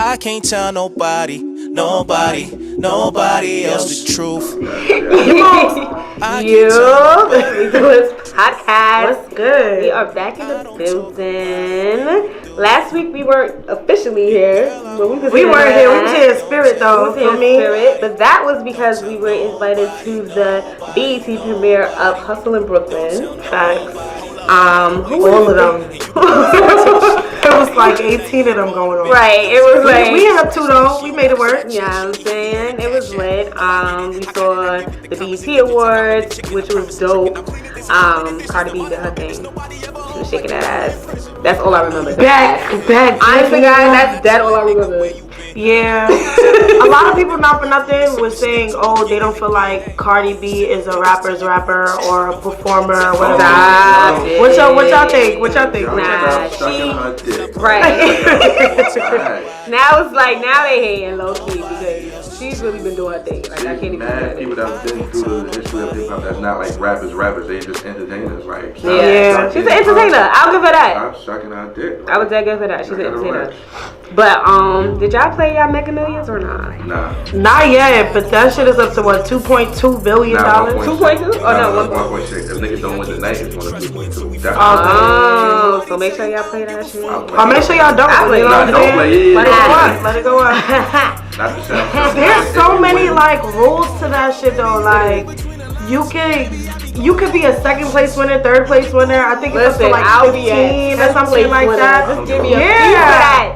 I can't tell nobody else the truth. We do this podcast. What's good? We are back in the building. Last week we weren't officially here, but we weren't here. We was here in spirit, though. We was here in spirit, but that was because we were invited to the BET premiere of Hustle in Brooklyn. Facts. All of them. It was like 18 of them going on. Right. It was like we had up two though. We made it work. Yeah, I'm saying it was lit. We saw the BET Awards, which was dope. Cardi B did her thing. She was shaking that ass. That's all I remember. Back. Honestly, guys, that's that all I remember. Yeah. A lot of people, not for nothing, was saying, oh, they don't feel like Cardi B is a rapper's rapper or a performer or whatever. What y'all think? Nah, right. Now it's like, now they hating low key because she's really been doing her thing. Like, I can't even mad people that have been through the history of hip hop that's not like rappers, they just entertainers. Like, yeah. She's an entertainer. I'll give her that. I'm sucking her dick. I would give her that. She's an entertainer. But did y'all play y'all Mega Millions or not? Nah. Not yet, but that shit is up to what, $2.2 billion? 2.2? Oh no, 1.6. If niggas don't win tonight, it's going to be 2.2. So make sure y'all play that shit. Make sure y'all don't. Don't play it. Let it go on. Not the sound. There's so many like rules to that shit though. Like you could be a second place winner, third place winner. I think it's up to like 15 or something like that. Just give me a piece of that.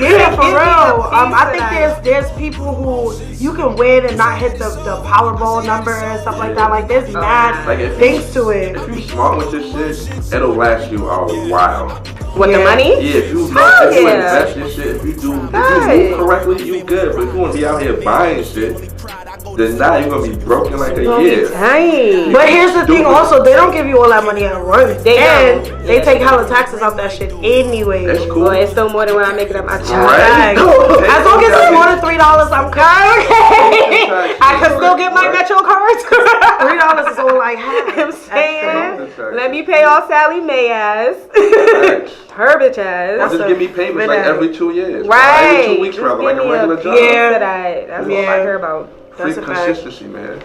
Yeah, for real. I think there's people who you can win and not hit the Powerball number and stuff like that. Like there's mad things to it. If you smart with this shit, it'll last you a while. With the money? Yeah, if you invest in shit, if you move correctly, you good. But if you want to be out here buying shit, then now you're going to be broken like a year. Dang. But here's the thing also, they don't give you all that money at once. They take hella taxes off that shit anyway. That's cool. Well, it's still more than when I make it up my check. Right. As long as it's more than $3, I'm okay. I can still get my Metro cards. $3 is all I have. I'm saying, let me pay off Sally Mae ass. Her bitch ass. Just give me payments like every 2 years. Right. Every 2 weeks, rather, like a regular job. Yeah, that's all I care about. That's a consistency, man.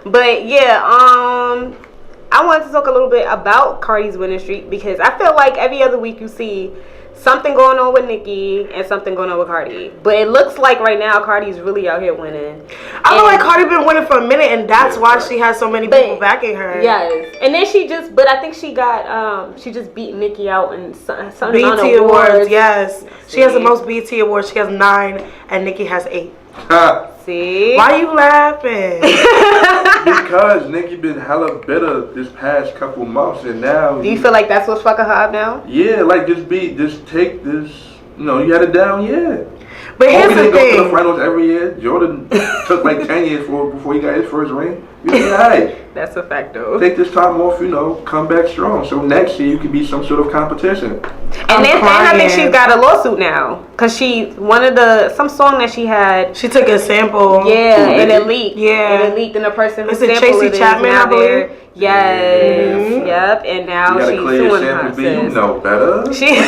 But yeah, I wanted to talk a little bit about Cardi's winning streak because I feel like every other week you see something going on with Nicki and something going on with Cardi. But it looks like right now Cardi's really out here winning. I feel like Cardi been winning for a minute and that's why she has so many people backing her. Yes. And then but I think she got, she just beat Nicki out in some BET Awards, yes. She has the most BET Awards. She has 9 and Nicki has 8. See? Why you laughing? Because Nicki been hella bitter this past couple months and now... Do you feel like that's what's fucking her up now? Yeah, like just take this, you had it down, yeah. But here's the thing. Go to the finals every year. Jordan took like 10 years before he got his first ring. You be alright. That's a fact though. Take this time off, come back strong. So next year you can be some sort of competition. And then I think she's got a lawsuit now. Cause some song that she had. She took a sample. Yeah, and it leaked. Yeah. And it leaked and the person who sampled it Tracy Chapman, I believe? Yes. Mm-hmm. Yep. And now she's suing her. You know better. She know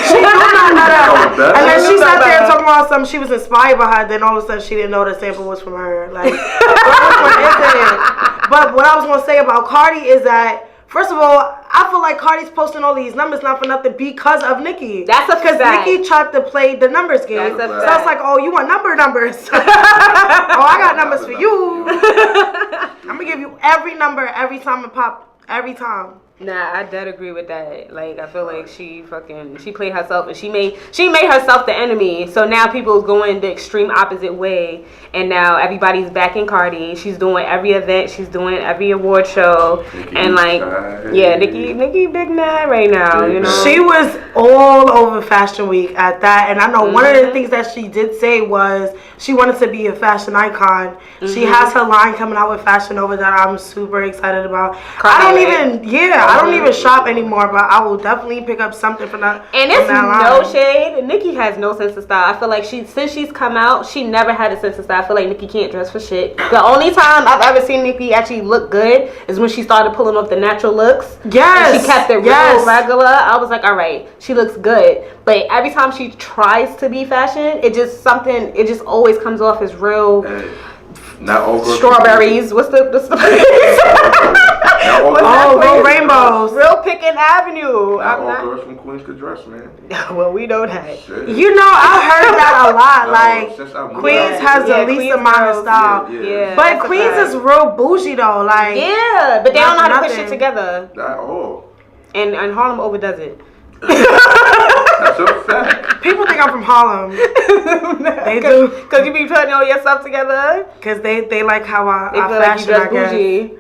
better. And then she sat there talking about something she was inspired by her. Then all of a sudden she didn't know the sample was from her. Like, what is it? But what I was gonna say about Cardi is that, first of all, I feel like Cardi's posting all these numbers not for nothing because of Nicki. That's a fact. Because Nicki tried to play the numbers game. That's a fact. So it's like, oh, you want numbers? Oh, I got numbers for you. I'm gonna give you every number every time it pop, every time. Nah, I dead agree with that. Like, I feel like she played herself and she made herself the enemy. So now people is going the extreme opposite way, and now everybody's backing Cardi. She's doing every event, she's doing every award show, and like, Nicki big mad right now. She was all over Fashion Week at that, and I know one of the things that she did say was she wanted to be a fashion icon. She has her line coming out with Fashion Over that I'm super excited about. I I don't even shop anymore, but I will definitely pick up something from that. And it's no shade. Nikki has no sense of style. I feel like since she's come out, she never had a sense of style. I feel like Nikki can't dress for shit. The only time I've ever seen Nikki actually look good is when she started pulling off the natural looks. Yes. And she kept it real regular. I was like, all right, she looks good. But every time she tries to be fashion, it just always comes off as real. Not all strawberries. What's the real rainbows. Real Pickin' Avenue. Not all girls from Queens could dress, man. Well, we know that. Shit. You know, I heard that a lot. Like Queens has the least amount of style. Yeah. But Queens is real bougie though. Like but they don't know how to put shit together. Not all. And Harlem overdoes it. That's a fact. People think I'm from Harlem. They do. Because you be putting all your stuff together? Because they like how I feel fashion, like you dress bougie.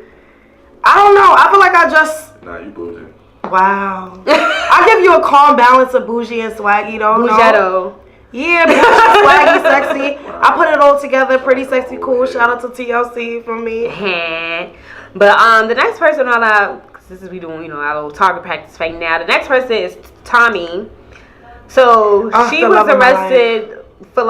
I don't know. I feel like I just... Nah, you bougie. Wow. I give you a calm balance of bougie and swaggy though. Bougetto. No? Yeah, bougie, swaggy, sexy. I put it all together. Pretty sexy, cool. Shout out to TLC for me. But the next person on this is we doing, our little target practice right now. The next person is Tommy. So she was arrested for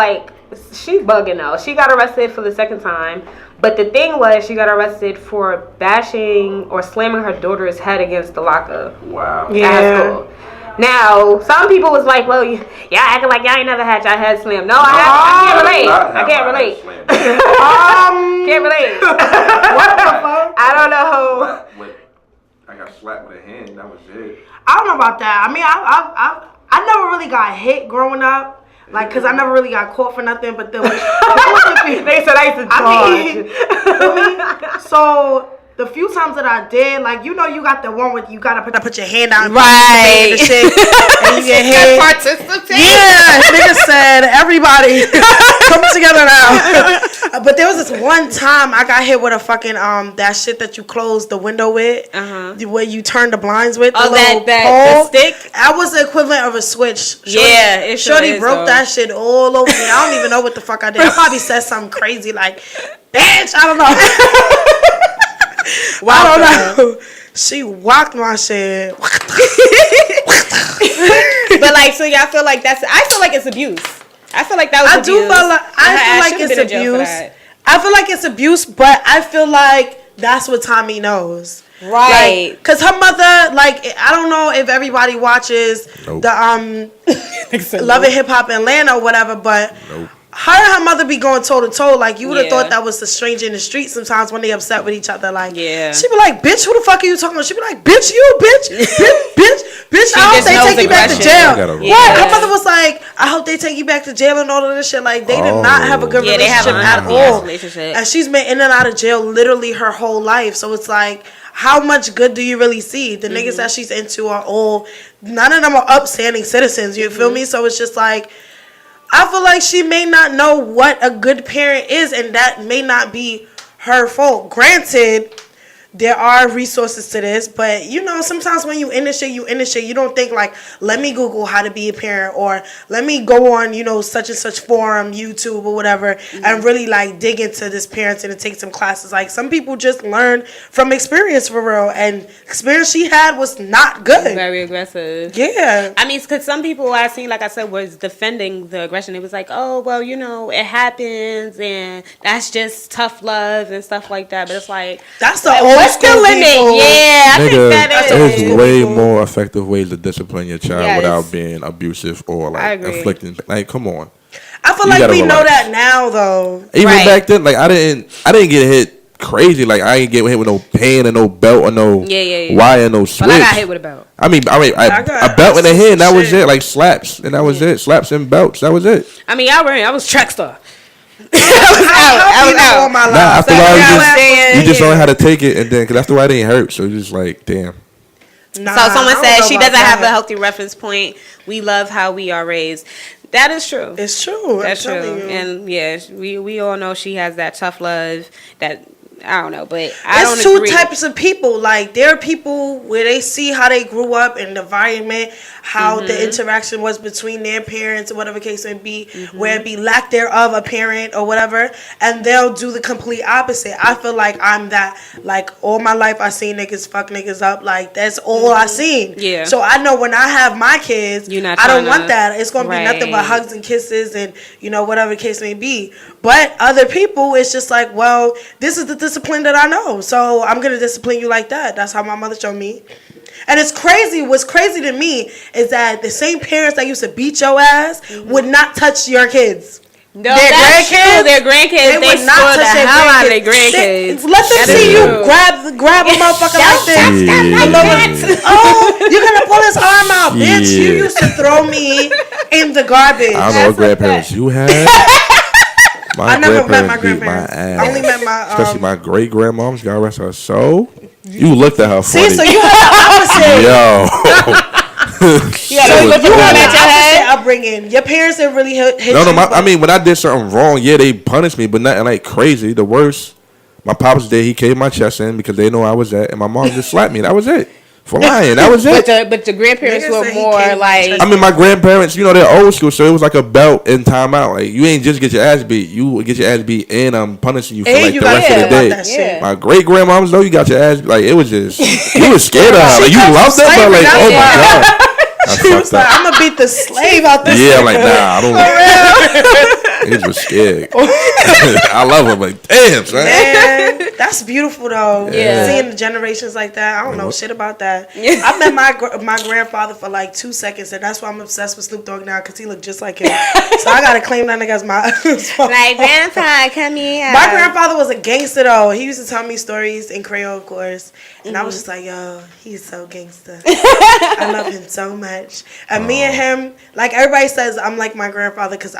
she's bugging though. She got arrested for the second time. But the thing was, she got arrested for bashing or slamming her daughter's head against the locker. Wow. Yeah. Now, some people was like, well, y'all acting like y'all ain't never had y'all head slammed. No, I can't relate. Can't relate. What the fuck? I don't know. I got slapped with a hand. That was it. I don't know about that. I mean, I never really got hit growing up. Like, cause I never really got caught for nothing, but then they said I used to charge. So the few times that I did, like, you got the one where you gotta put your hand out, right? And shit, and you get hit. Yeah, nigga said everybody come together now. But there was this one time I got hit with a fucking that shit that you close the window with, where you turn the blinds with. The stick. That was the equivalent of a switch. Shorty broke that shit all over me. I don't even know what the fuck I did. I probably said something crazy like, bitch. I don't know. I don't know. She whacked my shit. But so y'all feel like I feel like it's abuse. I feel like that was abuse. I feel like it's abuse. I feel like it's abuse, but I feel like that's what Tommy knows. Right. Cause her mother, I don't know if everybody watches the Love and Hip Hop Atlanta or whatever, but her and her mother be going toe to toe. Like, you would have thought that was a stranger in the street sometimes when they upset with each other. Like, she be like, bitch, who the fuck are you talking about? She be like, bitch, you, bitch. bitch, I hope they take you back to jail. What? Her mother was like, I hope they take you back to jail and all of this shit. Like, they did not have a good relationship at all. And she's been in and out of jail literally her whole life. So it's like, how much good do you really see? The niggas that she's into are all, none of them are upstanding citizens. You feel me? So it's just like, I feel like she may not know what a good parent is, and that may not be her fault. Granted, there are resources to this, but sometimes when you in this shit, you don't think like, let me Google how to be a parent, or let me go on, such and such forum, YouTube or whatever, and really dig into this parenting and take some classes. Like, some people just learn from experience for real, and experience she had was not good. Very aggressive. Yeah. I mean, because some people I seen, like I said, was defending the aggression. It was like, oh, well, it happens, and that's just tough love and stuff like that. But it's like, that's the old what's the limit? Yeah, I think that is. There's way more effective ways to discipline your child without being abusive or inflicting. Like, come on. I feel like we know that now, though. Even back then, I didn't get hit crazy. Like, I didn't get hit with no pan and no belt or no wire and no switch. But I got hit with a belt. I mean, a belt in the hand. That was it. Like slaps, and that was it. Slaps and belts. That was it. I mean, I was track star. I was out all my life. Nah, after a while, you just learn how to take it, and then, because after a while, it ain't hurt. So you're just like, damn. Nah, so someone said she doesn't have a healthy reference point. We love how we are raised. That is true. It's true. That's true. And we all know she has that tough love, that I don't know, but It's two types of people. Like, there are people where they see how they grew up in the environment, how the interaction was between their parents or whatever case may be, where it be lack thereof a parent or whatever, and they'll do the complete opposite. I feel like I'm that. Like, all my life I seen niggas fuck niggas up. Like, that's all I seen. Yeah. So I know when I have my kids, I don't want that. It's going to be nothing but hugs and kisses and, you know, whatever the case may be. But other people, it's just like, well, this is the discipline that I know. So I'm going to discipline you like that. That's how my mother showed me. And it's crazy. What's crazy to me is that the same parents that used to beat your ass would not touch your kids. No, their grandkids, they would not touch the hell out of their grandkids. Let them see you grab a motherfucker like this. Oh, you're gonna pull his arm out, bitch. You used to throw me in the garbage. I don't know what grandparents you had. I never met my grandparents. I only met my especially my great grandmoms. God rest her soul. You looked at her funny. See, so you had the opposite. Yo. You had the opposite upbringing. Your parents didn't really hit you. No, I mean, when I did something wrong, yeah, they punished me, but nothing like crazy. The worst, my pops did, he caved my chest in because they know I was at, and my mom just slapped me. That was it. For lying, that was it. But the grandparents were more like... I mean, my grandparents, you know, they're old school, so it was like a belt and timeout. Like, you ain't just get your ass beat. You get your ass beat, and I'm punishing you for, like, the rest of the day. My great-grandmoms, though, you got your ass beat. Like, it was just... You was scared of her. Like, you loved her, but, like, oh, my God. She was like, I'm going to beat the slave out this I'm like, nah, I don't... Niggas was scared. I love her, but damn, son. Man, that's beautiful though. Yeah. Seeing the generations like that, I don't know shit about that. I met my grandfather for like 2 seconds, and that's why I'm obsessed with Snoop Dogg now, because he looked just like him. So I gotta claim that nigga as my like, grandpa, come here. My grandfather was a gangster though. He used to tell me stories in Creole, of course, and I was just like, yo, he's so gangster. I love him so much. And me and him, like everybody says, I'm like my grandfather because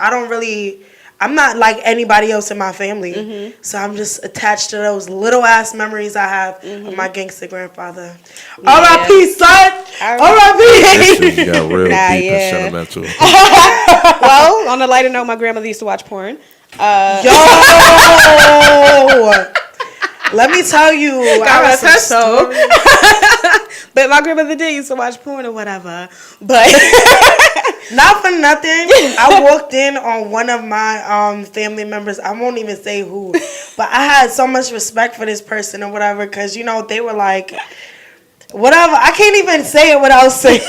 I'm not like anybody else in my family. So I'm just attached to those little ass memories I have of my gangster grandfather. R.I.P. son. R.I.P. You got real deep and sentimental. Well, on a lighter note, my grandmother used to watch porn. Yo. Let me tell you. But my grandmother did used to watch porn or whatever. But not for nothing, I walked in on one of my family members. I won't even say who, but I had so much respect for this person or whatever, because you know they were like, whatever. I can't even say it without saying.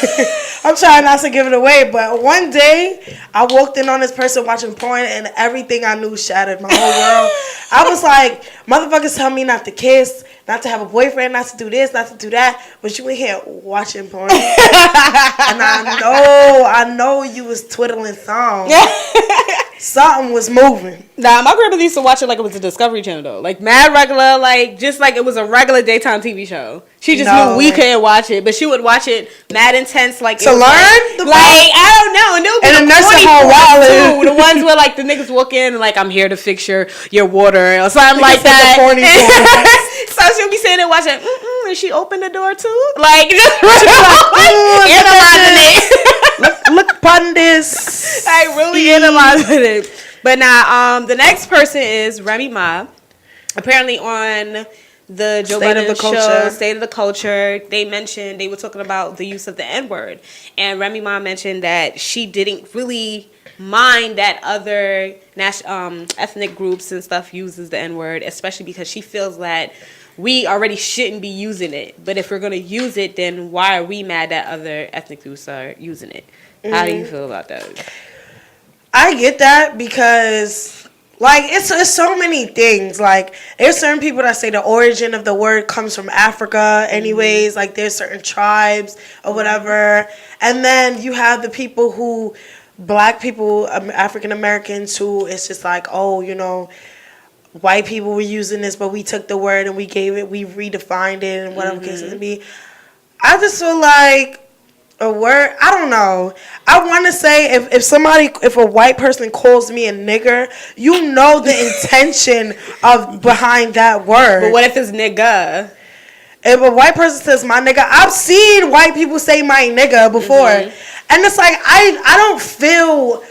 I'm trying not to give it away, but one day I walked in on this person watching porn, and everything I knew shattered. My whole world. I was like, motherfuckers tell me not to kiss, not to have a boyfriend, not to do this, not to do that, but you in here watching porn. And I know you was twiddling songs. Something was moving. Nah, my grandmother used to watch it like it was a Discovery Channel though. Like mad regular, like just like it was a regular daytime TV show. She just knew we couldn't watch it, but she would watch it mad intense, like to learn. Like I don't know, and there would be nursing home too. The ones where like the niggas walk in and like, I'm here to fix your water or something like that. So she'll be sitting there watching. And she opened the door too, like just analyzing it. Look upon this. Like really analyzing it. But now, the next person is Remy Ma. Apparently on the Joe Budden show, State of the Culture, they were talking about the use of the N-word. And Remy Ma mentioned that she didn't really mind that other ethnic groups and stuff uses the N-word, especially because she feels that we already shouldn't be using it. But if we're going to use it, then why are we mad that other ethnic groups are using it? How do you feel about that? I get that because, like, it's so many things. Like, there's certain people that say the origin of the word comes from Africa anyways. Like, there's certain tribes or whatever. And then you have the people who, black people, African Americans, who it's just like, oh, you know, white people were using this, but we took the word and we redefined it and whatever case it may be. I just feel like a word, I don't know. I want to say if a white person calls me a nigger, you know the intention of behind that word. But what if it's nigga? If a white person says my nigga, I've seen white people say my nigga before. And it's like, I don't feel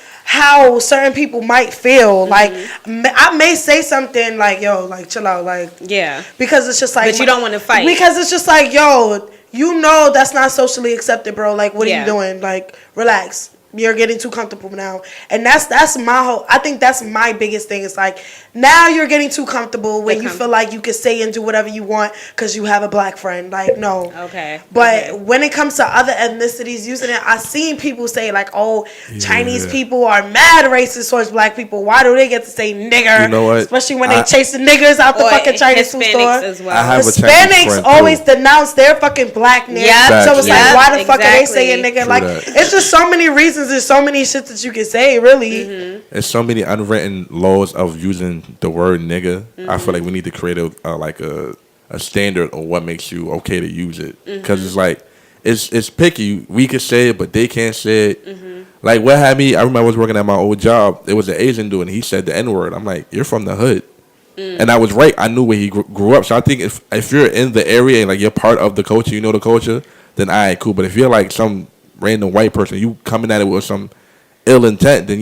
how certain people might feel. Like, I may say something like, yo, like, chill out. Like, yeah. Because it's just like. But you don't want to fight. Because it's just like, yo, you know that's not socially accepted, bro. Like, what are you doing? Like, relax. You're getting too comfortable now. And that's my whole, I think that's my biggest thing. It's like, now you're getting too comfortable when you feel like you can say and do whatever you want because you have a black friend. Like, no. Okay. But when it comes to other ethnicities using it, I've seen people say like, oh, Chinese people are mad racist towards black people. Why do they get to say nigger? You know what? Especially when they chase the niggers out the fucking Chinese food store. As well. I have Hispanics always denounce their fucking blackness. Yeah. So it's like, why the fuck are they saying nigger? True Like, that. it's just so many reasons. There's so many shit that you can say, really. There's so many unwritten laws of using the word nigga. I feel like we need to create a standard of what makes you okay to use it. Because it's like, it's picky. We can say it, but they can't say it. Like, what had me, I remember I was working at my old job. There was an Asian dude, and he said the N-word. I'm like, you're from the hood. And I was right. I knew where he grew up. So I think if you're in the area and like you're part of the culture, you know the culture, then all right, cool. But if you're like some random white person, you coming at it with some ill intent, then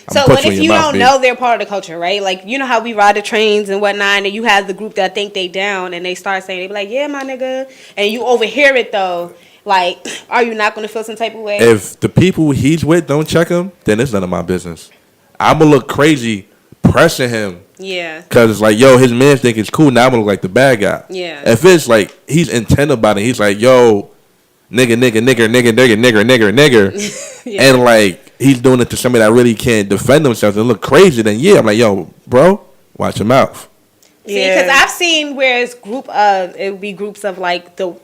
So what if you don't know they're part of the culture, right? Like, you know how we ride the trains and whatnot, and you have the group that think they down, and they start saying, they be like, yeah, my nigga, and you overhear it though. Like, are you not going to feel some type of way? If the people he's with don't check him, then it's none of my business. I'm going to look crazy pressing him. Yeah. Because it's like, yo, his man think it's cool. Now I'm going to look like the bad guy. Yeah. If it's like, he's intent about it. He's like, yo, nigga. And like, he's doing it to somebody that really can't defend themselves and look crazy. Then yeah, I'm like, yo, bro, watch your mouth. See, because I've seen where it's it would be groups of like the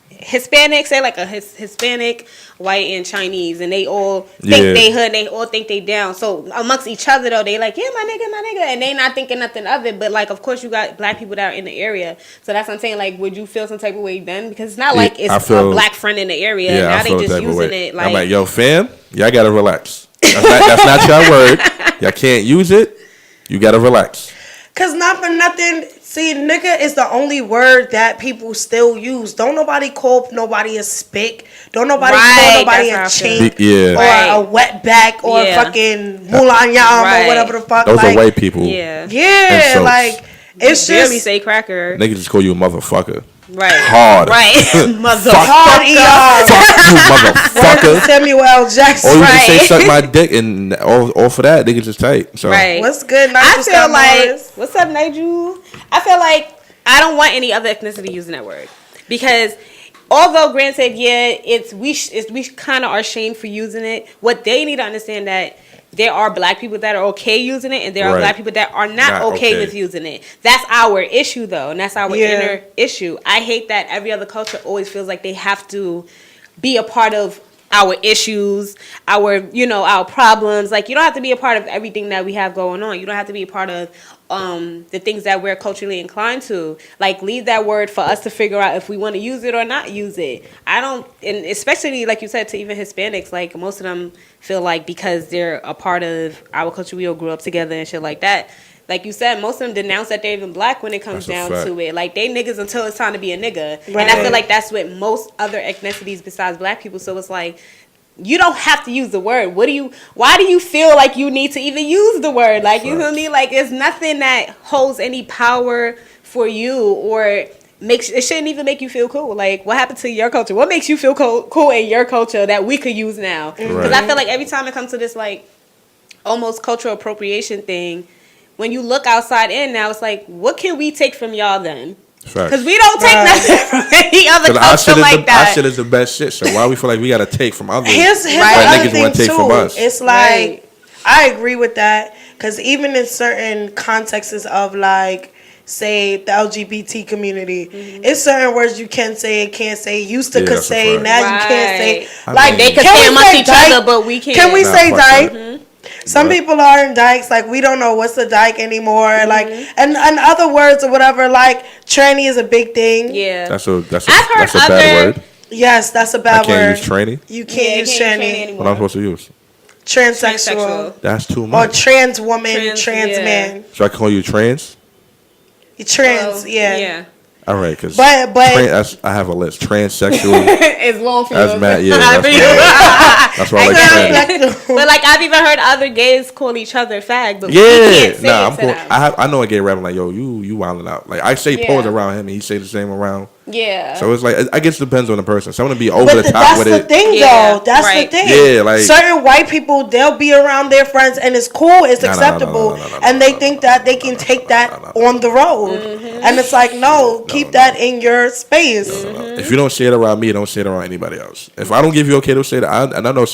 Hispanics, say like a Hispanic, white, and Chinese, and they all think they hood, and they all think they down. So amongst each other though, they like, yeah, my nigga, and they not thinking nothing of it. But like, of course, you got black people that are in the area, so that's what I'm saying. Like, would you feel some type of way then? Because it's not like it's a black friend in the area. Yeah, now they just using it. Like, I'm like, yo, fam, y'all gotta relax. That's not your word. Y'all can't use it. You gotta relax. Cause not for nothing. See, nigga is the only word that people still use. Don't nobody call nobody a spick. Don't nobody call nobody a chink or a wetback or fucking mulan yam or whatever the fuck. Those like, are white people. Yeah, like it's just. We say cracker. Niggas just call you a motherfucker. Right. Hard. Right. Motherfucker. Fuck you, motherfucker. Samuel L. Jackson. Or you just say suck my dick and all for that, niggas just tight. So. Right. What's good, Nigel? I feel like, what's up, Nigel? I feel like I don't want any other ethnicity using that word. Because although granted, we kind of are shamed for using it, what they need to understand that there are black people that are okay using it, and there are black people that are not okay with using it. That's our issue, though, and that's our inner issue. I hate that every other culture always feels like they have to be a part of our issues, our problems. Like, you don't have to be a part of everything that we have going on. You don't have to be a part of the things that we're culturally inclined to. Like, leave that word for us to figure out if we want to use it or not use it. And especially, like you said, to even Hispanics, like, most of them feel like because they're a part of our culture, we all grew up together and shit like that. Like you said, most of them denounce that they're even black when it comes down to it. Like, they niggas until it's time to be a nigga. Right. And I feel like that's with most other ethnicities besides black people. So it's like, you don't have to use the word. Why do you feel like you need to even use the word? Like, you feel me? Like, it's nothing that holds any power for you or it shouldn't even make you feel cool. Like, what happened to your culture? What makes you feel cool in your culture that we could use now? Because I feel like every time it comes to this, like, almost cultural appropriation thing, when you look outside in now, it's like, what can we take from y'all then? Because we don't take nothing from any other culture like that. Our shit is the best shit, so why we feel like we gotta take from others? Here's another thing too. It's like, I agree with that, because even in certain contexts of, like, say the LGBT community, it's certain words you can say and can't say. Used to could say, now you can't say. Like, they could say amongst each other, but we can't. Can we say dyke? Some people are in dykes, like, we don't know what's a dyke anymore, like, and other words or whatever, like, tranny is a big thing. Yeah. That's a bad word. Yes, that's a bad word. I can't use tranny. You can't use tranny anymore. What am I supposed to use? Transsexual. That's too much. Or trans woman, trans man. So I can call you trans? Trans, yeah. All right, because but I have a list. Transsexual. It's long for you. That's mad. Yeah, that's why I like trans. But like I've even heard other gays call each other fag. But yeah, we can't say I'm cool. them. I know a gay rapper like, yo, you wilding out. Like I say pose around him, and he say the same around. Yeah. So it's like I guess it depends on the person. Someone to be over the top with it. That's the thing, though. That's the thing. Yeah, like certain white people, they'll be around their friends, and it's cool, it's acceptable, and they think that they can take that on the road, and it's like, no, keep that in your space. If you don't say it around me, don't say it around anybody else. If I don't give you okay to say that, and I know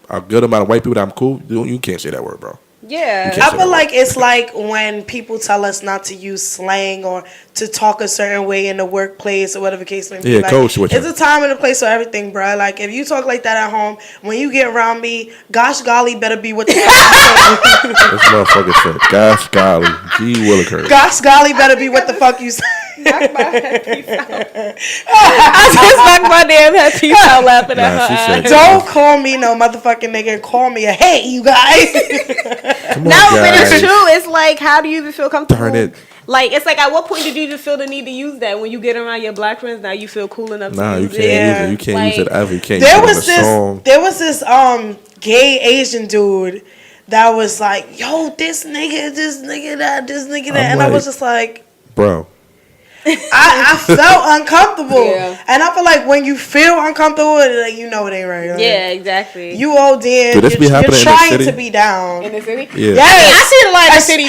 a good amount of white people that I'm cool, you can't say that word, bro. Yeah. I feel like it's like when people tell us not to use slang or to talk a certain way in the workplace or whatever case may be. Yeah, like, code switching. It's a time and a place for everything, bro. Like, if you talk like that at home, when you get around me, gosh golly better be what the fuck you say. This motherfucker said, gosh golly, gee willikers. Gosh golly better be what the fuck you say. Knock my head piece out. I just knocked my damn head piece out laughing at her. Don't call me no motherfucking nigga. Call me a hey, you guys. Come on, no, guys. but it's true. It's like, how do you even feel comfortable? Turn it. Like, it's like, at what point did you just feel the need to use that? When you get around your black friends, now you feel cool enough to use it? Use it. You can't use it ever. You can't there use was it in a song. There was this gay Asian dude that was like, yo, this nigga that. And I was just like, bro. I felt uncomfortable. Yeah. And I feel like when you feel uncomfortable, like, you know it ain't right. Like, yeah, exactly. You OD, you're trying to be down. In the city? Yeah. Yes. I see a lot in the city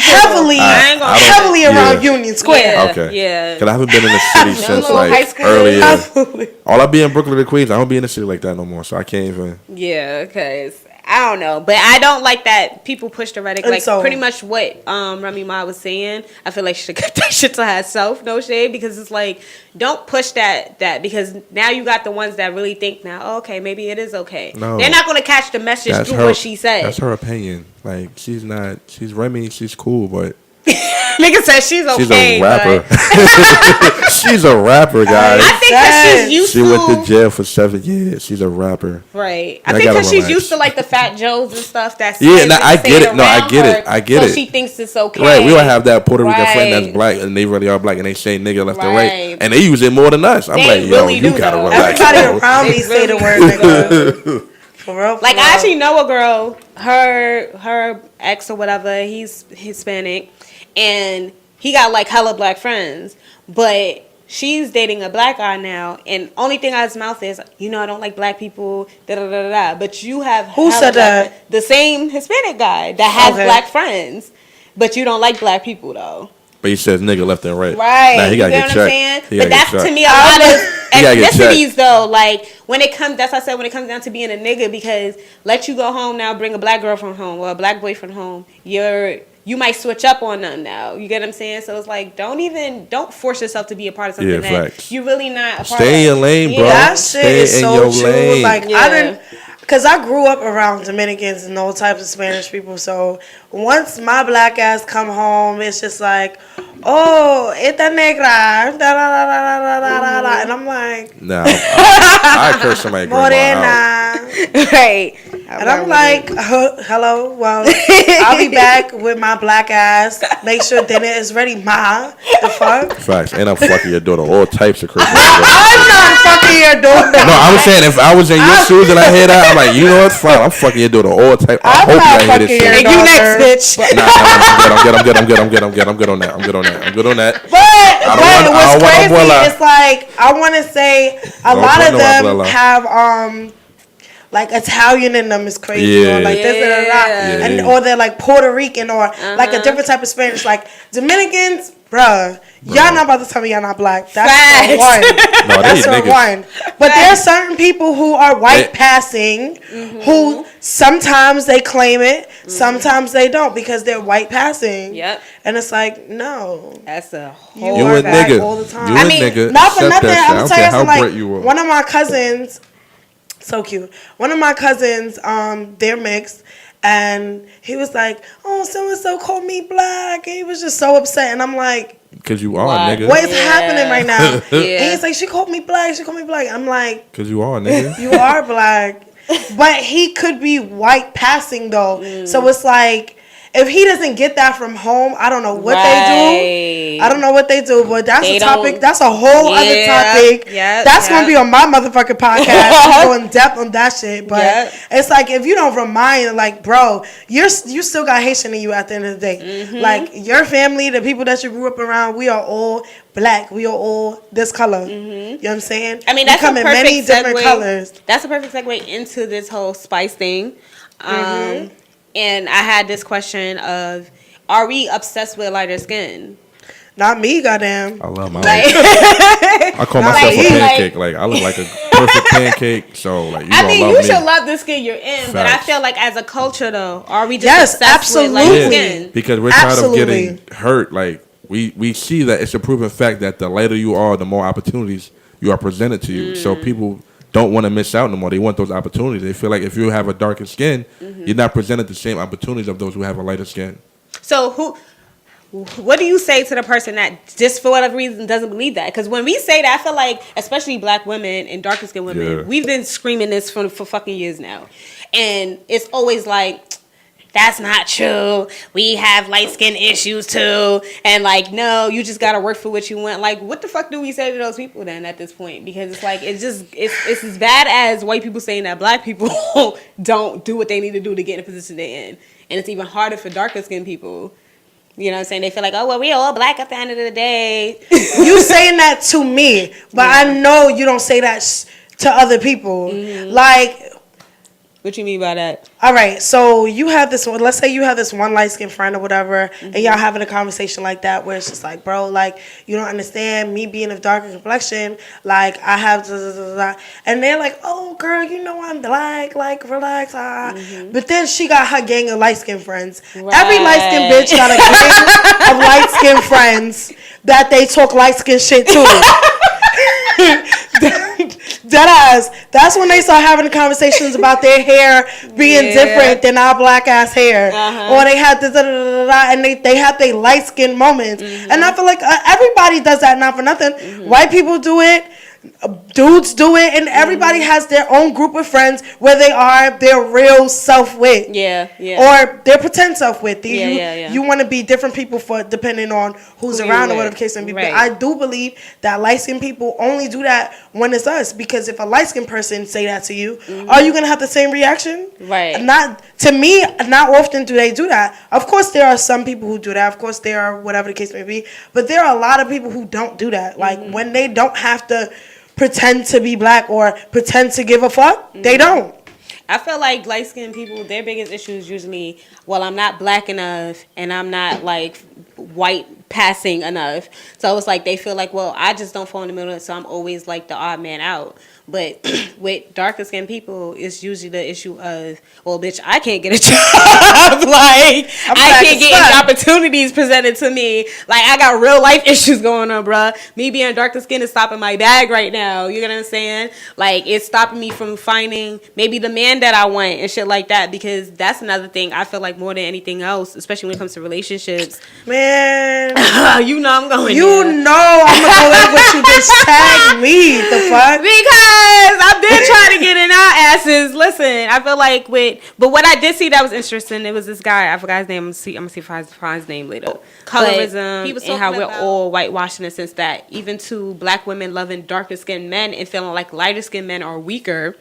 heavily around Union Square. Yeah. Okay. Yeah. Because I haven't been in the city since like earlier. All I be in Brooklyn and Queens. I don't be in the city like that no more. So I can't even. Yeah, because I don't know, but I don't like that people push the rhetoric. Like, pretty much what Remy Ma was saying. I feel like she should cut that shit to herself, no shade, because it's like, don't push that because now you got the ones that really think now, oh, okay, maybe it is okay. No, they're not going to catch the message through what she said. That's her opinion. Like, she's Remy, she's cool, but nigga said she's okay. She's a rapper. She's a rapper, guys. I think that she's used to. She went to jail for 7 years. She's a rapper. Right. I think because she's used to like the Fat Joes and stuff. That's I get it. No, I get it. So she thinks it's okay. Right. We don't have that Puerto Rican friend that's black, and they really are black, and they say nigga left and right, and they use it more than us. I'm like, yo, you gotta relax. Everybody around me say the word nigga. For real. Like, I actually know a girl. Her ex or whatever. He's Hispanic. And he got like hella black friends, but she's dating a black guy now, and only thing out of his mouth is, I don't like black people, da da da da. But you have who said that? The same Hispanic guy that has black friends, but you don't like black people though. But he says nigga left and right. Right. Nah, he gotta get checked. But that's to me a lot of ethnicities though. Like that's why I said when it comes down to being a nigga, because let you go home now, bring a black girlfriend home or a black boyfriend home, you might switch up on them now. You get what I'm saying? So it's like, don't force yourself to be a part of something that you're really not a part of. Stay in your lane, bro. That shit is so true. Lane. Like, because I grew up around Dominicans and all types of Spanish people. So once my black ass come home, it's just like, oh, esta negra, da, da, da, da, da, da, and I'm like, no, I curse somebody morena, right? And I'm like, hello, well, I'll be back with my black ass. Make sure dinner is ready, ma. The fuck? Facts. And I'm fucking your daughter. All types of Christmas. I'm not fucking your daughter. No, I was saying, if I was in your shoes and I hear that, I'm like, you know what's fine. I'm fucking your daughter. All types. I hope you hear this shit. You next, bitch. Nah, I'm good on that. I'm good on that. But what's crazy is like, I want to say a lot of them have like Italian in them is crazy, or like this and that, or they're like Puerto Rican or like a different type of Spanish. Like Dominicans, bruh, y'all not about to tell me y'all not black. That's the one. That's the one. But there are certain people who are white passing, who sometimes they claim it, sometimes they don't because they're white passing. Yep. And it's like, no, that's a whole you are black all the time. I mean, not for nothing. I'm telling you something. Like, one of my cousins. So cute. One of my cousins, they're mixed, and he was like, "Oh, so called me black," and he was just so upset, and I'm like, "Cause you are, nigga. What is happening right now?" And he's like, "She called me black. She called me black." I'm like, "Cause you are, nigga. You are black," but he could be white passing though. So it's like, if he doesn't get that from home, I don't know what they do. I don't know what they do, but that's a topic. That's a whole other topic. That's gonna be on my motherfucking podcast. Go in depth on that shit. But it's like if you don't remind, like, bro, you still got Haitian in you at the end of the day. Like your family, the people that you grew up around, we are all black. We are all this color. You know what I'm saying? I mean, that's come in many different colors. That's a perfect segue into this whole spice thing. And I had this question of, are we obsessed with lighter skin? Not me, goddamn. I love my life. I call myself a pancake. Like, I look like a perfect pancake. So, like, you should love the skin you're in. Facts. But I feel like as a culture, though, are we just obsessed with lighter skin? Because we're tired of getting hurt. Like, we see that it's a proven fact that the lighter you are, the more opportunities you are presented to you. So people don't want to miss out no more. They want those opportunities. They feel like if you have a darker skin, you're not presented the same opportunities of those who have a lighter skin. So what do you say to the person that just for whatever reason doesn't believe that? Because when we say that, I feel like, especially black women and darker skinned women, we've been screaming this for fucking years now. And it's always like, that's not true. We have light skin issues too. And like, no, you just gotta work for what you want. Like, what the fuck do we say to those people then at this point? Because it's like, it's as bad as white people saying that black people don't do what they need to do to get in the position they're in. And it's even harder for darker skinned people. You know what I'm saying? They feel like, oh, well, we all black at the end of the day. You saying that to me, but I know you don't say that to other people. Like, what you mean by that? All right, so you have this one. Let's say you have this one light skinned friend or whatever, and y'all having a conversation like that where it's just like, bro, like, you don't understand me being of darker complexion. Like, I have and they're like, oh, girl, you know I'm black. Like, relax. But then she got her gang of light skinned friends. Right. Every light skinned bitch got a gang of light skinned friends that they talk light skinned shit to. Deadass. That's when they start having the conversations about their hair being different than our black ass hair, or they have this and they have their light skin moments. And I feel like everybody does that, not for nothing. White people do it. Dudes do it, and everybody has their own group of friends where they are their real self with, or their pretend self with. You want to be different people for depending on who's around or whatever the case may be. But I do believe that light skinned people only do that when it's us, because if a light skinned person say that to you, are you gonna have the same reaction? Right. Not to me. Not often do they do that. Of course, there are some people who do that. Of course, there are whatever the case may be. But there are a lot of people who don't do that. Like when they don't have to pretend to be black or pretend to give a fuck, they don't. I feel like light-skinned people, their biggest issue is usually, well, I'm not black enough and I'm not like white passing enough. So it's like they feel like, well, I just don't fall in the middle, so I'm always like the odd man out. But with darker skinned people, it's usually the issue of, well, bitch, I can't get a job. Like, I can't get any opportunities presented to me. Like, I got real life issues going on, bruh. Me being darker skinned is stopping my bag right now. You know what I'm saying? Like, it's stopping me from finding maybe the man that I want and shit like that. Because that's another thing I feel like more than anything else, especially when it comes to relationships. Man. You know I'm going You there. know I'm going to go in with you, bitch. Tag me. The fuck? Because I've been trying to get in our asses. Listen, I feel like but what I did see that was interesting, it was this guy, I forgot his name, I'm gonna see if I find his name later. Colorism, he was and how we're all whitewashed in the sense that even to black women loving darker skinned men and feeling like lighter skinned men are weaker,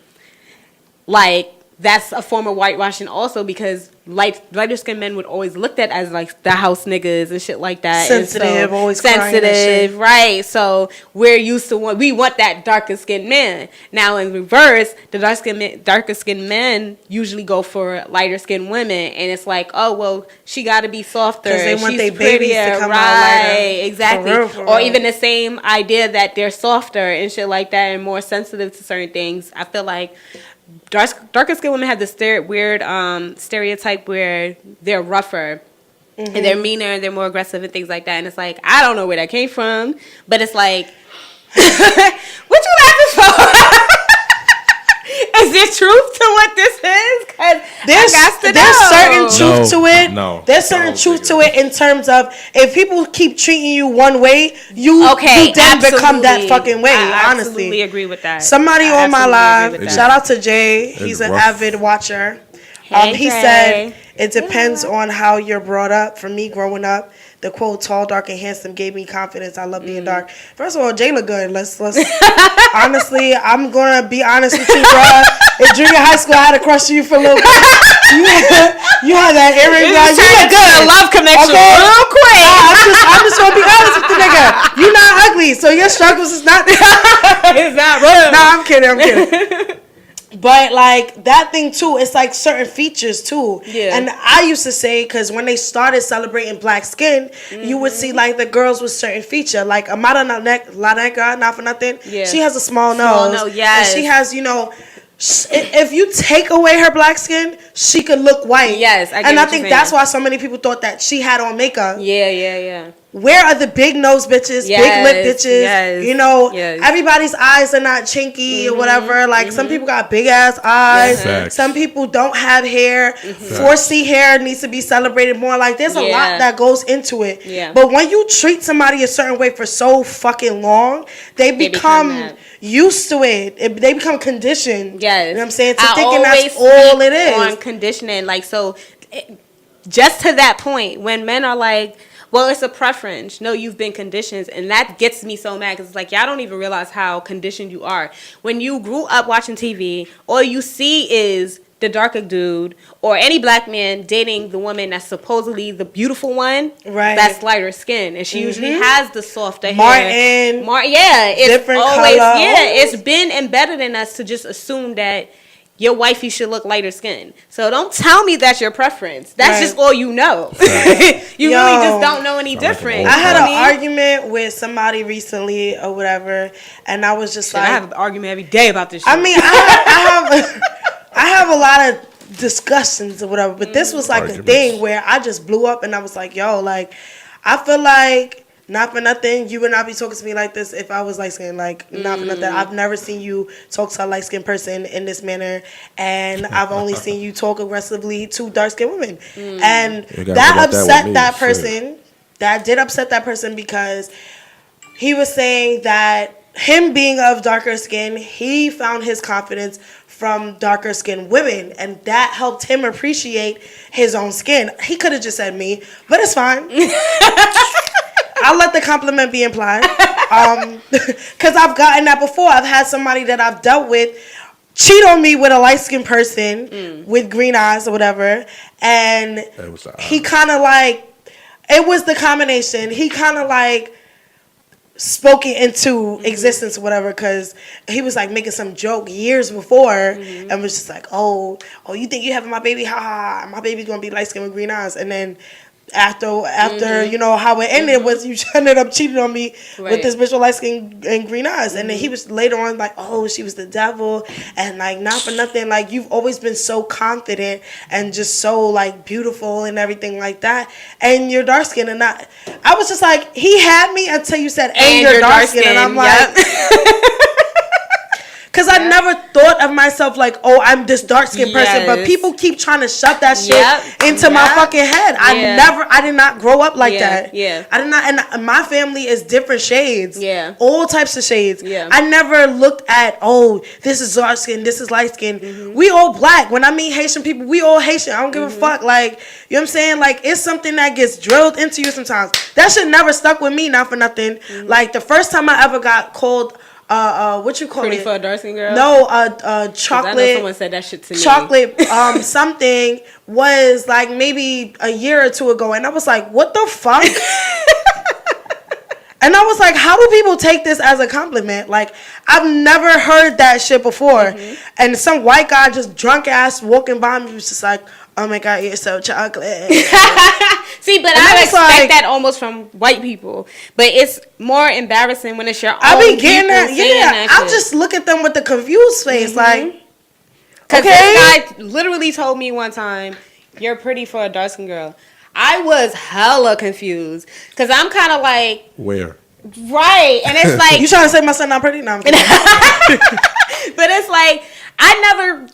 like that's a form of whitewashing also, because lighter skinned men would always looked at as like the house niggas and shit like that. Sensitive, always sensitive, right? So we're used to we want that darker skinned man. Now in reverse, the darker skinned men usually go for lighter skinned women, and it's like, oh well, she got to be softer. Because they want their prettier, babies to come right? out lighter. Exactly. For real. Or even the same idea that they're softer and shit like that, and more sensitive to certain things. I feel like darker skinned women have this weird stereotype where they're rougher and they're meaner and they're more aggressive and things like that. And it's like, I don't know where that came from, but it's like, what you laughing for? Is there truth to what this is? Because there's certain truth to it. No, there's certain truth to it in terms of if people keep treating you one way, you then become that fucking way. I honestly, absolutely agree with that. Somebody on my live, shout out to Jay. He's an avid watcher. Hey, he said, It depends on how you're brought up. For me, growing up, the quote "tall, dark, and handsome" gave me confidence. I love being dark. First of all, Jay look good. Let's honestly, I'm gonna be honest with you, bro. In junior high school, I had a crush on you for a little bit. You had that earring. You look good. A love connection, okay? Real quick. I'm just gonna be honest with the nigga. You're not ugly, so your struggles is not. It's not real. Nah, I'm kidding. But like that thing too, it's like certain features too. Yeah. And I used to say, because when they started celebrating black skin, you would see like the girls with certain feature, like Amara Laneka, not for nothing. Yeah. She has a small nose. Yes. And she has, you know. If you take away her black skin, she could look white. Yes, I think that's why so many people thought that she had on makeup. Yeah. Where are the big nose bitches, big lip bitches? Yes. You know, everybody's eyes are not chinky or whatever. Like some people got big ass eyes. Some people don't have hair. 4C hair needs to be celebrated more. Like there's a lot that goes into it. Yeah. But when you treat somebody a certain way for so fucking long, they become used to it. They become conditioned. Yes. You know what I'm saying? To thinking that's all it is. On conditioning. Like, so just to that point, when men are like, well, it's a preference. No, you've been conditioned. And that gets me so mad because it's like, y'all don't even realize how conditioned you are. When you grew up watching TV, all you see is the darker dude or any black man dating the woman that's supposedly the beautiful one, right? That's lighter skin, and she usually has the softer hair. It's different always color. It's been embedded in us to just assume that your wifey should look lighter skin. So don't tell me that's your preference. That's just all you know. You really just don't know any different. I had an argument with somebody recently or whatever, and I was just like, I have an argument every day about this shit. I mean, I have a lot of discussions or whatever, but this was like a thing where I just blew up and I was like, yo, like, I feel like, not for nothing, you would not be talking to me like this if I was light skinned. Like, not for nothing. I've never seen you talk to a light skinned person in this manner, and I've only seen you talk aggressively to dark skinned women. And that upset that person. That did upset that person because he was saying that him being of darker skin, he found his confidence from darker skinned women, and that helped him appreciate his own skin. He could have just said me, but it's fine. I'll let the compliment be implied. Because I've gotten that before. I've had somebody that I've dealt with cheat on me with a light-skinned person with green eyes or whatever. And he kind of like, it was the combination. He kind of like spoke it into existence or whatever, because he was like making some joke years before and was just like, oh, you think you having my baby? Ha ha, my baby's going to be light-skinned with green eyes. And then after you know how it ended was you ended up cheating on me with this bitch with light skin and green eyes, and then he was later on like, oh, she was the devil, and like not for nothing, like you've always been so confident and just so like beautiful and everything like that, and you're dark skinned. And I was just like, he had me until you said, and you're dark skinned, and I'm like. Because I never thought of myself like, oh, I'm this dark-skinned person. But people keep trying to shove that shit into my fucking head. I did not grow up like that. Yeah. I did not. And my family is different shades. Yeah. All types of shades. Yeah. I never looked at, oh, this is dark-skinned, this is light-skinned. We all black. When I meet Haitian people, we all Haitian. I don't give a fuck. Like, you know what I'm saying? Like, it's something that gets drilled into you sometimes. That shit never stuck with me, not for nothing. Like, the first time I ever got called... what you call Pretty it? for a dark skin girl? No, chocolate. I know someone said that shit to me. Chocolate, something was like maybe a year or two ago, and I was like, what the fuck? And I was like, how do people take this as a compliment? Like, I've never heard that shit before. And some white guy just drunk ass walking by me was just like, oh my God, you're so chocolate. See, but I expect that almost from white people. But it's more embarrassing when it's your own I be getting that. Yeah, I just look at them with the confused face, like, because this guy literally told me one time, you're pretty for a dark-skinned girl. I was hella confused because I'm kind of like, where? Right, and it's like you trying to say my son not pretty? No, I'm kidding. But it's like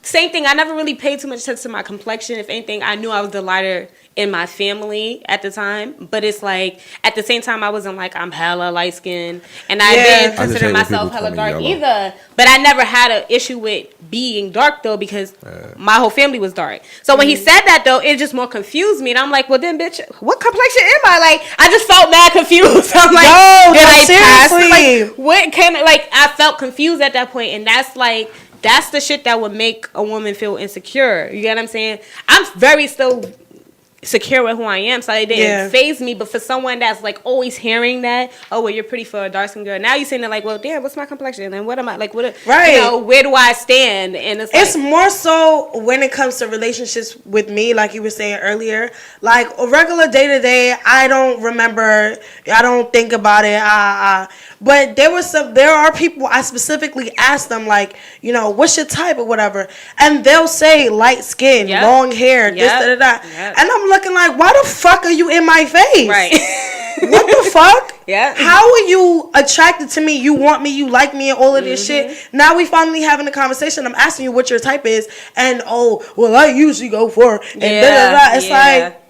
Same thing. I never really paid too much attention to my complexion. If anything, I knew I was the lighter in my family at the time. But it's like, at the same time, I wasn't like, I'm hella light skinned. And I didn't consider myself hella dark either. But I never had an issue with being dark, though, because my whole family was dark. So when he said that, though, it just more confused me. And I'm like, well, then, bitch, what complexion am I? Like, I just felt mad confused. I'm like, seriously. Like, what kind of, like, I felt confused at that point. And that's like, that's the shit that would make a woman feel insecure. You get what I'm saying? I'm very still secure with who I am, so it didn't faze me. But for someone that's like always hearing that, oh, well, you're pretty for a dark skinned girl. Now you're saying that, like, well, damn, what's my complexion? And what am I like? What? Right? You know, where do I stand? And it's more so when it comes to relationships with me, like you were saying earlier, like a regular day to day. I don't remember. I don't think about it. But there are people I specifically ask them, like, you know, what's your type or whatever, and they'll say light skin, long hair, this, that, and I'm looking like, why the fuck are you in my face? Right. What the fuck? Yeah. How are you attracted to me? You want me, you like me, and all of this shit. Now we finally having a conversation. I'm asking you what your type is, and I usually go for, and It's like,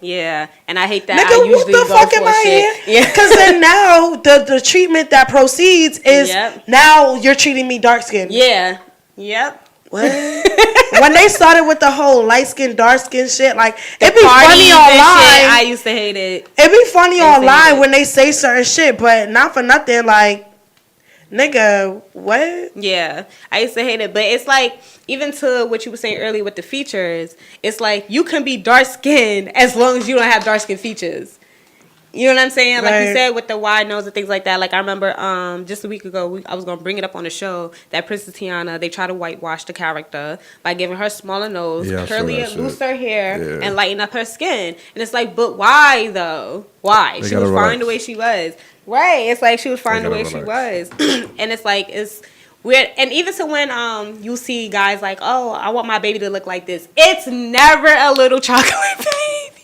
and I hate that. Nigga, I usually what the fuck am I here? Because then now the treatment that proceeds is now you're treating me dark skinned. Yeah. Yep. What? When they started with the whole light skin, dark skin shit, like it'd be funny online. I used to hate it. It'd be funny online when they say certain shit, but not for nothing. Like, nigga, what? Yeah, I used to hate it, but it's like, even to what you were saying earlier with the features, it's like you can be dark skinned as long as you don't have dark skin features. You know what I'm saying? Like you said, with the wide nose and things like that. Like, I remember just a week ago, I was going to bring it up on the show, that Princess Tiana, they try to whitewash the character by giving her smaller nose, curlier, looser hair, and lighten up her skin. And it's like, but why, though? Why? She was fine the way she was. Right. It's like she was fine the way she was. And it's like, it's weird. And even to when you see guys like, oh, I want my baby to look like this. It's never a little chocolate baby.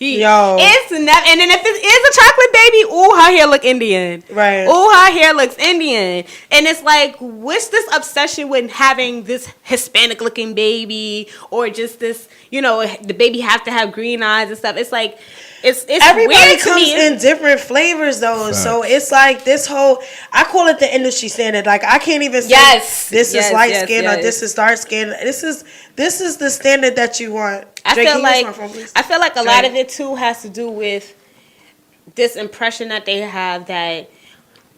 Yo. It's never. And then if it is a chocolate baby, ooh, her hair look Indian. Right. Ooh, her hair looks Indian. And it's like, what's this obsession with having this Hispanic looking baby, or just this, you know, the baby have to have green eyes and stuff. It's like, it's everybody weird to comes me. in different flavors though. Facts. So it's like this whole, I call it the industry standard. Like, I can't even say this is light skin or this is dark skin. This is the standard that you want. I feel like a lot of it too has to do with this impression that they have that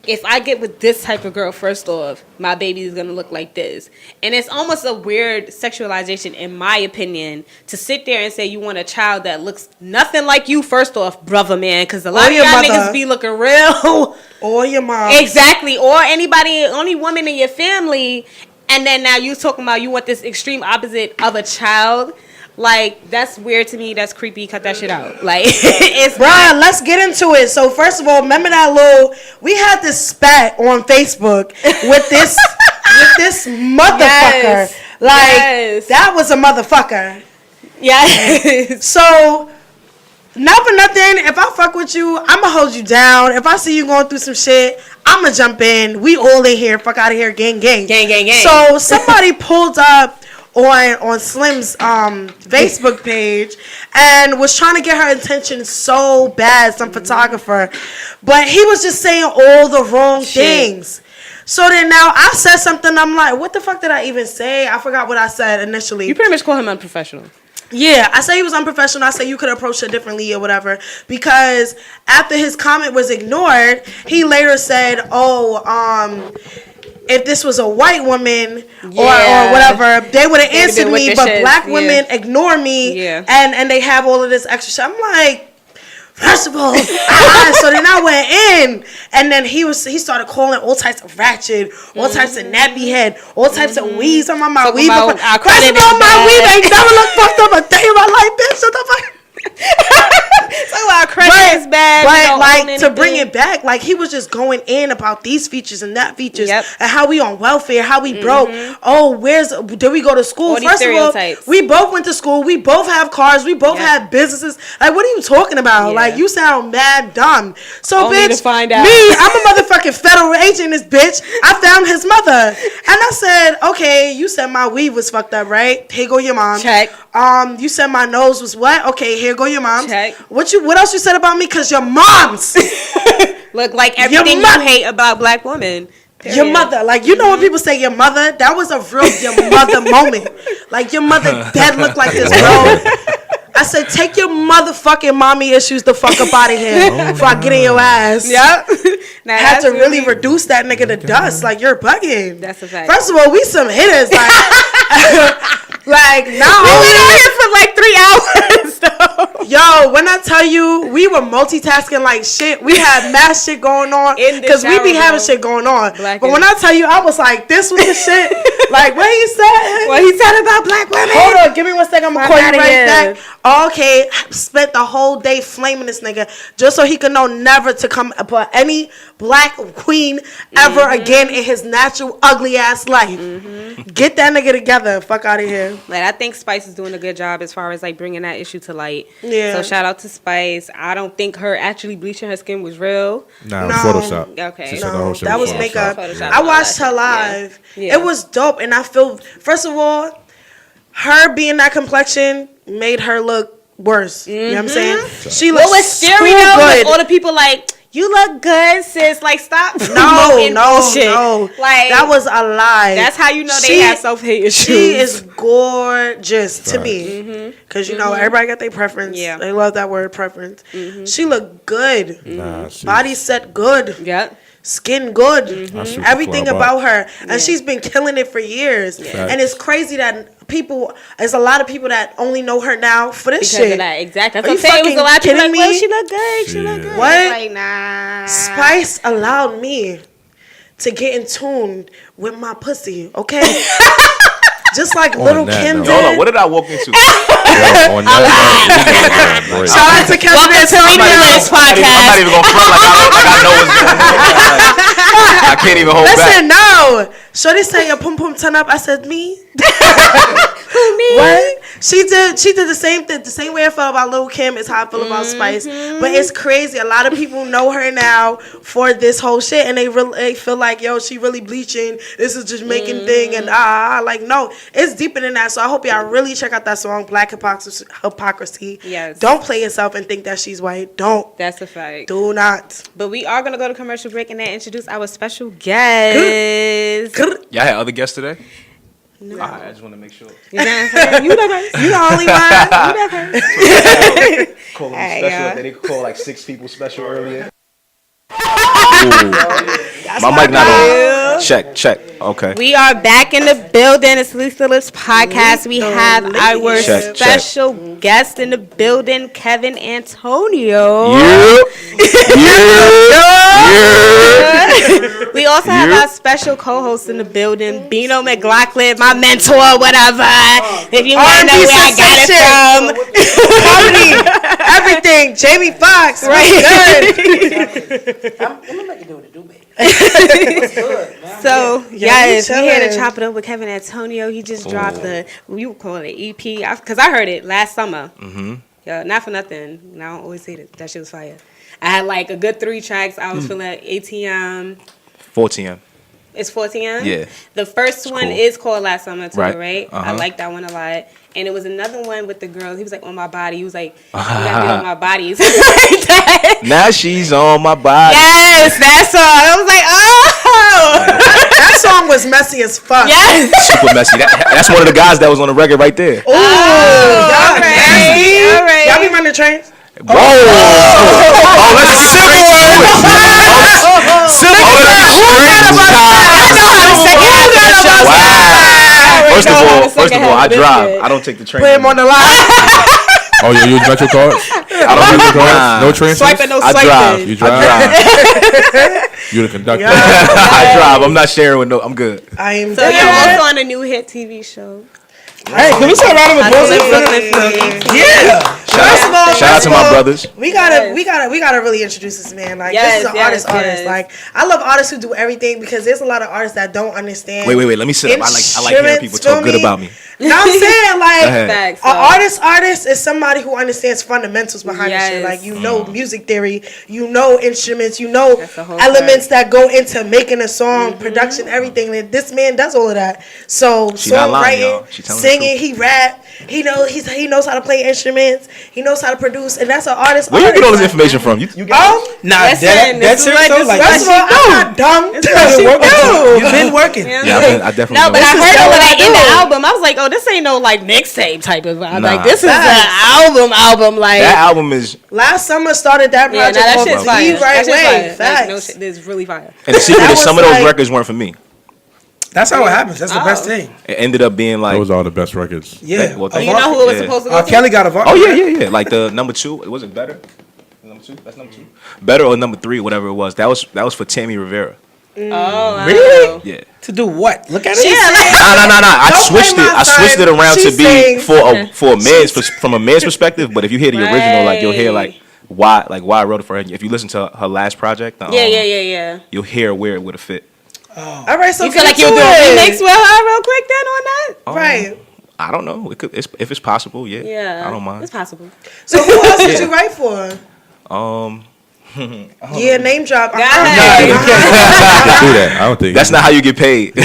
if I get with this type of girl, first off, my baby is going to look like this. And it's almost a weird sexualization, in my opinion, to sit there and say you want a child that looks nothing like you, first off, brother, man. Because a lot of y'all niggas be looking real. Or your mom. Exactly. Or anybody, only woman in your family. And then now you talking about you want this extreme opposite of a child. Like, that's weird to me. That's creepy. Cut that shit out. Like, it's Brian, let's get into it. So, first of all, remember that we had this spat on Facebook with this motherfucker. Yes. Like, that was a motherfucker. Yeah. So, not for nothing, if I fuck with you, I'ma hold you down. If I see you going through some shit, I'ma jump in. We all in here. Fuck out of here. Gang, gang. Gang, gang, gang. So, somebody pulled up on Slim's Facebook page and was trying to get her attention so bad, some photographer, but he was just saying all the wrong things. So then now I said something, I'm like, what the fuck did I even say? I forgot what I said initially. You pretty much call him unprofessional. Yeah, I say he was unprofessional. I say you could approach it differently or whatever, because after his comment was ignored, he later said, if this was a white woman or whatever, they would have answered me, but black women ignore me and they have all of this extra shit. I'm like, first of all, so then I went in, and then he started calling all types of ratchet, all types of nappy head, all types of weaves. I'm on my weave. First of all, my weave ain't never looked fucked up a day in my life, bitch. Shut the fuck. So our credit is bad. But like to bring it back, like he was just going in about these features and that features, and how we on welfare, how we broke. Oh, did we go to school? First of all, we both went to school. We both have cars. We both have businesses. Like, what are you talking about? Like, you sound mad dumb. So, only bitch, to find out. I'm a motherfucking federal agent. This bitch, I found his mother, and I said, okay, you said my weave was fucked up, right? Here go your mom. Check. You said my nose was what? Okay, here go your mom's. Check. What else you said about me? Cause your mom's look like everything you hate about black women. Your mother, like, you know when people say your mother, that was a real your mother moment. Like, your mother dead look like this, bro. I said, take your motherfucking mommy issues the fuck up out of here before I get in your ass. Yep. Now, had to really reduce that nigga to dust. Like, you're bugging. That's a fact. First of all, we some hitters. Like, like now we were out here for like 3 hours. Yo, when I tell you, we were multitasking like shit. We had mad shit going on because we be having shit going on. But when I tell you, I was like, this was the shit. Like, what he said? What he said about black women? Hold on, give me 1 second. I'm gonna call you right back. Okay, spent the whole day flaming this nigga just so he could know never to come upon any black queen ever again in his natural ugly ass life. Get that nigga together. Fuck out of here. Like, I think Spice is doing a good job as far as like bringing that issue to light. Yeah. So shout out to Spice. I don't think her actually bleaching her skin was real. No. Photoshop. Okay. No, that was makeup. Photoshop. I watched her live. Yeah. It was dope, and I feel, first of all, her being that complexion made her look worse. You know what I'm saying? She looks so good. All the people like, you look good, sis. Like, stop. No. Like, that was a lie. That's how you know they have self-hate issues. She is gorgeous to me. Because, you know, everybody got their preference. Yeah. They love that word, preference. She looked good. Body set good. Yep. Skin good. Everything about her. And she's been killing it for years. And it's crazy that there's a lot of people that only know her now for this because shit. Of that. Exactly. That's what I'm saying. It was a lot of people like, well, she look good. She look good. What? Like, nah. Spice allowed me to get in tune with my pussy, okay? Just like Little Kim did. Hold on, what did I walk into? Shout out to Kevin Antonio podcast. I'm not even gonna front like I know what's going on. I can't even hold back. Listen, no. Shorty said your pum pum turn up. I said me. Who me? What? She did the same thing. The same way I felt about Lil' Kim is how I feel about Spice. But it's crazy. A lot of people know her now for this whole shit, and they feel like, yo, she really bleaching. This is just making thing, and like, no, it's deeper than that. So I hope y'all really check out that song, Black Hypocrisy. Yes. Don't play yourself and think that she's white. Don't. That's a fact. Do not. But we are gonna go to commercial break and then introduce our special guest. Y'all had other guests today? No. All right, I just want to make sure. You know what I'm saying? You the first. You the only one. You the first. Call them special. They didn't call like 6 people special earlier. My mic not on. Check. Okay. We are back in the building. It's Lisa Lips Podcast. We have our special guest in the building, Kevin Antonio. We also have our special co-host in the building, Bino McLaughlin, my mentor, whatever. If you want to know where I got it from. Comedy, everything. Jamie Foxx, right? Good. I'm gonna let you do what it do, baby. So, yes, we here to chop it up with Kevin Antonio. He just dropped we would call it EP, because I heard it last summer. Yeah, not for nothing. And I don't always say that shit was fire. I had like a good 3 tracks. I was feeling ATM. 4TM. It's 4TM? Yeah. The first one is called Last Summer, too, right? Uh-huh. I like that one a lot. And it was another one with the girl. He was like, on my body. He was like, you gotta be on my body. Like that. Now she's on my body. Yes, that song. I was like, oh. That song was messy as fuck. Yes. Super messy. That's one of the guys that was on the record right there. Ooh, y'all nasty. All right. Y'all be running trains? Bro. Oh, let's silly to it. First of all, I drive. I don't take the train. Put him on the line. Oh, you use Metro cards? I don't use the cards. No transfers? Swiping, no swiping. I drive. You drive? You're the conductor. I drive. I'm not sharing with I'm good. I am So you're also on a new hit TV show. Hey, can we say a round of applause? Yeah. Shout out to my brothers. We gotta really introduce this man. Like this is an artist. Like I love artists who do everything because there's a lot of artists that don't understand. Wait. Let me sit up. I like hearing people talk good about me. You know what I'm saying? Like an artist is somebody who understands fundamentals behind the shit. Like you know music theory, you know instruments, you know elements that go into making a song, production, everything. This man does all of that. So songwriting, singing, he rap, he knows how to play instruments, he knows how to produce, and that's an artist. Where you get all this information from? You got that's serious. First of all, I'm not dumb. You've been working. Yeah, I definitely. No, but I heard it like in the album. I was like, oh, this ain't no like mixtape type of vibe. Like this is an album. Like that album is. Last summer started that project. Yeah, that shit's fire. Right way. Like, no shit, this is really fire. And the secret is some of those records weren't for me. That's how it happens. That's the best thing. It ended up being like those are the best records. Yeah. Well, you know who it was supposed to go to? Kelly got a vote. Oh yeah. Like the number 2. Was it Better? Number 2. That's number 2. Better or number 3, whatever it was. That was for Tammy Rivera. Oh, really? Yeah. To do what? Look at it. No. I switched it around to be for a man's from a man's perspective. But if you hear the original, like you'll hear like why I wrote it for her. If you listen to her last project, yeah, you'll hear where it would have fit. Oh. All right, so you feel like you'll do a remix with her real quick then on that? Right. I don't know. If it's possible, yeah. I don't mind. It's possible. So who else did you write for? Name drop. You can't do that. I don't think that's not how you get paid. You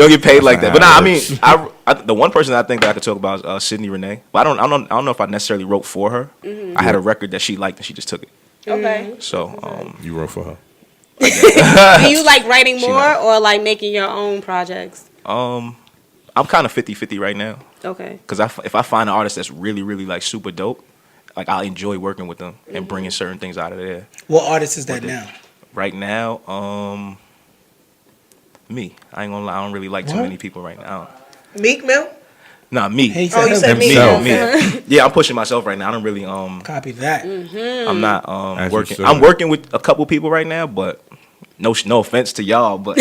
don't get paid like that. But I mean, the one person I think that I could talk about is Sydney Renae. But I don't know if I necessarily wrote for her. I had a record that she liked and she just took it. Okay. So you wrote for her. Do you like writing more or like making your own projects? I'm kind of 50-50 right now. Okay. Because if I find an artist that's really, really like super dope, like I'll enjoy working with them and bringing certain things out of there. What artist is that now? Right now, me. I ain't gonna lie. I don't really like too many people right now. Meek Mill? Nah, me. You said me. Me. Yeah, I'm pushing myself right now. I don't really copy that. I'm not working. I'm working with a couple people right now, but no offense to y'all, but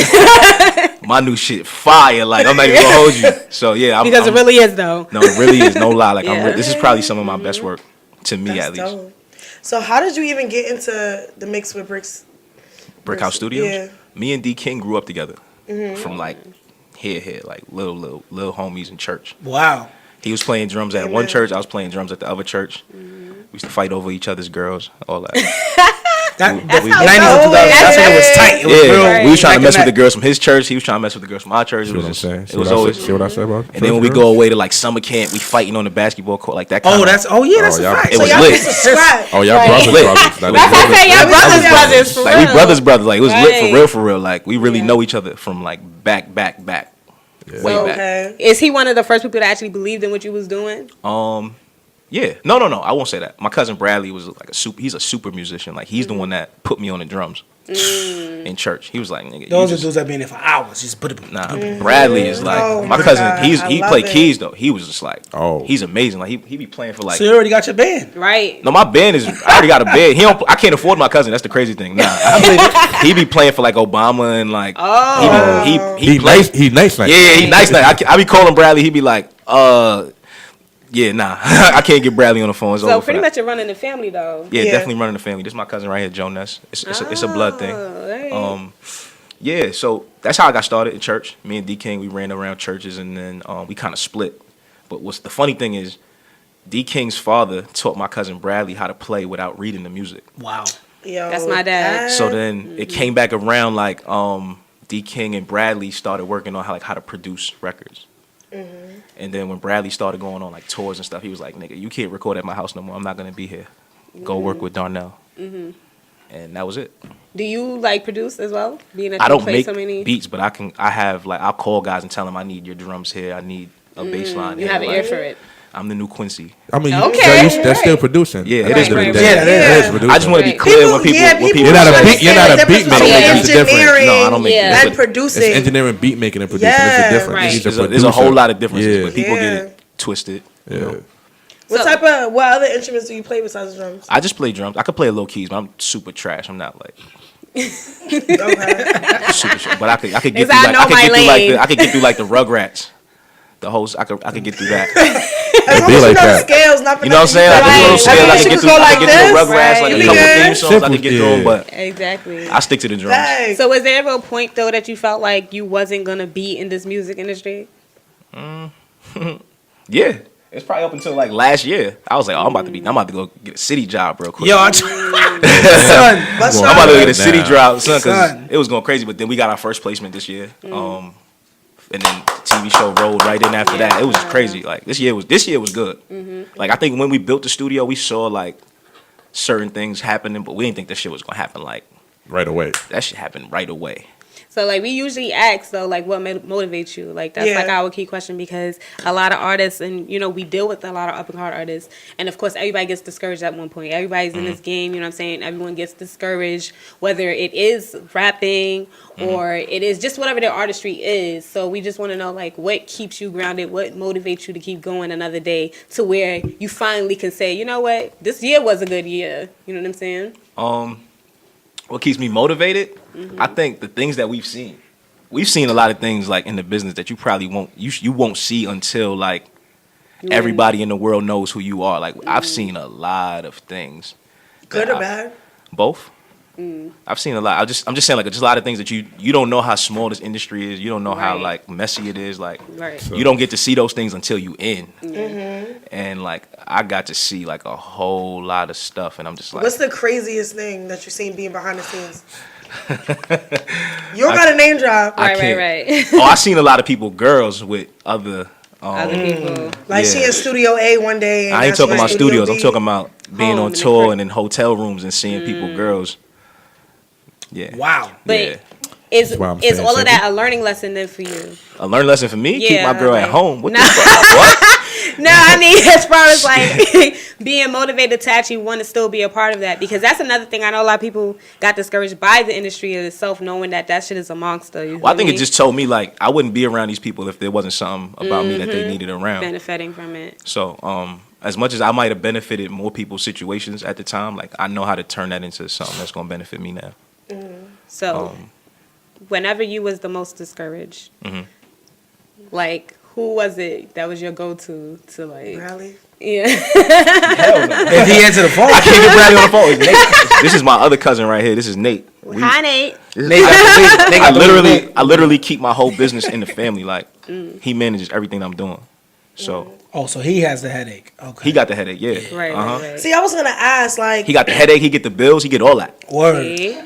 my new shit fire. Like I'm not even gonna hold you. So yeah, because it really is though. No, it really is. No lie. Like this is probably some of my best work to me. That's at least. Dope. So how did you even get into the mix with Brick House Studios? Yeah. Me and D King grew up together from like here, like little homies in church. Wow. He was playing drums at one church. I was playing drums at the other church. We used to fight over each other's girls, all that. That's when it was tight. It was real, we was trying to mess with the girls from his church. He was trying to mess with the girls from our church. It was always. See what I said, bro? And then when we go away to like summer camp, we fighting on the basketball court, like that. That's a fact. It was lit. Oh, y'all brothers. Y'all brothers. Like we brothers. Like it was lit for real. Like we really know each other from like back. Way back. Is he one of the first people that actually believed in what you was doing? Yeah. No. I won't say that. My cousin Bradley was like he's a super musician. Like he's the one that put me on the drums in church. He was like, nigga. Those are dudes that been there for hours. Just put it. Nah. Bradley is like my cousin. He played keys though. He was just like, he's amazing. Like he be playing for like. So you already got your band, right? No, my band is. I already got a band. I can't afford my cousin. That's the crazy thing. Nah. He be playing for like Obama and like. He nice. He nice. Yeah, he nice. I be calling Bradley. He be like, yeah, nah. I can't get Bradley on the phone. So pretty much you're running the family, though. Yeah, definitely running the family. This is my cousin right here, Joe Ness. It's a blood thing. Right. Yeah, so that's how I got started in church. Me and D King, we ran around churches, and then we kind of split. But what's the funny thing is, D King's father taught my cousin Bradley how to play without reading the music. Wow. Yo, that's my dad. So then it came back around like D King and Bradley started working on how to produce records. And then when Bradley started going on like tours and stuff, he was like, "Nigga, you can't record at my house no more. I'm not gonna be here. Go work with Darnell." And that was it. Do you like produce as well? I don't make beats, but I'll call guys and tell them I need your drums here. I need a bass line. You have an ear for it. I'm the new Quincy. I mean, that's still producing. Yeah, it is the producing. Yeah, that is producing. I just want to be clear when people. You're not a beat maker. It's a difference. No, I don't make it. And producing. It's engineering, beat making, and producing. It's a difference. Right. There's a whole lot of differences, but people get it twisted. Yeah. You know? What other instruments do you play besides drums? I just play drums. I could play low keys, but I'm super trash. I'm not like. Super trash. But I could get through like the Rugrats. The host, I could get through that. It be like that. Scales, you know what I'm saying? Like a little scales, I can get through Rugrats, like a couple theme songs, I can get through them, but exactly. I stick to the drums. So was there ever a point though that you felt like you wasn't gonna be in this music industry? Yeah. It's probably up until like last year. I was like, I'm about to go get a city job real quick. Yo, I'm about to get a city job, son, because it was going crazy. But then we got our first placement this year. And then the TV show rolled right in after that. It was crazy. Like this year was good. Like I think when we built the studio, we saw like certain things happening, but we didn't think this shit was gonna happen like right away. That shit happened right away. So, like, we usually ask, though, like, what motivates you? Like, that's, like, our key question because a lot of artists, and, you know, we deal with a lot of up-and-coming artists. And, of course, everybody gets discouraged at one point. Everybody's in this game, you know what I'm saying? Everyone gets discouraged, whether it is rapping or it is just whatever their artistry is. So we just want to know, like, what keeps you grounded? What motivates you to keep going another day to where you finally can say, you know what? This year was a good year. You know what I'm saying? What keeps me motivated? I think the things that we've seen a lot of things like in the business that you probably won't see until like everybody in the world knows who you are. Like I've seen a lot of things. Good or bad? Both. I've seen a lot. I'm just saying like just a lot of things that you don't know how small this industry is. You don't know how like messy it is. Like you don't get to see those things until you in. And like I got to see like a whole lot of stuff, and I'm just like, what's the craziest thing that you've seen being behind the scenes? You don't got a name drop. Right. Oh, I seen a lot of people, girls with other people. Like she in Studio A one day. And I ain't talking about studios. B. I'm talking about being on tour and in hotel rooms and seeing people, girls. Yeah. Wow. But is all of that a learning lesson then for you? A learning lesson for me? Keep my girl at home. What the fuck? What? No, I mean, as far as like being motivated to actually want to still be a part of that, because that's another thing. I know a lot of people got discouraged by the industry itself, knowing that shit is a monster. Well, I think it just told me like I wouldn't be around these people if there wasn't something about me that they needed around. Benefiting from it. So, as much as I might have benefited more people's situations at the time, like I know how to turn that into something that's going to benefit me now. So, whenever you was the most discouraged, like, who was it that was your go-to to like? Bradley? Yeah. Hell no. If he answered the phone, I can't get Bradley on the phone. It's Nate. This is my other cousin right here. This is Nate. Hi, Nate. I literally keep my whole business in the family. Like he manages everything I'm doing. So. Oh, so he has the headache. Okay. He got the headache. Yeah. Right. See, I was gonna ask like. He got the headache. He get the bills. He get all that. Word. You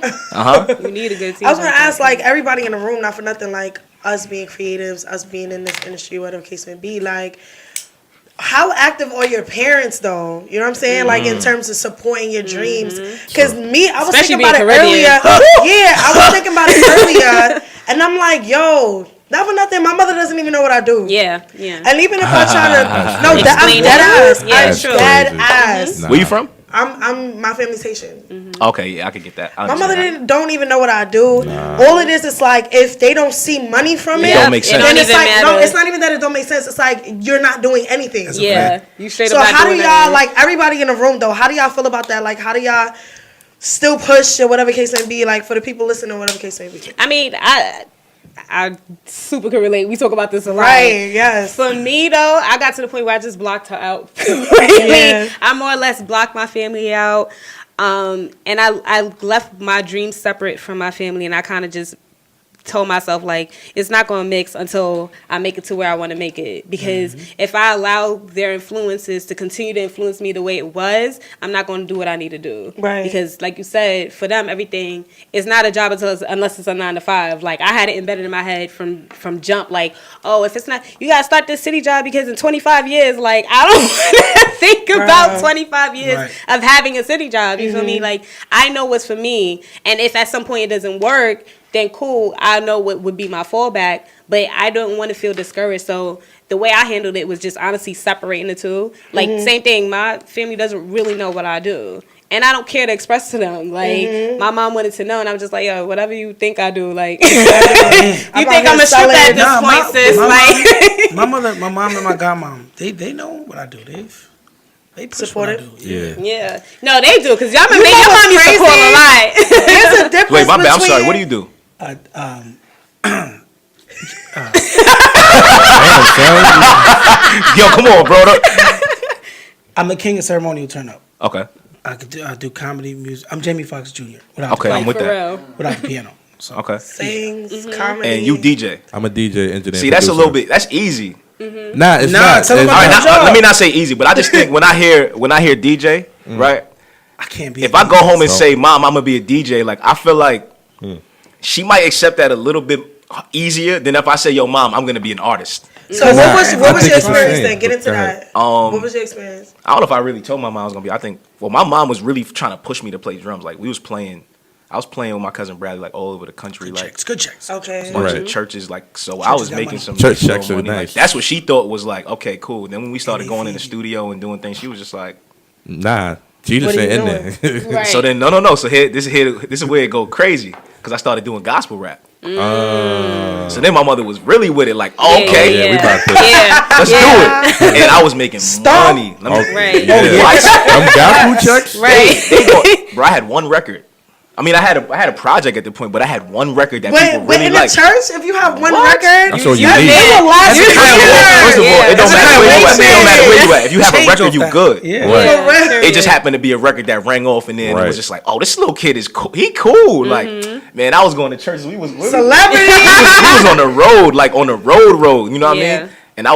need a good team. I was gonna ask like everybody in the room, not for nothing, like us being creatives, us being in this industry, whatever the case may be, like. How active are your parents, though? You know what I'm saying? Like, in terms of supporting your dreams. Because me, I was thinking about it earlier. I was thinking about it earlier. And I'm like, yo, not for nothing. My mother doesn't even know what I do. Yeah. And even if I try to... No, I'm dead ass. I'm dead ass. Where you from? I'm my family's Haitian. Okay, yeah, I could get that. My mother don't even know what I do. All it is like if they don't see money from it, don't make sense. Then it's like no, it's not even that it don't make sense. It's like you're not doing anything. Yeah, you straight up. So how do y'all anything. like everybody in the room though? How do y'all feel about that? Like how do y'all still push or whatever case may be? Like for the people listening, or whatever case may be. I mean, I super can relate. We talk about this a lot. Right, yes. For me, though, I got to the point where I just blocked her out. I more or less blocked my family out. And I left my dreams separate from my family, and I kind of just told myself, like, it's not going to mix until I make it to where I want to make it. Because if I allow their influences to continue to influence me the way it was, I'm not going to do what I need to do. Right. Because, like you said, for them, everything is not a job unless it's a 9 to 5. Like, I had it embedded in my head from jump. Like, oh, if it's not, you got to start this city job because in 25 years, like, I don't want to think about 25 years of having a city job. You feel me? Like, I know what's for me. And if at some point it doesn't work, then cool, I know what would be my fallback, but I don't want to feel discouraged. So the way I handled it was just honestly separating the two. Like, same thing, my family doesn't really know what I do. And I don't care to express to them. Like, my mom wanted to know, and I was just like, yo, whatever you think I do, like, you think I'm a stripper at this point, sis? My mom and my godmom, they know what I do. They support it. Yeah. No, they do, because y'all remember your mom used to call a lot. There's a difference Wait, my bad. I'm sorry. What do you do? Yo, come on, bro. I'm the king of ceremonial turn up. Okay. I do comedy, music. I'm Jamie Foxx Jr. Okay, I'm with that. Without the piano. So. Okay. Sings, comedy. And you DJ. I'm a DJ, engineer. See, that's a little bit. That's easy. Nah, it's not. All right, let me not say easy, but I just think when I hear DJ, right? I can't be. If I go home and say, "Mom, I'm gonna be a DJ," like I feel like she might accept that a little bit easier than if I say, "Yo, Mom, I'm gonna be an artist." So what was your experience then? Get into that. What was your experience? I don't know if I really told my mom I was gonna be. I think my mom was really trying to push me to play drums. Like I was playing with my cousin Bradley like all over the country, good checks. Okay. A bunch of churches, like so. I was making some church checks money. are nice. Like, that's what she thought was like, okay, cool. Then when we started going in the studio and doing things, she was just like, nah, she just ain't in there. Right. So then no. So this is where it go crazy because I started doing gospel rap. So then my mother was really with it, like, okay, we about to. let's do it. And I was making money. Right. I'm gospel checks. Right. Bro, I had one record. I mean, I had a project at the point, but I had one record that people really in liked. the church, if you have one record, That's all you it need. will last you First of all, it don't matter where you at. It don't matter where you at. If you have a Change record, you off that. good. Yeah. Right. It just happened to be a record that rang off, and then it Right. was just like, oh, this little kid is cool. He cool. Like, man, I was going to church. We was celebrity. we was on the road, like on the road. You know what I Yeah. mean? And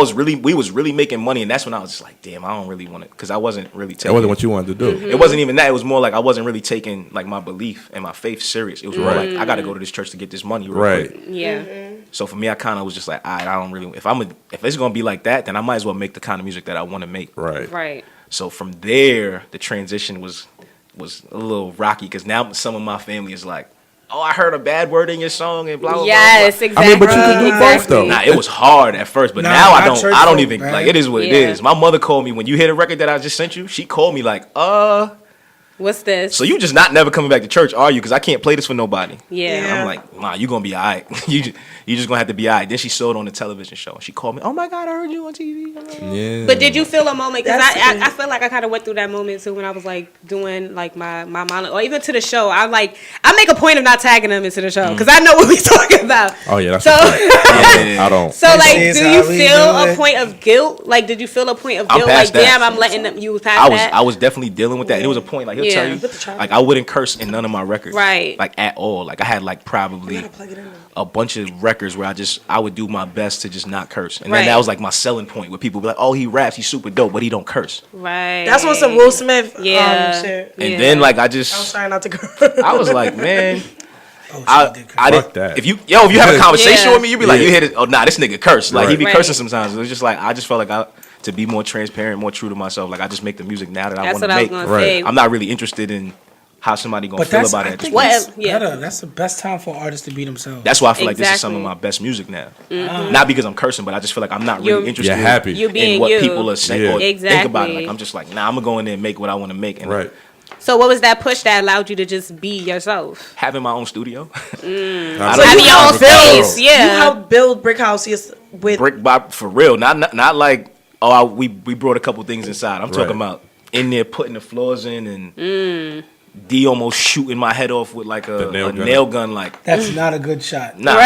we was really making money, and that's when I was just like, damn, I don't really want to, because I wasn't really taking. That wasn't what you wanted to do. It wasn't even that. It was more like I wasn't really taking like my belief and my faith serious. It was more like I got to go to this church to get this money. Real quick. Yeah. So for me, I kind of was just like, all right, I don't really. If it's gonna be like that, then I might as well make the kind of music that I want to make. Right. Right. So from there, the transition was a little rocky because now some of my family is like, oh, I heard a bad word in your song and blah blah Yes, blah. exactly. I mean, but you can do both though. Nah, it was hard at first, but Nah, now my church I don't folk, even man. like. It is what it Yeah. is. My mother called me when you hear the record that I just sent you. She called me like, What's this? so you just not never coming back to church, are you? Because I can't play this for nobody. Yeah. I'm like, nah, you gonna be all right. you just gonna have to be all right. Then she saw it on the television show. She called me, oh my God, I heard you on TV. Yeah. But did you feel a moment? Because That's I feel like I kind of went through that moment too when I was like doing like my monologue, or even to the show. I make a point of not tagging them into the show because I know what we're talking about. Oh yeah, that's So- a fact. I don't. So like, This do is you how we feel do a it. point of guilt? Like, did you feel a point of I'm guilt? past Like, that. damn, I'm letting them. You past that. I was definitely dealing with that. And it was a point like he'll tell Yeah. you, like I wouldn't curse in none of my records, Right. Like at all. Like I had like probably a bunch of records where I would do my best to just not curse, and then Right. that was like my selling point where people be like, oh, he raps, he's super dope, but he don't curse. Right. That's on some Will Smith Yeah. shit. And then like I I was trying not to curse. I was like, man. Oh, I did I Fuck did. that. If you have a conversation Yeah. with me, you be like, Yeah. you hit it. Oh, nah, this nigga curse. Like he be Right. cursing sometimes. It was just like I just felt like to be more transparent, more true to myself. Like I just make the music now that I That's want to what I was make. gonna Right. say. I'm not really interested in how somebody gonna But feel that's about I it. At this think point. What- that's yeah. better. That's the best time for artists to be themselves. That's why I feel like this is some of Exactly. my best music now. Not because I'm cursing, but I just feel like I'm not really You're- interested You're happy. You in being what you. people are saying Yeah. or think about it. Exactly. Like I'm just like, nah, I'm gonna go in there and make what I want to make. And Right. So what was that push that allowed you to just be yourself? having my own studio, Having don't- your own space, You yeah. helped build Brick Houses with brick by for real. Not like we brought a couple things inside. I'm talking Right. about in there putting the floors in and D almost shooting my head off with like a nail gun. Like That's not a good shot. nah. yeah.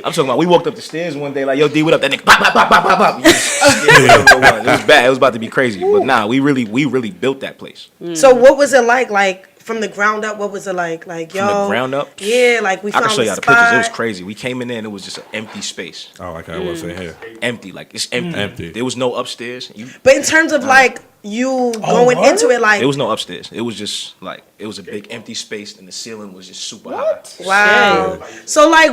I'm talking about we walked up the stairs one day like, yo D, what up? That nigga pop pop pop pop pop pop. It was bad. It was about to be crazy. But nah, we really built that place So what was it like from the ground up? What was it like? Like yo, from the ground up. Yeah, like we I found can show the y'all the pictures. It was spot. crazy. We came in there and it was just an empty space. Oh, like I was saying here. Empty, like it's empty. Empty. There was no upstairs. But in terms of like you going what? into it, like There was no upstairs. It was just like it was a big empty space and the ceiling was just super high. wow. So like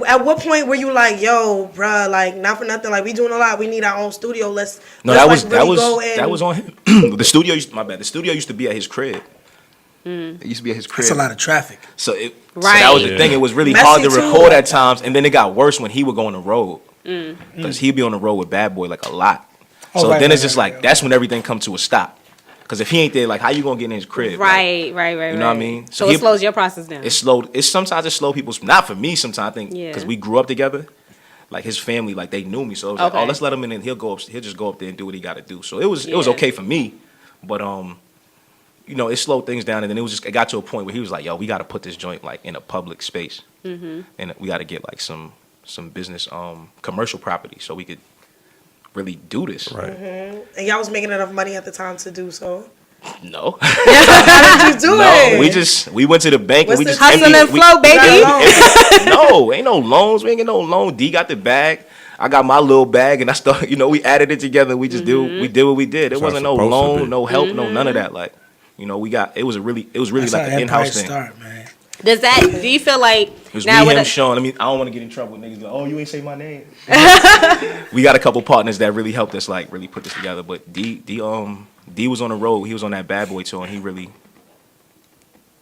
at what point were you like, yo, bruh, like not for nothing, like we doing a lot, we need our own studio. Let's No, let's, that like, was really go and, that was on him. The studio used to be at his crib. It used to be at his crib. That's a lot of traffic. So it so Right. that was the Yeah. thing. It was really Messy hard to too. record at times, and then it got worse when he would go on the road because he'd be on the road with Bad Boy like a lot. Oh, So right, then right, it's just right, like right. that's when everything comes to a stop. Because if he ain't there, like how you gonna get in his crib? Like, Right. you know what I mean? So So it he- slows your process down. It's slow. It's sometimes it slow people's. Not for me. Sometimes I think Yeah. because we grew up together. Like his family, like they knew me, so it was like, Okay. oh, let's let him in, and he'll just go up there and do what he got to do. So it was Yeah. okay for me, but you know, it slowed things down, and then it got to a point where he was like, yo, we got to put this joint like in a public space, and we got to get like some business commercial property so we could really do this. Right. And y'all was making enough money at the time to do so. No. How did you do it? We went to the bank and we just hustle and flow, baby. No, ain't no loans. We ain't get no loan. D got the bag. I got my little bag, and I started. We added it together. We just did what we did. It wasn't no loan, no help, no none of that. Like, it was really That's like an in-house thing. Start, man. Do you feel like it was now me, him, Sean? I don't want to get in trouble with niggas. Like, oh, you ain't say my name. We got a couple partners that really helped us, like, really put this together. But D was on the road. He was on that Bad Boy tour, and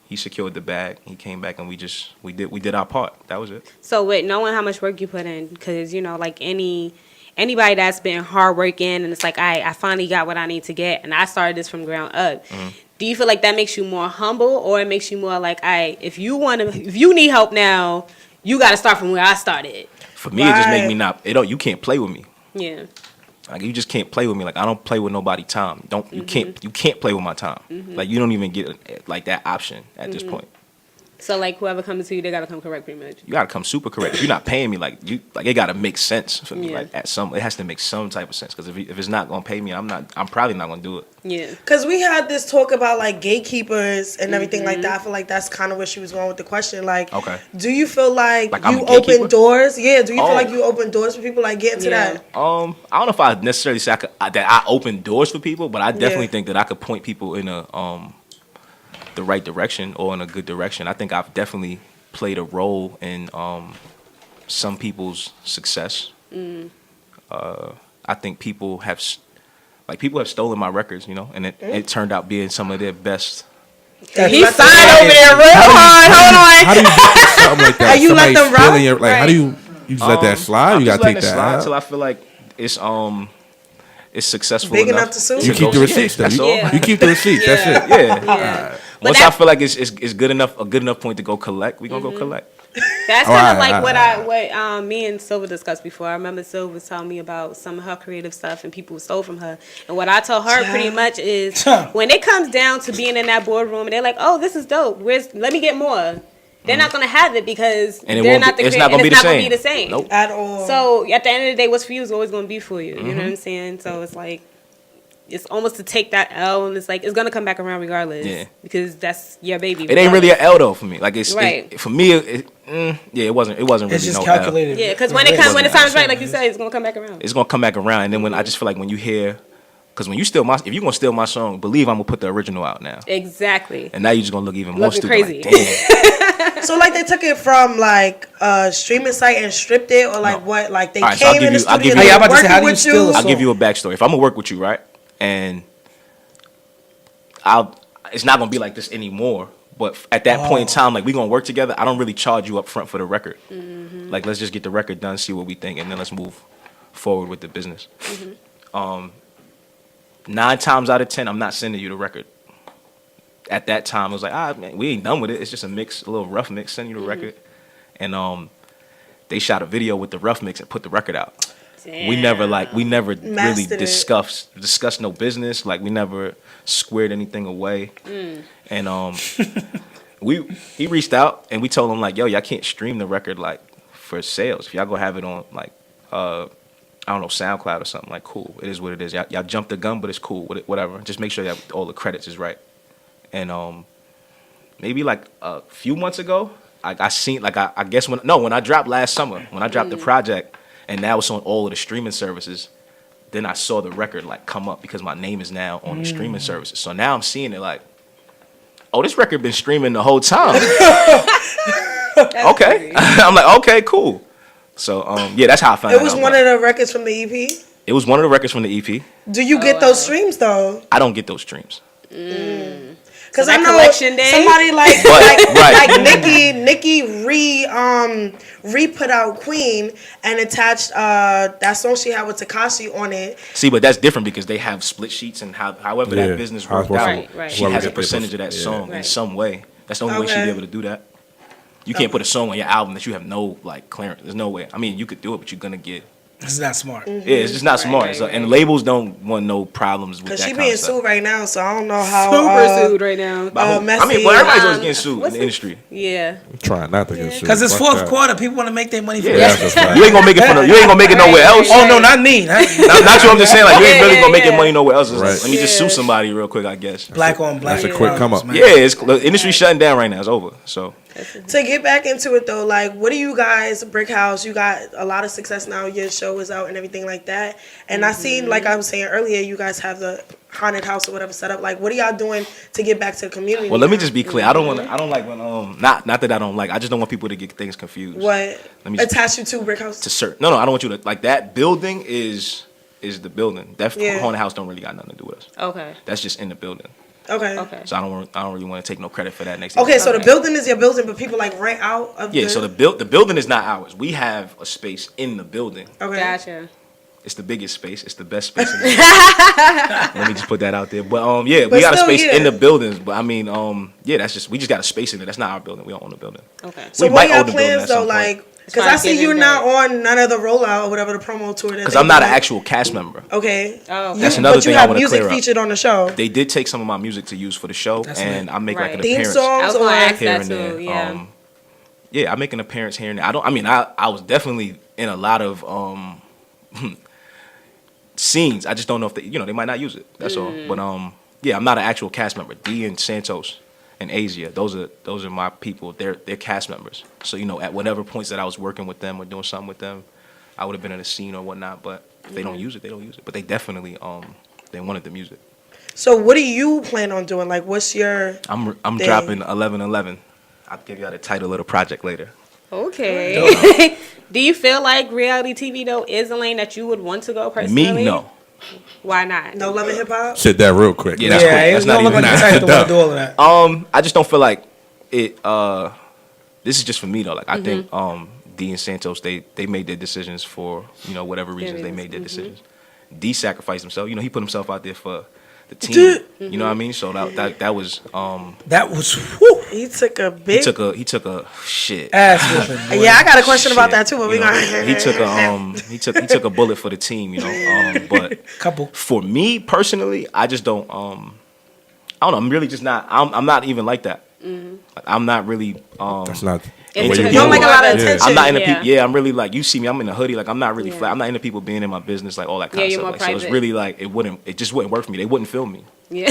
he secured the bag. He came back, and we did our part. That was it. So with knowing how much work you put in, because like anybody that's been hard working, and it's like I finally got what I need to get, and I started this from ground up. Do you feel like that makes you more humble, or it makes you more like, if you need help now, you got to start from where I started? For me, it just make me not. You can't play with me. Yeah. Like, you just can't play with me. Like, I don't play with nobody time. You can't play with my time. Like, you don't even get like that option at this point. So like whoever comes to you, they gotta come correct pretty much. You gotta come super correct. If you're not paying me, it gotta make sense for me. Like it has to make some type of sense. Because if it's not gonna pay me, I'm probably not gonna do it. Yeah. Because we had this talk about like gatekeepers and everything like that. I feel like that's kind of where she was going with the question. Like, okay, do you feel like you open doors? Yeah. Do you feel like you open doors for people? Like, get into that. I don't know if I necessarily say that I open doors for people, but I definitely think that I could point people in the right direction or in a good direction. I think I've definitely played a role in some people's success. I think people have stolen my records, and it turned out being some of their best. He signed over there real hard. Hold on. How do you do something like that? You let them rock? How do you just let that slide? You gotta take that out until I feel like it's successful big enough to sue. You keep the receipts, though. You keep the receipts. That's it. Yeah. Once I feel like it's good enough, a good enough point to go collect, we gonna go collect. That's kind of like what me and Silva discussed before. I remember Silva was telling me about some of her creative stuff and people stole from her. And what I told her pretty much is when it comes down to being in that boardroom and they're like, "Oh, this is dope. Let me get more." They're not gonna have it because they're not the creator. It's not gonna be the same. Nope. At all. So at the end of the day, what's for you is always gonna be for you. You know what I'm saying? So it's like, it's almost to take that L, and it's like it's gonna come back around regardless. Yeah. Because that's your baby. It ain't really an L though for me. Like it's right. For me. It wasn't really. It's just no calculated. L. Yeah, because when the time's right, like you said, it's gonna come back around. It's gonna come back around, and then when I just feel like when you hear, because when you steal if you're gonna steal my song, believe I'm gonna put the original out now. Exactly. And now you're just gonna look even more stupid. Crazy. Like, damn. So like they took it from like a streaming site and stripped it, or like what? Like they came in the studio and working with you. I'll give you a backstory. If I'm gonna work with you, right, and it's not gonna be like this anymore. But at that point in time, like we gonna work together. I don't really charge you up front for the record. Like let's just get the record done, see what we think, and then let's move forward with the business. 9 times out of 10, I'm not sending you the record. At that time, I was like, man, we ain't done with it. It's just a mix, a little rough mix. Send you the record, and they shot a video with the rough mix and put the record out. Damn. We never really discussed no business. Like we never squared anything away. And he reached out and we told him like, yo, y'all can't stream the record like for sales. If y'all go have it on like I don't know, SoundCloud or something, like cool. It is what it is. Y'all jumped the gun, but it's cool. Whatever. Just make sure all the credits is right. And maybe like a few months ago, I seen like I guess when I dropped last summer, when I dropped the project. And now it's on all of the streaming services. Then I saw the record like come up because my name is now on the streaming services. So now I'm seeing it like, oh, this record been streaming the whole time. Okay, I'm like, okay, cool. So that's how I found out. It was one of the records from the EP. It was one of the records from the EP. Do you get those streams though? I don't get those streams. Because I know somebody like Nicki re-put out Queen and attached that song she had with Tekashi on it. See, but that's different because they have split sheets and however that business worked out. Right. She has a percentage of that song in some way. That's the only way she'd be able to do that. You can't put a song on your album that you have no like clearance. There's no way. I mean, you could do it, but you're gonna get It's not smart. Yeah, it's just not smart. So, and labels don't want no problems with that. Because she being being sued right now, so I don't know how. Super sued right now. I mean, well, everybody's always getting sued in the industry. Yeah. I'm trying not to get sued. Because it's fourth quarter. People want to make their money for that. You ain't gonna make it you ain't gonna make it nowhere else. Oh no, not me. Not you. I'm just saying, like, you ain't really gonna make your money nowhere else. Right. Let me just sue somebody real quick, I guess. Black on black. That's a quick come up. Yeah, the industry's shutting down right now. It's over. So. To get back into it though, like, what do you guys, Brick House, you got a lot of success now, your show is out and everything like that, and I seen, like I was saying earlier, you guys have the haunted house or whatever set up. Like, what are y'all doing to get back to the community? Well, let me just be clear. I don't like when not that I don't like. I just don't want people to get things confused. What? Let me attach you to Brick House? To certain. No, I don't want you to like that building is the building. That haunted house don't really got nothing to do with us. Okay. That's just in the building. Okay. So I don't really want to take no credit for that next. Okay, so the building is your building, but people like rent out of so the building is not ours. We have a space in the building. Okay. Gotcha. It's the biggest space. It's the best space in the building. Let me just put that out there. But we got a space in the buildings. But I mean, that's just we just got a space in it. That's not our building. We don't own the building. Okay. So what are your plans though? Like, because I see you're not on none of the rollout or whatever the promo tour. Because I'm not an actual cast member. Okay. Oh. That's another thing I want to clear up. But you have music featured on the show. They did take some of my music to use for the show, and I make like an theme appearance songs or here and there. I make an appearance here and there. I was definitely in a lot of scenes. I just don't know if they might not use it. That's all. But I'm not an actual cast member. D and Santos and Asia, those are my people. They're cast members. So at whatever points that I was working with them or doing something with them, I would have been in a scene or whatnot. But if they don't use it, they don't use it. But they definitely they wanted the music. So what do you plan on doing? Like, what's your? I'm dropping 11/11. I'll give y'all the title of the project later. Okay. Do you feel like reality TV though is a lane that you would want to go personally? Me, no. Why not? No Love and Hip Hop? Sit that real quick. Yeah, that's quick. That's not even to do all of that. I just don't feel like it. This is just for me though. Like I think D and Santos they made their decisions for whatever reasons they made their decisions. D sacrificed himself. He put himself out there for the team. You know what I mean? So that was that was whew. He took a big he took a shit ass whooping. Yeah, I got a question about that too, but we gonna he took a bullet for the team, but couple. For me personally, I just don't I don't know, I'm really just not I'm not even like that. Like, I'm not really that's not you don't like a lot of attention. I'm not into people. Yeah, I'm really like you see me. I'm in a hoodie. Like I'm not really flat. I'm not into people being in my business. Like all that kind of stuff. Like, so it's really like it just wouldn't work for me. They wouldn't film me. Yeah,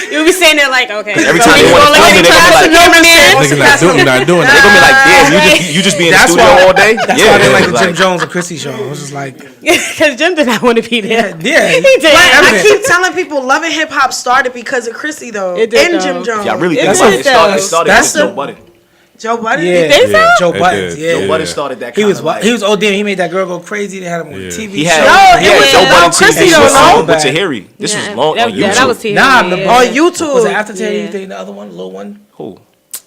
you'll be saying that like okay. Every time they want to film me, they're not doing that. They're gonna be like, damn, you just be in the studio all day. That's why they like the Jim Jones and Crisi show. It was just like because Jim did not want to be there. Yeah, he did. I keep telling people Love and Hip Hop started because of Crisi though, and Jim Jones. Yeah, I really think it started with Joe Budden. Joe Budden? Yeah, you think so? Joe Budden. Yeah. Joe Budden started that. He was OD. He made that girl go crazy. They had him on TV. He had Joe Budden TV with Tahiri. This was long on YouTube. That was Tahiri. On YouTube. Was it after Tahiri? The other one, the little one. Who?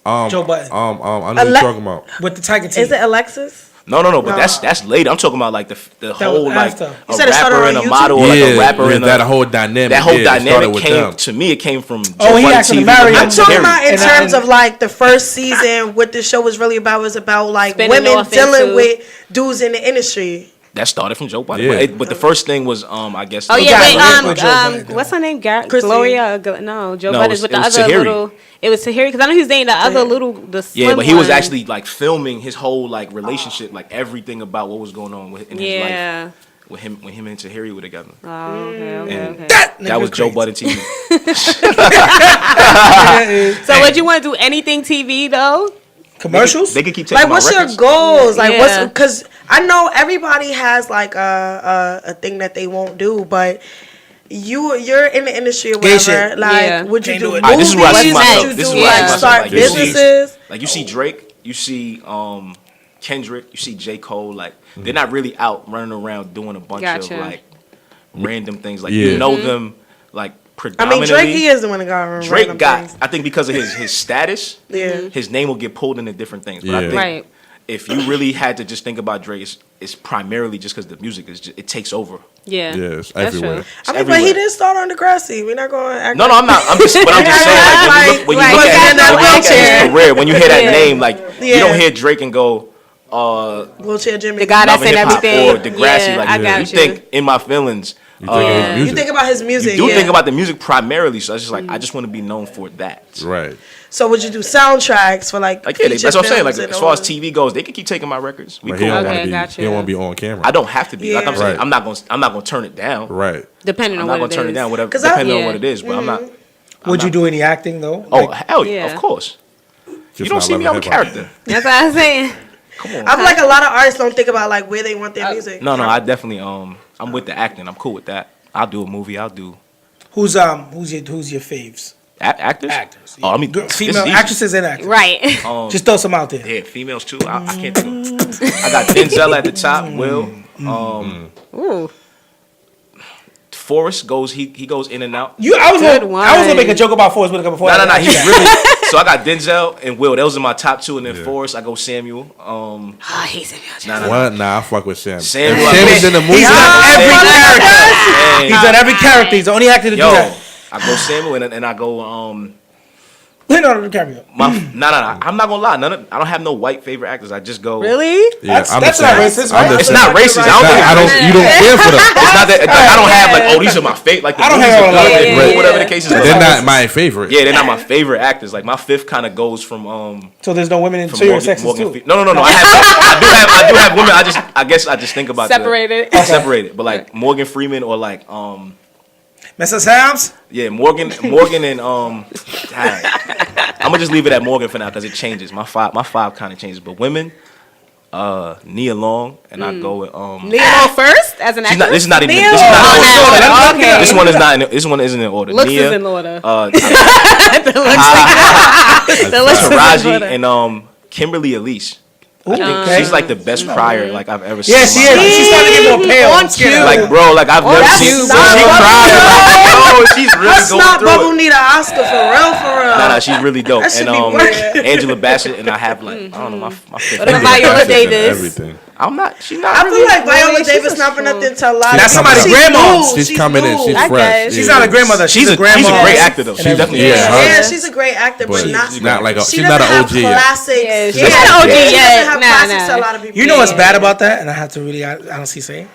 Joe Budden. I know what you're talking about. With the Tiger team. Is it Alexis? No, but that's later. I'm talking about like the whole like a rapper and a model, or like a rapper and that whole dynamic. That whole dynamic came to me. It came from he actually married. I'm talking about in terms of like the first season. What the show was really about was about like women dealing with dudes in the industry. That started from Joe Budden, but the first thing was I guess. Oh yeah, what's her name? Gloria? No, Joe Budden's with the other little. It was Tahiri because I know he was dating the other little slim but he was actually like filming his whole like relationship, like everything about what was going on in his life. When him and Tahiri were together. Oh, okay. That was Joe Budden TV. So would you want to do anything TV though? Commercials? They could keep taking like, what's records. your goals? Like, what's because I know everybody has like a thing that they won't do, but you're in the industry or whatever. Like, would you do movies? This is where I see myself. Would you This is do where I see like myself. start Like, businesses? Like you see Drake, you see Kendrick, you see J. Cole. Like they're not really out running around doing a bunch of like random things. Like you know them like. I mean, Drake, he is the one that got around. Drake got, I think because of his status, his name will get pulled into different things. But I think if you really had to just think about Drake, it's primarily just because the music it takes over. Yeah, it's everywhere. I mean, but he did start on Degrassi. We're not going to act. No, I'm not. I'm just saying, like, when you look at his career, when you hear that name, like you don't hear Drake and go, Wheelchair Jimmy. The guy that's Love in and Hip Hop everything. or Degrassi. Yeah, Like I got you think In My Feelings. You think about his music. You do think about the music primarily. So it's just like I just want to be known for that. Right. So would you do soundtracks for like yeah, that's what I'm saying. Like films as far as TV goes, they can keep taking my records. We But cool. he don't Okay, want to be. gotcha. He don't want to be on camera. I don't have to be. Like I'm saying, Right. I'm not gonna turn it down. Right. Depending I'm on not what gonna it turn it is. down. Whatever. 'Cause Depending on yeah. what it is, but I'm not. Would you do any acting though? Oh Like, hell yeah, Yeah. of course. Just You don't not see me. loving I'm a hip-hop. character. That's what I'm saying. Come on. I feel like a lot of artists don't think about like where they want their music. No, I definitely I'm with the acting. I'm cool with that. I'll do a movie. I'll do who's your faves? actors. Actors. Oh, I mean, Girl, this female is easy. actors and actors. Right. Just throw some out there. Yeah, females too. I can't do it. I got Denzel at the top. Will. Ooh. Forrest goes. He goes in and out. I was Good gonna make a joke about Forrest Whitaker before. No. He's really. So I got Denzel and Will. Those are my top two, and then Forrest. I go Samuel. Oh, he's Samuel. Nah. Nah, I fuck with Sam. Samuel. If Samuel's in the movie. He's done every character. And- He's done every character. He's the only actor to do Yo, that. I go Samuel and I go Leonardo DiCaprio. No. I'm not gonna lie. I don't have no white favorite actors. I just go. Really? Yeah, That's I'm not the same. racist, I'm right? the It's same. not racist. I don't think I don't. You don't care for them. It's not that. Like, I don't have like, oh, these are my favorite. Like the I don't movies have are all good, that. they're Yeah. cool, whatever the case is. They're not my favorite. Yeah, they're not my favorite actors. Like my fifth kind of goes from So there's no women in. from So you're a sexist too. No. I do have women. I guess I just think about Separated. Separated. But like Morgan Freeman or like Mr. Sam's. yeah, Morgan and I'm gonna just leave it at Morgan for now because it changes. My five kind of changes. But women, Nia Long, and I go with Leo first as an she's actor. not, this is not even. Leo? This is not in Oh, order. no, okay. This one is not. This one isn't in order. Looks Nia, is in order. The looks is in Taraji order. and Kimberly Elise. I think okay. she's like the best crier like I've ever seen. Yeah, in she my is. life. She's starting to get more pale. On I'm scared of cue. her. Like bro, like I've never that's seen. you, When she bro. cried, like, she's really Her going snot through bubble it. need an Oscar for real. Nah, she's really dope. That should And be weird. Angela Bassett and I have like I don't know my fifth. What about Viola Davis? Everything. I'm not. She's not. I feel like Viola She's Davis a not for fool. nothing to a lot. That's of somebody's people. grandma. She's She's coming in. new. She's I fresh. guess. She's not a grandmother. She's a grandma. She's a great actor though. She's And definitely. Yeah, Yeah. Yeah, she's a great actor, but But not. she's not like a. She She's doesn't not an have OG yet. classics. Yeah, she's Yeah, not an OG she doesn't yet. have Nah, classics nah. to a lot of people. You know what's bad about that, and I have to really honestly say,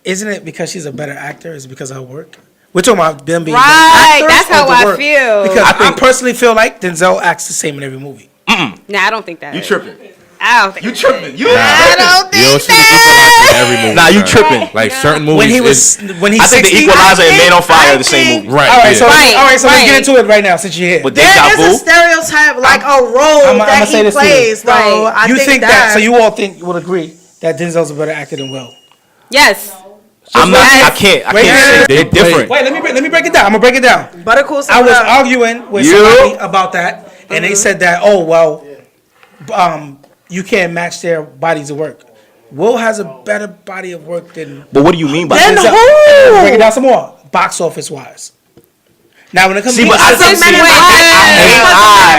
isn't it because she's a better actor? Is it because of her work? We're talking about them being Right, better actors that's how or the I work? feel. Because I personally feel like Denzel acts the same in every movie. Nah, I don't think that. You tripping? I don't think. You tripping? You I don't You don't think see the equalizer in every movie. Nah, you man. tripping. Like certain movies. When he is- was when he's I think 60. the Equalizer and Man on Fire are the same think- movie. right. All right, so yeah. let's Right. get into it right now since you're here. But There Deja is a Vu. stereotype, like a role I'ma that say he this to you. plays, though. Right. I You think that? So that. you all think would agree that Denzel's a better actor than Will? Yes. I'm not. Yes. I can't Wait, say they they're different. Wait, let me break it down. I'm gonna break it down. Buttercool. I was arguing with You? somebody about that, and they said that, oh well, you can't match their bodies of work. Will has a better body of work than But what do you mean by Then that? who? Break it down some more. Box office wise. Now when it comes See, to but I think Men in I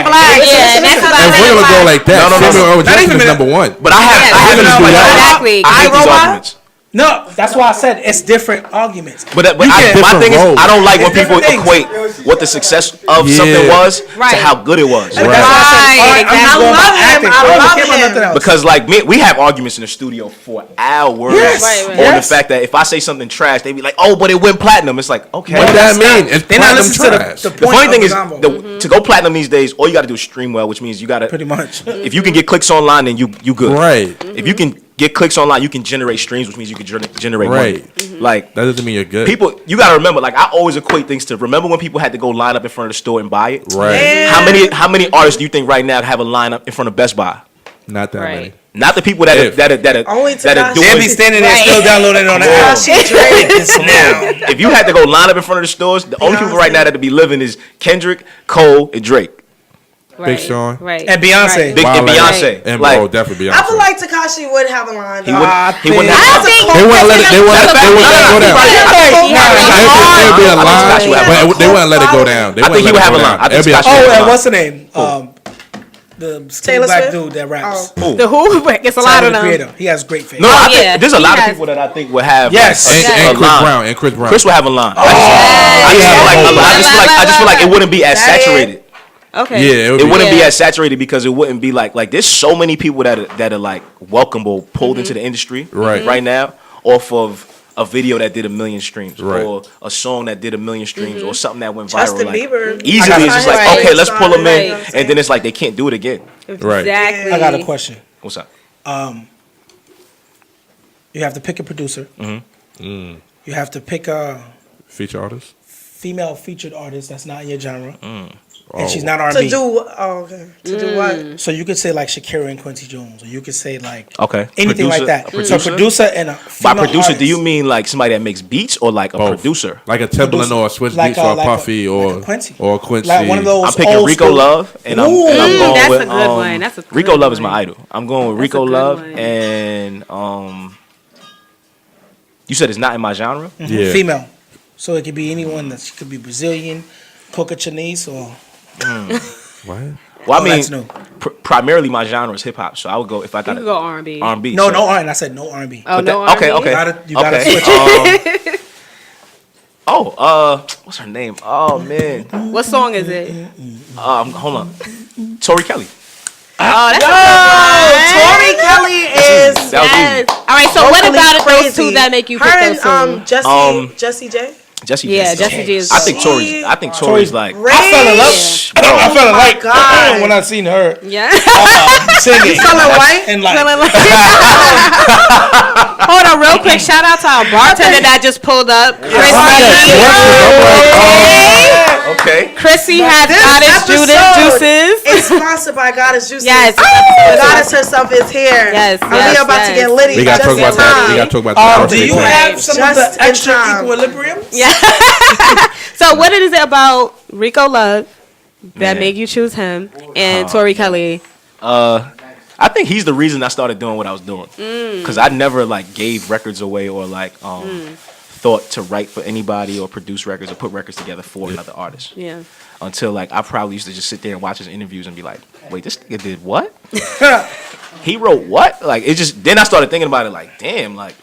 Black. hate Yeah, that's what If we're gonna go like that, No. Samuel L. Not Jackson even is a- number one. But I have Exactly. I hate these iRobot? arguments. no, that's why I said it's different arguments. But You can't- my thing is, roles. I don't like when It's people different equate what the success of Yeah. something was to Right. how good it was. That's why I said, all right, I'm just I going by love him. acting. I don't love care about him. nothing else. Because like me, we have arguments in the studio for hours Yes. Right, on right. the fact that if I say something trash, they be like, "Oh, but it went platinum." It's like, okay. What that's that mean? not- It's they're not platinum listening to trash. the The funny point thing of is, the combo. to go platinum these days, all you got to do is stream well, which means you got to Pretty much. If you can get clicks online, then you good. Right. If you can get clicks online, you can generate streams, which means you can generate Right. money. Like That doesn't mean you're good. people, you got to remember. Like I always equate things to. Remember when people had to go line up in front of the store and buy it? Right. Yeah. How many artists do you think right now have a line up in front of Best Buy? Not that Right. many. Not the people that If. are Only that are Tekashi. doing. They'll be standing there Right. still downloading on the Come on. app. She Drake. It's now. If you had to go line up in front of the stores, the only people right now that to be living is Kendrick, Cole, and Drake. Right. Sean. Right. And Beyonce. Right. Big and Wale. Beyonce. And Like, bro, definitely Beyonce. I feel like Tekashi would have a line. he though. wouldn't I have. don't think They wouldn't let it. They wouldn't let it go down. It'd be a I think line, Tekashi would have but they wouldn't let it go down. They I think wouldn't he let would it have go a line. down. I think It'd be a Tekashi Oh, would have and a what's the name? The skinny Taylor black Swift? dude that raps. Oh. The who? It's a lot Tyler, of the them. creator. He has great face. No, I yeah. think there's a He lot of has- people that I think would have. Yes. like, And a Chris line. Brown. And Chris Brown. Chris would have a line. Yes. I just feel like it wouldn't be as That is- saturated. Okay. Yeah, it wouldn't be as saturated because it wouldn't be like there's so many people that are like welcomeable pulled into the industry right now off of a video that did 1 million streams or a song that did 1 million streams or something that went viral. Justin Bieber. Easily, it's just like, okay, let's pull them in, and then it's like they can't do it again. Right. Exactly. I got a question. What's up? You have to pick a producer. You have to pick a Feature artist. female featured artist that's not in your genre, and she's not R&B. To do to do what? So you could say like Shakira and Quincy Jones, or you could say like Producer, anything like that. So producer and a female by producer, artist. do you mean like somebody that makes beats or like a producer? Like a Timbaland or a Swizz Beatz or a Puffy or like a Quincy. Or a Quincy. Like one of those. I'm picking Rico school. Love, and I'm going that's with a good one. That's a good Rico Love is one. my idol. I'm going with That's Rico a good Love, one. and you said it's not in my genre. Yeah. Female. So it could be anyone. That she could be Brazilian, Coca Chinese, or. What? Well, I mean, that's new. primarily my genre is hip hop, so I would go if I You got could go R&B. R&B. No, so. no R&B. I said no R&B. Oh, But no that- okay, R&B? okay. You gotta switch it. What's her name? Oh man, What song is it? hold on, Tori Kelly. Oh, that's a good one. Tori Kelly is That was Yes. easy. All right, so what vocally about it, those crazy. two that make you Her pick and those two? Jessie J. Jessie. Yeah, J. Jessie J is I think dope. Tori's like. Ray. I fell in love. I fell in love God. when I seen her Yeah. singing. Feeling white? And like, Feeling like- Hold on, real quick. Shout out to our bartender that just pulled up. Okay. Crisi has This Goddess episode Juices. is sponsored by Goddess Juices. Yes. The Goddess herself is here. Yes, And yes, we are about yes. to get litty. We gotta just talk about in that. time. We gotta talk about that. do you have some of Just the in extra time. equilibrium? Yeah. So what is it about Rico Love that Man. made you choose him and Tori Kelly? I think he's the reason I started doing what I was doing. Because I never like gave records away or like thought to write for anybody or produce records or put records together for another artist. Yeah. Until like I probably used to just sit there and watch his interviews and be like, wait, this nigga did what? He wrote what? Like it just then I started thinking about it like, damn, like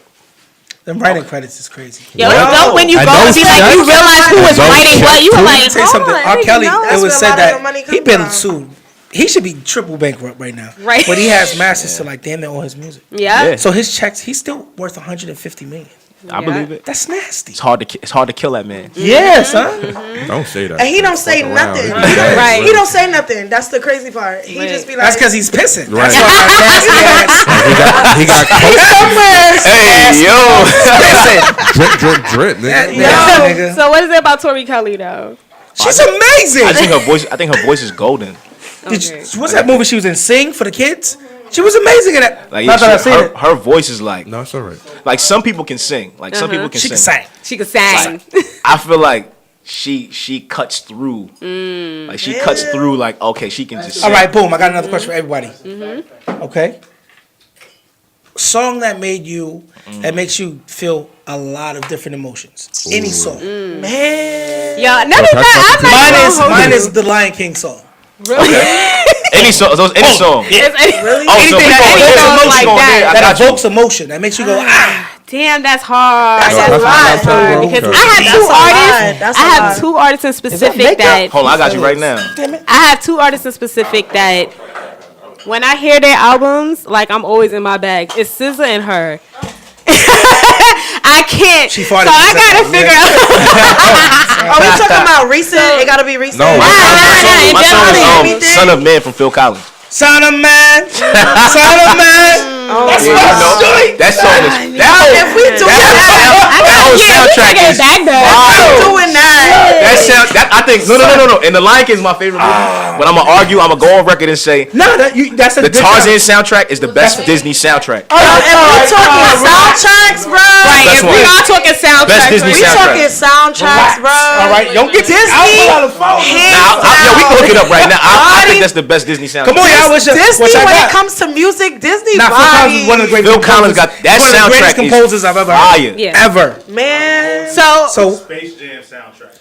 Them writing credits is crazy. Yo, it's dope when you I go know and be like, you Shaq. realize who was I know writing what. You were Shaq, like, Let me tell you hold something. on, I R. didn't Kelly, know. it was where a said lot of that your money he come been from. sued. He should be triple bankrupt right now. Right. But he has masters to like damn near all his music. Yeah. Yeah. So his checks, he's still worth 150 million. I believe it. That's nasty. It's hard to kill that man. Yeah, son. Don't say that. And he don't say Fuck around. nothing. Right. He don't say nothing. That's the crazy part. He Right. just be like, That's because he's pissing. Right. That's why our nasty ass He got somewhere. Hey yo. pissing. drip, nigga. Yeah, nigga. So what is it about Tori Kelly though? She's amazing. I think her voice is golden. What's that movie she was in? Sing for the kids? She was amazing in that. Like Not that I've seen it. her voice is like No, it's all right. like some people can sing. Like some people can She sing. can sing. She could sing. I feel like she cuts through. Like she cuts through. Like okay, she can just. Sing. All right, boom. I got another question for everybody. Okay. Song that made you, that makes you feel a lot of different emotions. Any song. Man. Yo, none of that. I'm not Mine is the Lion King song. Any song. Any song. Really? Oh, so Anything we that going evokes there. We like going that. there. I That got you. evokes emotion. That makes you go, ah. Damn, that's hard. That's That's hard, bro. because Okay. I have That's two a lot. artists. That's I a have lot. two artists in specific makeup? that Hold on, I got you right now. I have two artists in specific that when I hear their albums, like I'm always in my bag. It's SZA and her. I can't. She So farted I for a gotta second, figure out. Are we talking about recent? It gotta be recent. No. My song Definitely. is Son of Man from Phil Collins. Son of man. Son of man. That's Yeah, my you know, joint. that song is If we do that whole soundtrack is fire. doing that. That sound. That I think no. And The Lion King is my favorite movie. When I'm gonna argue, I'm gonna go on record and say No, that's a the good Tarzan sound. soundtrack is the best Disney soundtrack. If we're talking soundtracks, bro. Right, Best if we one. are talking soundtracks, Best Disney We soundtrack. talking soundtracks, bro. All right, don't get Disney. I'll pull out a phone. Yo, we can look it up right now. I think that's the best Disney soundtrack. Come on, y'all. Disney, when it comes to music, Disney Nah, Phil Collins is one of the great Phil Collins got that one of the soundtrack greatest composers I've ever fire. heard. Yeah. Ever. man. So So Space Jam soundtrack.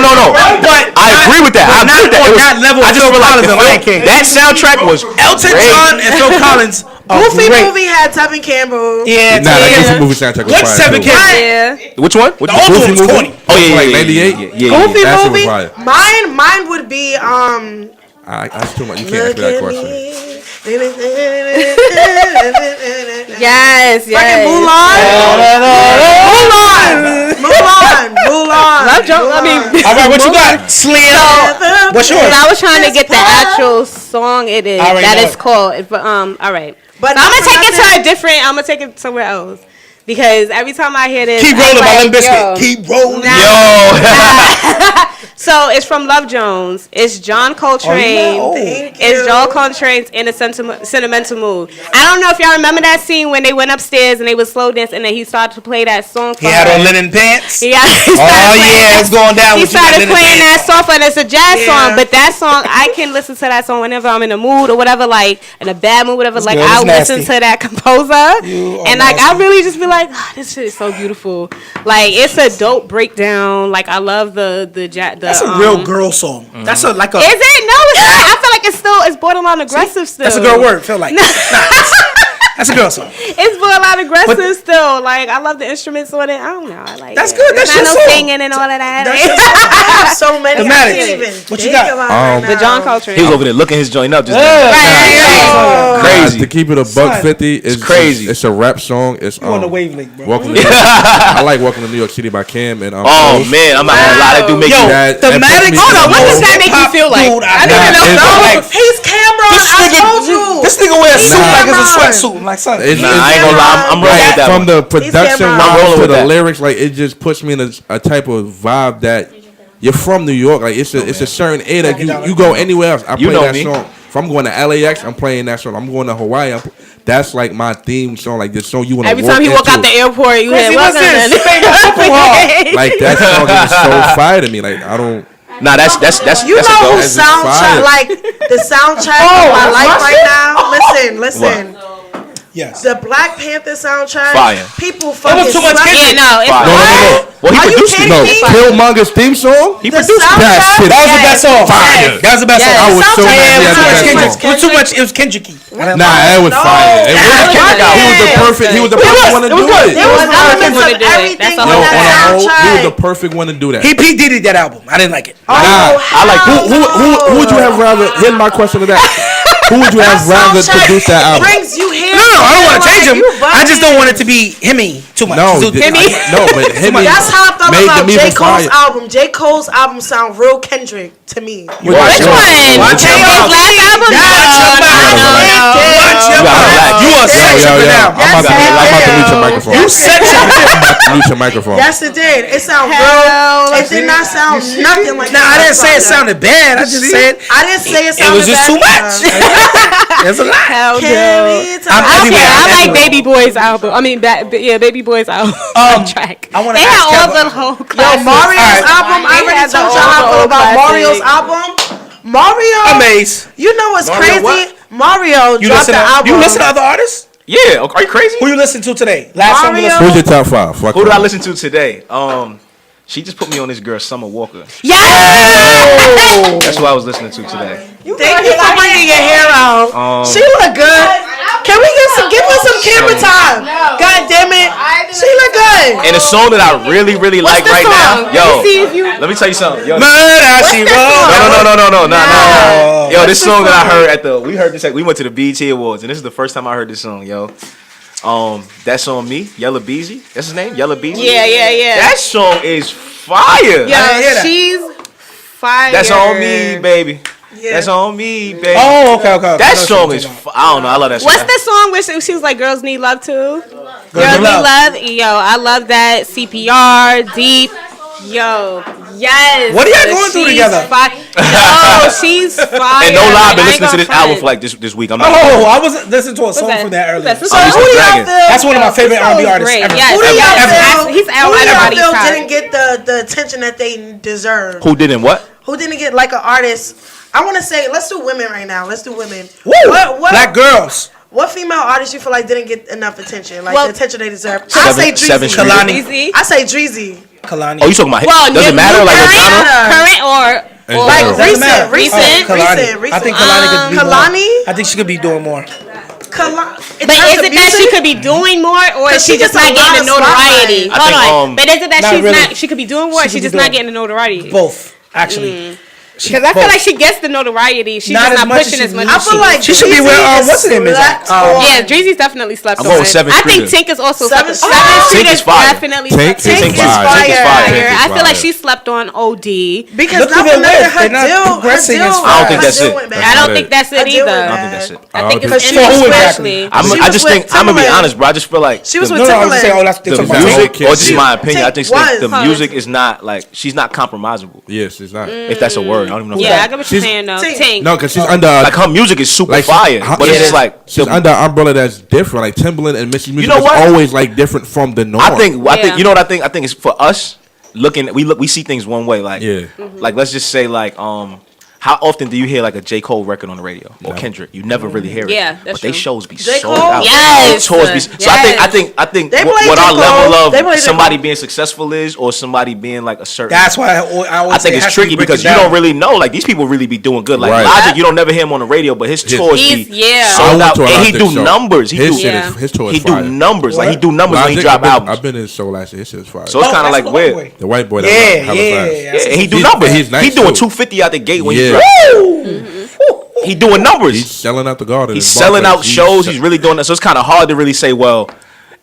No. But I agree with that. I agree with that. On that level, I just Phil realized Collins and Lion King. that soundtrack was Elton great. John and Phil Collins. Goofy movie had Tevin Campbell. Yeah, Nah, that Goofy movie soundtrack was What's fire. Tevin too. Campbell? Yeah. Which one? The old one was corny. Oh yeah, Like yeah, 98? yeah. Goofy That shit was movie. fire. Mine would be That's too much. You can't answer that question. Yes, Fucking yes. Mulan. Love Jones. I mean, All right, what you got? Slim. What's yours? I was trying to get the actual song it is already that know it's it. called. But all right. But So I'm not gonna take for it to a different. I'm gonna take it somewhere else because every time I hear this, Keep I'm rolling, my like, Limp Bizkit. yo. Keep rolling. So it's from Love Jones. It's John Coltrane. It's John Coltrane's In a Sentimental Mood. I don't know if y'all remember that scene when they went upstairs and they would slow dance and then he started to play that song for He had her. on linen pants. Yeah. It's going down. He with you, that started linen playing that pants. song and it's a jazz song, but that song I can listen to that song whenever I'm in a mood or whatever, like in a bad mood, whatever. Like good. I'll It's listen nasty. to that composer and like I nasty. really just be like, oh, this shit is so beautiful. Like it's a dope breakdown. Like I love the That's a real girl song. That's a like a. Is it? No, it's not. I feel like it's borderline aggressive still. That's a girl word. Feel like. That's a girl song. It's borderline aggressive still. Like I love the instruments on it. I don't know. I like That's it. good. There's That's not your no song. singing and all of that. I have so many. I Thematics. can't even What you think got? about right The now. John Coltrane. He was over there looking his joint up just Right. crazy. To keep it a buck 50 is crazy. It's a rap song. It's You on the wavelength, bro. Welcome to I like Welcome to New York City by Cam and Oh man, I'm not gonna lie, that do make Yo, you. thematics. Hold on, what does that make you feel like? I don't even know. He's Cameron. I told you. This nigga wears a suit Nah. like it's a sweatsuit. I'm like, son. It's- Nah, I ain't gonna lie, I'm rolling with that from one. the production Cameron. I'm wise rolling to with the that. lyrics, like it just puts me in a type of vibe that you're from New York. Like it's a certain air that you go anywhere else. I play You know that me. song. If I'm going to LAX, I'm playing that song. I'm going to Hawaii. That's like my theme song. Like this song you want to Every time he walk out the airport, you hear What's this? like that song is so fire to me. Like I don't. Nah, that's You that's know a go. who That's soundtrack fire. like the soundtrack of my life right now? Listen. Yes. The Black Panther soundtrack. Fire. People fucking. was too much slept- Kendrick. Yeah, no, it's Fire. No. Well, he Are you produced it. kidding No, me? Killmonger's theme song. He The produced it. That soundtrack. shit. That was the best song. Fire. That was the best Yes. song. I was so Soundtrack. happy Yeah, at it that was song. Kendrick. Too much. It was Kendricky. Nah, it was fire. It was Kendrick out. He was the perfect. He was the perfect one to do it. There was elements Everyone of to do it. everything That's on all. Yo, that on a whole, he was soundtrack. the perfect one to do that. He P Diddy'd that album. I didn't like it. Nah, I like who would you have rather? Here's my question to that. Who would you have rather produce that album? Brings you here. No, I don't want to change him. You I just don't bugging. want it to be himmy too much. No, So- but Himmy That's how I felt made about them J. even Cole's fire. album. J. Cole's album sound real Kendrick to me. Which one? Watch your J.O.'s mouth. last album? Watch your mouth. Watch your You gotta mouth. relax. You are Yo, sexual now. I'm about to mute your microphone. You sexual. Mute your microphone. Yes, it did. It sounded Hell, real. It did not sound nothing like Nah, I didn't say it that. sounded bad. I just said I didn't say it it sounded was just bad. too much. There's a lot. Hell no. Carry it I'm I don't everywhere. care. I I'm like everywhere. Baby Boy's album. I mean, Baby Boy's album track. I wanna They ask had all Kevin- the whole Yo, classics. Mario's Alright. album. I They already had told the y'all how I old feel about classics. Mario's album. Mario. Amaze. You know what's Mario crazy? what? Mario You dropped listen the to album. you listen to other artists? Yeah, are you crazy? Who you listen to today? Last song you Mario. listened Who's your top five? Fuck Who did I it. listen to today? She just put me on this girl, Summer Walker. Yeah. That's who I was listening to today. Thank you for bringing your hair out. She look good. Can we give her some camera time? God damn it. She look good. And a song that I really like the right song? now, yo. Let me see if you. Let me tell you something. Yo, Murder, she wrote. no. Yo, this song that I heard we heard this. We went to the BET Awards, and this is the first time I heard this song, yo. That's on me, Yella Beezy. That's his name, Yella Beezy. Yeah. That song is fire. Yeah, she's fire. That's on me, baby. That's on me, baby. Oh, okay. That song is. I don't know. I love that song. What's the song where she was like, "Girls need love too"? Girls Need need Love. love. Yo, I love that. CPR, deep. Yo, yes. What are y'all going through She's together? Yo, she's fire. And no lie, I've been I listening ain't to gonna this front. album for like this week. I'm not. Oh, I was listening to a song that? from that earlier. What's that? So I'm who just do y'all dragging. feel? That's one of my favorite R&B artists Great. ever. Yes. Who do y'all Ever. feel? He's out Who do y'all everybody's feel top. didn't get the attention that they deserve? Who didn't what? Who didn't get like an artist? I want to say, let's do women right now. Let's do women. Woo! Black girls. What female artist you feel like didn't get enough attention, like Well, the attention they deserve? I say Seven Dreezy. Street. Kalani. Easy. I say Dreezy. Kalani. Oh, you talking about? Well, does it matter? Like a genre? Current or Like Doesn't recent. Kalani. I think Kalani could be Kalani? more. I think she could be doing more. But is it that she could be doing more, or is she just not getting the notoriety? Hold on. But is it that she's not? She could be doing more, or she's just not getting the notoriety? Both, actually. Because I feel like she gets the notoriety. She's just not pushing as much. I feel like she should be where what's her name is. Yeah, Dreezy's definitely slept on. I'm going 7th I think Street. Tink is also Seventh slept Street. on. Tink is fire. Definitely. Tink Tink is fire. I feel like she slept on OD. Because Look who they're with. They're not her progressing deal. as I don't think that's it. I don't think that's it either. I don't think that's it. I think Oh, it's for who especially. exactly? I just think I'm gonna be honest, bro. I just feel like She was No, with I was just saying, Timberland. they the talking about music, Tink. or just my opinion. I Tink think was. the music is not like she's not compromisable. Yes, it's not. If that's a word, I don't even know. Yeah, I get what you're She's- saying though. Tink. Tink. No, because she's under Like her music is super fire, but it's just like she's the- under an umbrella that's different. Like Timberland and Missy's music know is what? always like different from the norm. I think Yeah. you know what I think. I think it's for us looking. We see things one way. Like Yeah. like let's just say like how often do you hear like a J. Cole record on the radio or Kendrick? You never really hear it. Yeah, that's but they true. shows be J. sold Cole? out. Yes. Tours be, so Yes. I think They what play our J. Cole. level They play of J. somebody Cole. being successful is, or somebody being like a certain. That's why I always I think say it it's has to be tricky breaking because you down. don't really know. Like these people really be doing good. Like Right. Logic, you don't never hear him on the radio, but his tours be Yeah. I sold went out, to a and he Logic do show. numbers. He His do shit Yeah. is, his tour is he do fire. numbers. Like he do numbers when he Logic, drop albums. I've been in his show last year. His shit is fire. So it's kind of like weird. The white boy. Yeah, Hella yeah. fast. Yeah, and he do He's- numbers. he's nice he doing too. 250 out the gate when he Yeah. drop. He doing numbers. He's selling out the garden. He's in selling out Barclays. shows. He's really doing that. So it's kind of hard to really say, well,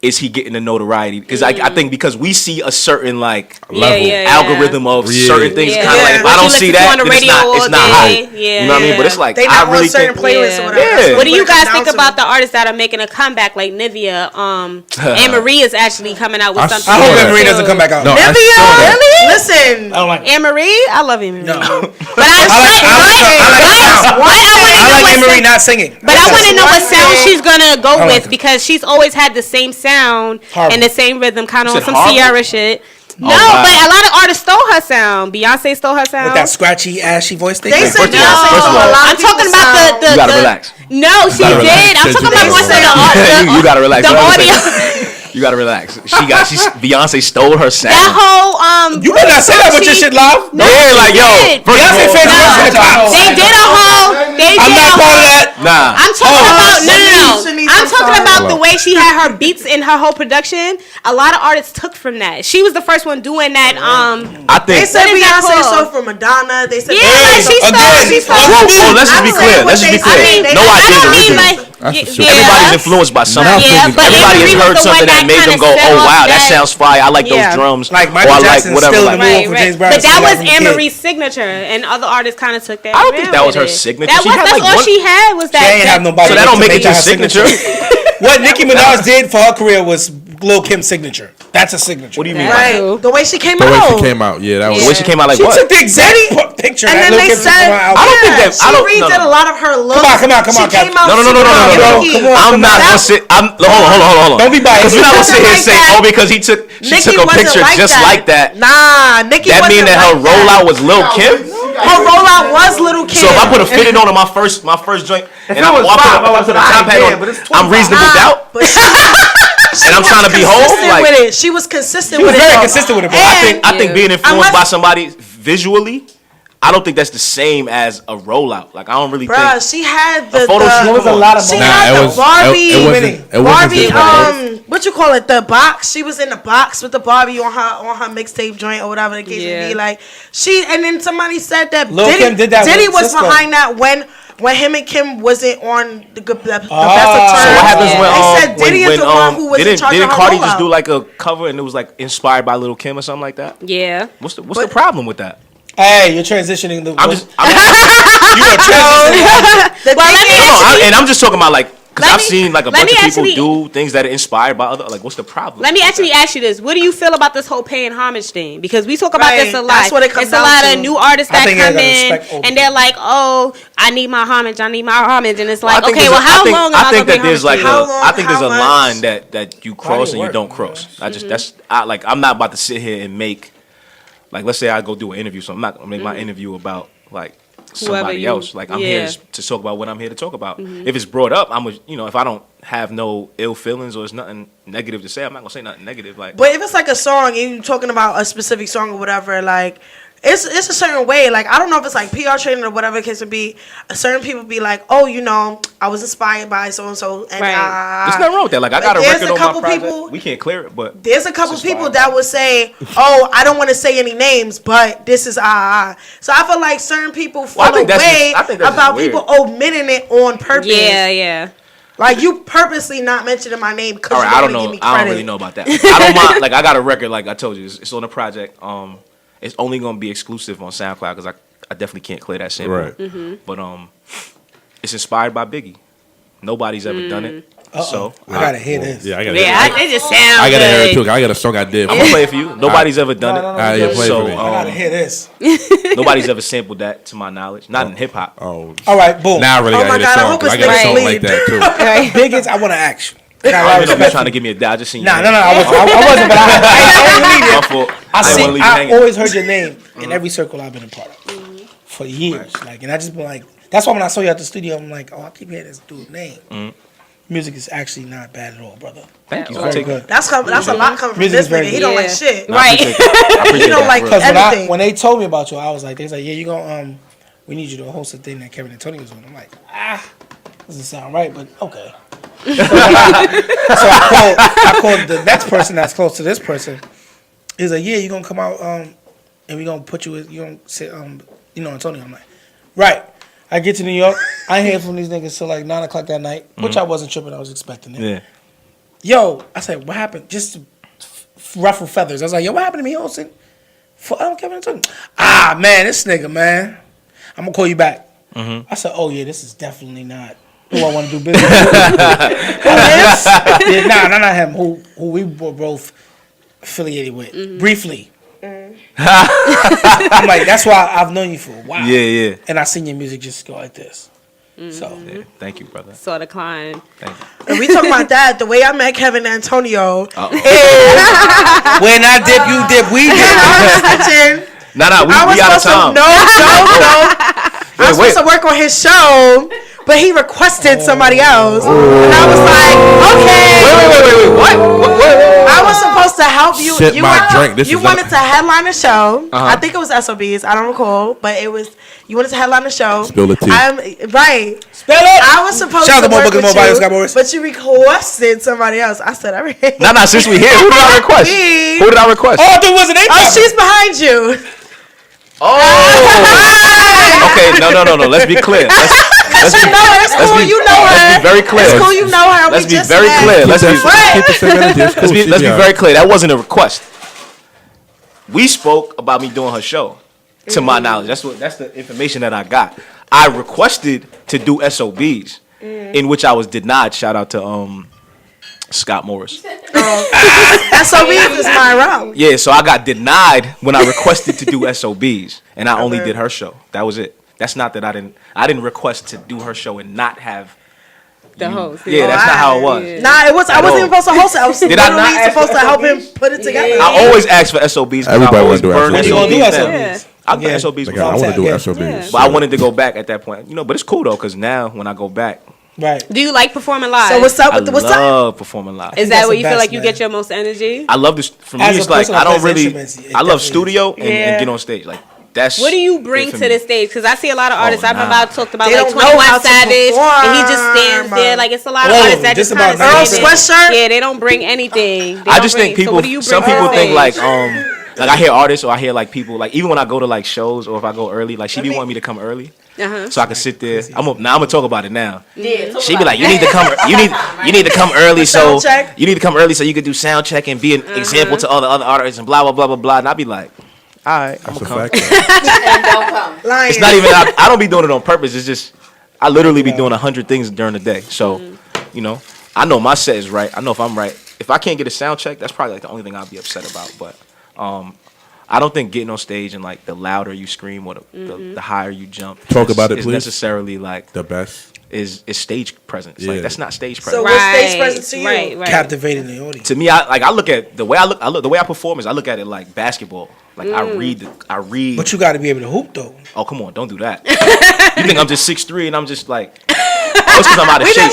is he getting the notoriety? Because I think because we see a certain like level. algorithm of Yeah. certain things. Yeah. Kind of like if What I you don't listen see to that, on the then radio all it's not day. hype. Yeah. You know what I mean? But it's like They I not really on certain think. playlists or Yeah. whatever. Yeah. That's What do you it comes guys down think to. about the artists that are making a comeback, like Nivea? Anne Marie is actually coming out with I something. saw I hope that. Anne Marie doesn't come back out. No, I Nivea? saw that. Really? Listen. I don't like it. Anne Marie, I love Anne Marie. No. But I like Anne Marie not singing. But I want to know what sound thing. she's gonna go like with it. because she's always had the same sound Horrible. and the same rhythm, kind of You on said some horrible? Ciara shit. No, wow. but a lot of artists stole her sound. Beyonce stole her sound. With that scratchy, ashy voice thing. They First said of all, Beyonce first of stole all, a lot I'm of talking people's about sound. the You gotta relax. No, she gotta did. relax. I'm talking You about more so the You gotta relax. the What I'm audio. saying. You gotta relax. Beyonce stole her sound. That whole You better not say that with your shit live. No, Yeah, she like, yo, did. first of Beyonce all- fans No, listen to pop. they did a whole. They I'm did not a part of whole. that. Nah. I'm talking about She no. needs I'm some talking time. about the Hello. way she had her beats in her whole production. A lot of artists took from that. She was the first one doing that. I They think. said What is that Beyonce called? stole from Madonna. They said Yeah, like she stole. Again, She stole. Well, let's just be I'm clear. saying Let's just be what they clear. say. No I idea is I mean, original. like, That's for sure. Everybody's influenced by something. Yeah, but Everybody Anne has Marie heard was the something one that made them kinda go, set "Oh off wow, that that- sounds fire. I like Yeah. those drums." Like or Michael I like Jackson whatever. still Like, in the move for James Brown. But that was Since Anne he was a Marie's signature, and other artists kind of took that. I don't and think ran that was with her it. signature. That She was had, that's like, all one- she had was that. She ain't have nobody. So that don't to make it your her signature. What Nicki Minaj did for her career was Lil Kim's signature. That's a signature. What do you mean? Right. Right. The way she came The way out. she came out, yeah, that was. The way she came out, like She what? took the exact picture And that then Lil they Kim took said, from her album. I don't think that. she I don't. redid No, a lot of her looks. Come on, She Captain. came out no, super no. I'm not gonna sit. Hold on. Don't be biased. Because we're not gonna sit here and Like say, that. "Oh, because she took Nicki a wasn't picture like just that. like that." Nah, Nicki That mean wasn't that her like that. rollout was Lil Kim. Her rollout was Little Kim. So if I put a fitted on in my first joint, and I was put five, I a would've said top hat yeah, on, but it's I'm 25. reasonable doubt, But and I'm trying to be whole. consistent Like with it. She was consistent She was with it. very though. consistent with it, bro. I think being influenced by Unless- somebody visually, I don't think that's the same as a rollout. Like I don't really Bruh, think. she had the. photo shoot was a lot She Nah, had it the was. Barbie. It wasn't Barbie, just like- what you call it? The box. She was in the box with the Barbie on her mixtape joint or whatever the case may be. Like and then somebody said that Lil' Kim did that Diddy with was Cisco. behind that when him and Kim wasn't on the best of terms. So what happens Yeah. when They said Diddy is the one who was in charge didn't of her Cardi just rollout. do like a cover and it was like inspired by Lil Kim or something like that? Yeah. What's the problem with that? Hey, you're transitioning the. You are transitioning. Well, let me actually. And I'm just talking about like because Let I've me- seen like a let bunch me of people actually- do things that are inspired by other. Like, what's the problem? Let me actually ask you this: what do you feel about this whole paying homage thing? Because we talk about Right, this a lot. that's what it comes It's a down lot to. of new artists I that think I come gotta in respect older and they're like, "Oh, I need my homage. I need my homage," and it's Well, I like, think okay, there's well, a- how I think, long am I I think gonna that pay there's homage like to How you? long, I think there's how a much? line that you cross and you work? don't cross. I just I'm not about to sit here and make like let's say I go do an interview, so I'm not gonna make my interview about like somebody else. Like I'm here to talk about what I'm here to talk about. If it's brought up, if I don't have no ill feelings or there's nothing negative to say, I'm not gonna say nothing negative. Like, but if it's like a song and you're talking about a specific song or whatever, like it's a certain way. Like I don't know if it's like PR training or whatever the case would be. Certain people be like, oh, I was inspired by so and so, and there's nothing wrong with that. Like I got a record on my project. We can't clear it, but there's a couple people that would say, oh, I don't want to say any names, but this is So I feel like certain people feel away about people omitting it on purpose. Yeah. Like you purposely not mentioning my name because I don't know. I don't really know about that. I don't mind. Like I got a record. Like I told you, it's on a project. It's only gonna be exclusive on SoundCloud because I definitely can't clear that sample. Right. But it's inspired by Biggie. Nobody's ever done it. So I gotta hear this. Yeah, I gotta. It just sounds. I gotta hear it too. I got a song I did. I'm gonna play it for you. Nobody's ever done it. Play it for me. I gotta hear this. Nobody's ever sampled that, to my knowledge. Not in hip hop. Oh. All right, boom. Now I really gotta hear the song. I got a song like that too. Biggest, I want to ask you. I don't know if you're trying to give me a doubt. I just seen you. No, I wasn't, but I always heard your name in every circle I've been a part of for years. Like, and I just been like, that's why when I saw you at the studio, I'm like, oh, I keep hearing this dude's name. Music is actually not bad at all, brother. Thank you. Very good. That's a lot coming from this nigga. He don't like shit. Right. He don't like anything. When they told me about you, I was like, they was like, yeah, you gonna we need you to host a thing that Kevin Antonio was on. I'm like, doesn't sound right, but okay. So I called the next person that's close to this person. He's like, yeah, you gonna come out and we gonna put you gonna sit Antonio. I'm like, right. I get to New York. I ain't hear from these niggas till like 9 o'clock that night, which I wasn't tripping. I was expecting it. Yeah. Yo, I said, what happened? Just to ruffle feathers. I was like, yo, what happened to me hosting for Kevin Antonio? Man, this nigga, man. I'm gonna call you back. I said, oh yeah, this is definitely not who I want to do business with. Who is? Not him. Who we were both affiliated with briefly. I'm like, that's why I've known you for a while. Yeah. And I seen your music just go like this. So thank you, brother. Saw the climb. Thank you. And we talking about that. The way I met Kevin Antonio is when I dip, you dip, we dip. We out of time. No. I was supposed to work on his show, but he requested somebody else, and I was like, okay. Wait. What? I was supposed to help you. Sip my drink. You wanted to headline the show. I think it was SOBs. I don't recall, but it was. You wanted to headline the show. Spill the tea. Right. Spill it. I was supposed to work with you, but you requested somebody else. I said, all right. Nah. Since we here, who did I request? Who did I request? Oh, there wasn't any. Oh, she's behind you. Oh. Okay. No. Let's be clear. Let's be very clear. It's cool. You know her. Let's be very clear. Let's be very clear. That wasn't a request. We spoke about me doing her show. To my knowledge, that's the information that I got. I requested to do SOBs, in which I was denied. Shout out to Scott Morris. SOBs is my route. Yeah, so I got denied when I requested to do SOBs, and I only did her show. That was it. That's not that I didn't request to do her show and not have the host. Yeah, that's not how it was. Yeah. Nah, it was. I wasn't even supposed to host it. I was literally supposed to help him put it together. I always ask for SOBs. Everybody wants to do SOBs. I've done SOBs. Like, I want to do SOBs. But I wanted to go back at that point. But it's cool though, because now when I go back. Right. Do you like performing live? So what's up with I love performing live. Is that where you feel like you get your most energy? I love this. For me, it's like I don't really. I love studio and get on stage. Like that's. What do you bring to the stage? Because I see a lot of artists. I've talked about they like 21 Savage, and he just stands there. Like it's a lot of artists that just kind of sweatshirt. Yeah, they don't bring anything. I just think people. Some people think like I hear artists or I hear like people like even when I go to like shows or if I go early, like she be wanting me to come early. So I can sit there. I'm gonna talk about it now. Yeah, she be like, you need to come. You need to come early. So you need to come early so you could do sound check and be an example to all the other artists and blah blah blah blah blah. And I be like, all right, I'm gonna come. And don't come. It's not even. I don't be doing it on purpose. It's just I literally be doing 100 things during the day. So I know my set is right. I know if I'm right. If I can't get a sound check, that's probably like the only thing I'll be upset about. But I don't think getting on stage and like the louder you scream or the higher you jump is necessarily like the best is stage presence. Like that's not stage presence. So what's stage presence to you? Right. Captivating the audience. To me, I look at the way I perform is I look at it like basketball. Like I read. But you got to be able to hoop though. Oh come on, don't do that. You think I'm just 6'3" and I'm just like. Oh, it's because I'm out of shape.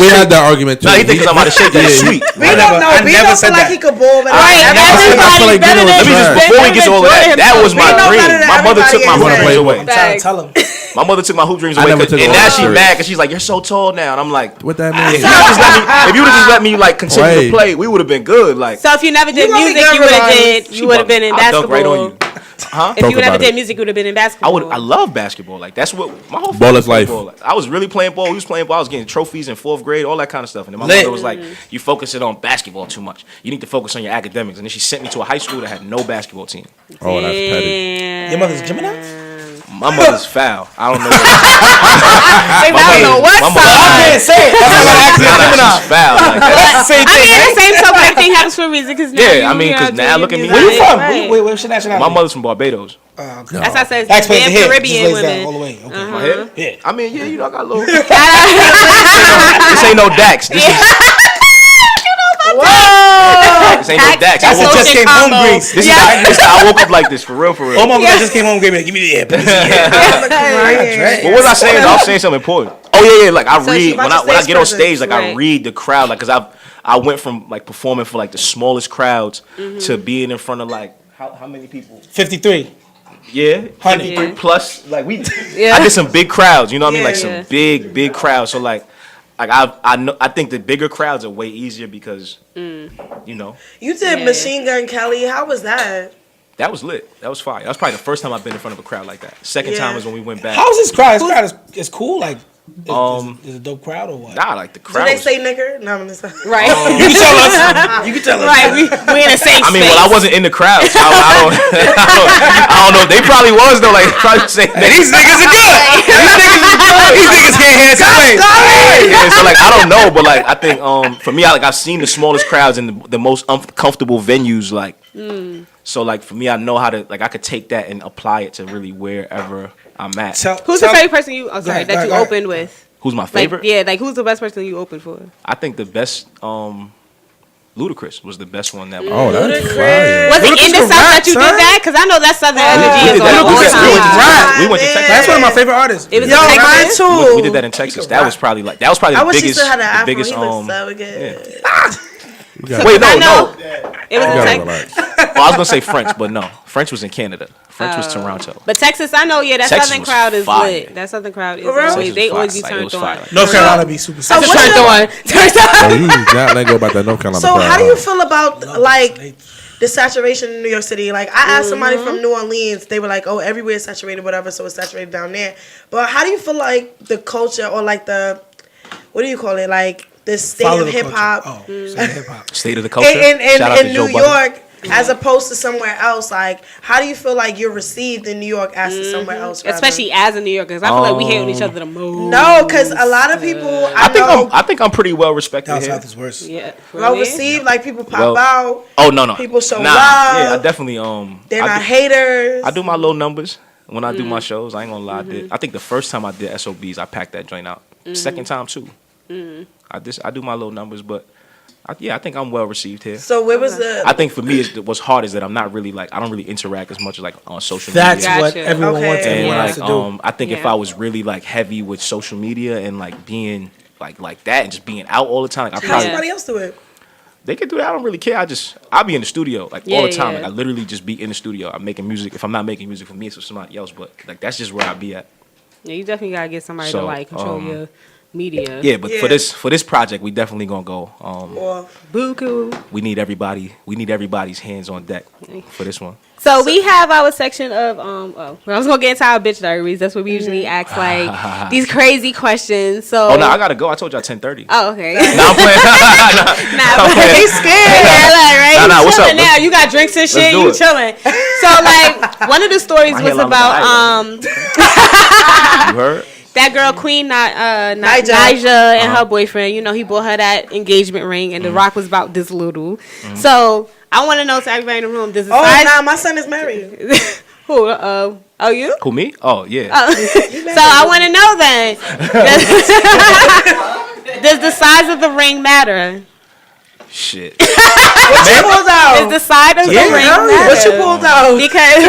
We had that argument too. No, he thinks I'm out of shape. That's sweet. I never said that. Like he could ball, but before we get to all of that, that was my dream. My mother took my hoop dreams away. I'm trying to tell him. My mother took my hoop dreams away, and now she's mad because she's like, "You're so tall now," and I'm like, "What that means?" If you would have just let me like continue to play, we would have been good. Like, so if you never did music, you would have been in basketball. Dunk right on you. Huh? If you never did music, you would have been in basketball. I love basketball. Like that's what my whole ball is life. I was really playing ball. We was playing ball. I was getting trophies in 4th grade, all that kind of stuff. And then my mother was like, "You focus it on basketball too much. You need to focus on your academics." And then she sent me to a high school that had no basketball team. Oh, that's petty. Your mother's Gemini? My mother's foul. I don't know. I don't know what side. I can't say it. That's why I asked you Gemini. She's foul. Like, the same token thing happens for music. Cause now because now look at me. Where you from? Wait, what's your nationality? My mother's from Barbados. That's how I said damn Caribbean women. All the way. Okay. My head? Yeah. I mean, I got a little. This ain't no Dax. This is. Whoa! This ain't no Dax. I just came home, Greece. This is I woke up like this for real. Oh my God! I just came home, Greece. Give me the air. What was I saying? I was saying something important. Oh yeah. Like I read when I get on stage. Like I read the crowd. Like because I went from like performing for like the smallest crowds to being in front of like how many people? 53. Yeah, 53 plus. Like I did some big crowds. You know what I mean? Like some big crowds. So like I think the bigger crowds are way easier because you know. You did Machine Gun Kelly. How was that? That was lit. That was fire. That was probably the first time I've been in front of a crowd like that. Second time was when we went back. How's this crowd? This crowd is cool. Like, is it a dope crowd or what? Nah, like the crowd. Do they say nigger? No, I'm just right. You can tell us. You can tell us. Right. We in a safe space. I mean, well, I wasn't in the crowd, so I don't know. They probably was though. Like probably saying these niggas are good. These niggas can't hear something. Yeah, so like I don't know, but like I think for me, I've seen the smallest crowds in the most comfortable venues. Like so, like for me, I know how to like I could take that and apply it to really wherever I'm at. Who's the favorite person you opened with? Who's my favorite? Like who's the best person you opened for? I think the best Ludacris was the best one that was. Oh, that's fire. Was it in the South that you did that? Because I know that Southern energy is on all time. We went to Texas. That's one of my favorite artists. It was in Texas too. We did that in Texas. That was probably the biggest. The biggest. So good. Wait, no. It was in Texas. Well, I was gonna say French, but no. French was in Canada. French was Toronto. But Texas, I know, that Texas Southern crowd is fire. lit. That Southern crowd is lit. They always be turned on. North Carolina be super. Turned on. Oh, you not let go about that North Carolina. So how do you feel about like the saturation in New York City? Like I asked somebody from New Orleans, they were like, "Oh, everywhere is saturated, whatever." So it's saturated down there. But how do you feel like the culture or like the what do you call it? Like the state of hip hop. Oh, hip hop. State of the culture. In New York, as opposed to somewhere else. Like, how do you feel like you're received in New York as to somewhere else? Especially as a New Yorker, because I feel like we hate on each other the most. No, because a lot of people. I think I'm pretty well respected Down here. south is worse. Yeah, well received. Like people pop out. Oh no. People show love. Yeah, I definitely They're not haters. I do my little numbers when I do my shows. I ain't gonna lie. I think the first time I did SOBs, I packed that joint out. Second time too. I do my little numbers, but I think I'm well received here. So where was the? I think for me, what's hard is that I'm not really like I don't really interact as much as like on social media. That's what everyone wants. Everyone has to do. I think if I was really like heavy with social media and like being like that and just being out all the time, like I probably somebody else do it. They can do that. I don't really care. I'll be in the studio like all the time. Like I literally just be in the studio. I'm making music. If I'm not making music for me, it's for somebody else. But like that's just where I be at. Yeah, you definitely gotta get somebody to like control your media. Yeah, but for this project, we definitely gonna go. Buku. We need everybody's hands on deck for this one. So we have our section of I was gonna get into our bitch diaries. That's what we usually ask, like these crazy questions. So I gotta go. I told y'all 10:30. Oh, okay. Nah, I'm playing. Nah, he's scared. Right? Nah, what's up? Now you got drinks and shit. You chilling. So like one of the stories was about You heard? that girl Queen Naija and her boyfriend. You know, he bought her that engagement ring, and the rock was about this little. So I want to know to everybody in the room. Does the size? My son is married. Who? Oh, you? Who, me? Oh, yeah. So I want to know then. Does the size of the ring matter? Shit. What you pulled out? Is the side of the ring? What you pulled out? Because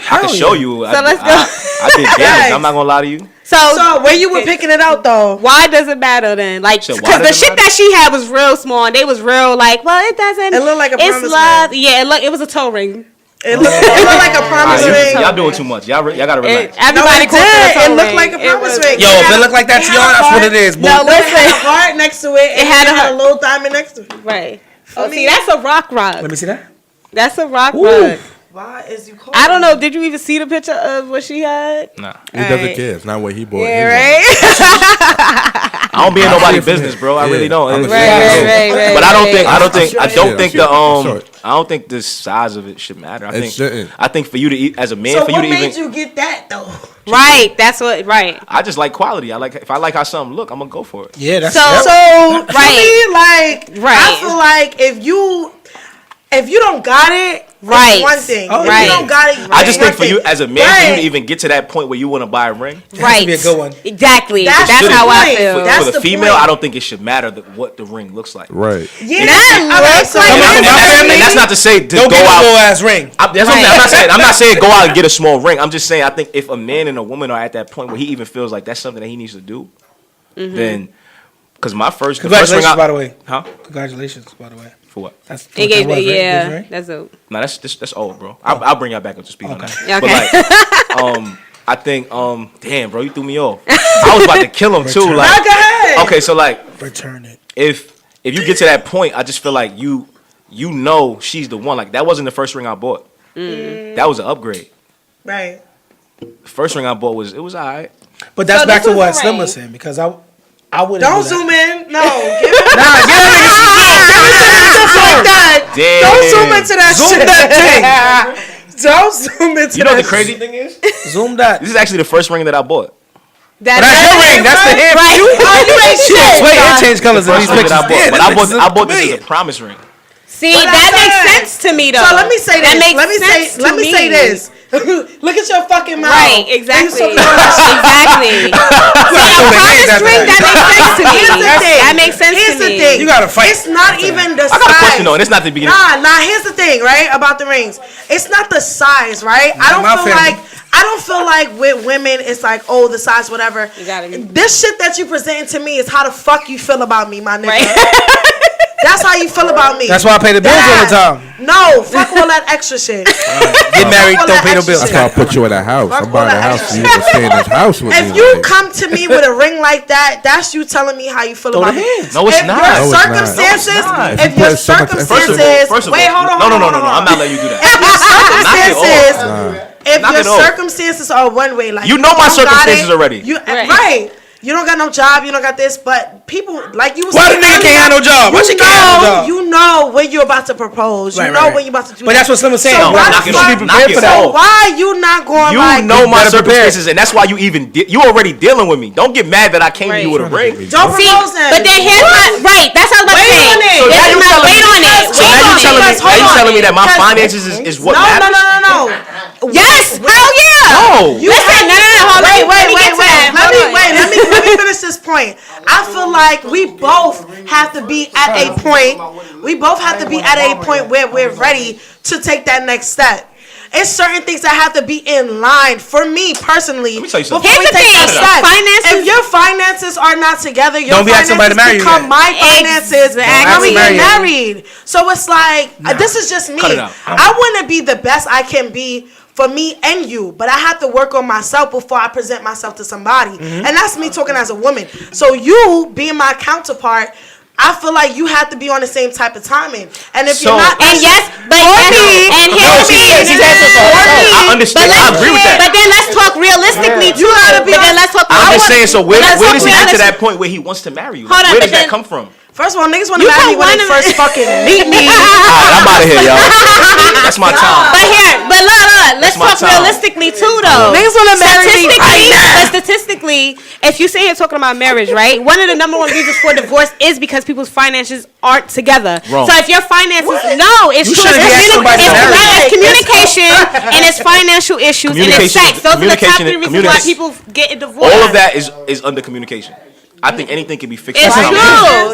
I can show you. So let's go. I did damage. I'm not gonna lie to you. So where you were picking it out though? Why does it matter then? Like, So because the shit that she had was real small, and they was real like, well, it doesn't. It looked like a promise love. ring. Yeah, it was a toe ring. It looked like a promise ring. Y'all doing too much. Y'all gotta relax. Everybody No, it did. It looked ring. like a promise ring. Yo, if it look like that to y'all, that's what it is. No, It had listen. a heart next to it. And it had a little diamond next to it. Right. Oh, see, that's a rock. Let me see that. That's a rock. Why is you cold? I don't know. Did you even see the picture of what she had? Nah. He doesn't care. It's not what he bought. Yeah, right. I don't be in nobody's business, bro. I really don't. Right. But I don't think the size of it should matter. I think for you to eat as a man, So for you what to made even you get that though? Right. That's what. Right. I just like quality. If I like how something look, I'm gonna go for it. Yeah, that's So Right. for me, Right. I feel like if you don't got it, Right. it's one thing. Oh, If right. you don't got it, I just think one for you thing. as a man, Right. for you to even get to that point where you want to buy a ring, Right. be a good one. Exactly. That's the how I point. feel. That's for the the female, point. I don't think it should matter what the ring looks like. Right. Yeah, That okay, looks so like- And that's not to say Don't go get a out. little ass ring. That's what I'm saying. I'm not saying go out and get a small ring. I'm just saying I think if a man and a woman are at that point where he even feels like that's something that he needs to do, then because the first Congratulations, ring by the way. Huh? Congratulations, by the way. For what? That's Engagement. that was, right? Yeah. Good, right? That's a. No, that's old, bro. I'll bring y'all back up to speed on that. Okay. But like, I think, damn, bro, you threw me off. I was about to kill him too. Like, Go ahead. okay, so like, Return it. if you get to that point, I just feel like you know she's the one. Like that wasn't the first ring I bought. That was an upgrade. Right. The first ring I bought was alright. But that's So back this to was what the Slim ring. was saying because I wouldn't. Don't do zoom that. in. No. Give it. Nah, give that nigga some Just like that. Damn. Don't zoom into that Zoom shit. that Don't zoom into You know that what the crazy thing is? Zoom that. This is actually the first ring that I bought. That's your ring. That's the hand. Right. You ain't shit. Wait, it changed colors in First these ring that pictures. I bought. Yeah, But I bought this million. as a promise ring. See, What I that said. makes sense to me though. So let me say That this. makes Let me sense to say me. this. Look at your fucking mouth. Right, exactly. And you so- Exactly. throw the hands Promise after ring, that. that makes sense to me. Here's the thing. That makes sense Here's to the me. thing. You gotta fight. It's not even the I got a size. question though, and it's not the beginning. Nah. Here's the thing, right? About the rings, it's not the size, right? I my don't feel like with women, it's like, oh, the size, whatever. You gotta be- This shit that you presenting to me is how the fuck you feel about me, my nigga. Right. That's how you feel about me. That's why I pay the bills all the time. No, fuck all that extra shit. Get married, Fuck all don't that pay no extra bills. That's why I put you in a house. Fuck I'm buying all a that house extra for you to stay in this house with me. If you like. come to me with a ring like that, that's you telling me how you feel Throw about the me. hands. No, it's If not. your No, it's not. circumstances, No, it's not. if If you your put so much effort- circumstances, First of all, wait, hold on, no, hold on. I'm not letting you do that. If your circumstances, if Knock your it off. circumstances are one way, like You know my don't got circumstances it, already. Right. You don't got no job, you don't got this, but people like you. Why the nigga can't have no job? Why she can't have no job? You know when you're about to propose. You Right, know right. when you're about to do. But that's what Slim was saying. So Why why the the knock it fuck off. you be Knock prepared it for that? off. So why you not going You like? know my better prepare. circumstances, and that's why you even you already dealing with me. Don't get mad that I came to you with a ring. Don't See, propose then. but then here's my right. That's how I'm Wait saying. on it. So now you telling me- Wait on it. So now you telling me, Because, hold now you on. telling me that my Because- finances is what no, matters? no. Yes. Hell yeah. No. Listen. No. Hold on. Let me get to that. Let me finish this point. I feel like we both have to be at a point. We both have to be at a point where we're ready to take that next step. It's certain things that have to be in line for me personally. Let me tell you something. Before we Here's the take that thing. step. Finances- If your finances are not together, your Don't be asking somebody to marry you become yet. my finances when we get Exactly. married. So it's like this is just me. Cut it out. I want to be the best I can be for me and you, but I have to work on myself before I present myself to somebody. And that's me talking as a woman. So you being my counterpart, I feel like you have to be on the same type of timing. And if you're not, And yes, but and hear No, me. I understand. I agree with that. But then let's talk realistically too. gotta be But then honest. let's talk. I'm just saying. So where let's does talk he get to realistic- that point where he wants to marry you? Hold on, Where but does that then- come from? first of all, niggas want to You marry me can when they wanna- first fucking meet me. All right, I'm out of here, y'all. That's my time. But look, let's my talk time. realistically too, though. Niggas want to marry me. Statistically, if you sit here talking about marriage, right? One of the number one reasons for divorce is because people's finances aren't together. Wrong. So if your finances, no, it's You true. shouldn't be asking somebody to marry you. It's communication and it's financial issues and it's sex. Those are the top three reasons why communication. people get divorced. All of that is under communication. I think anything can be fixed. It's true.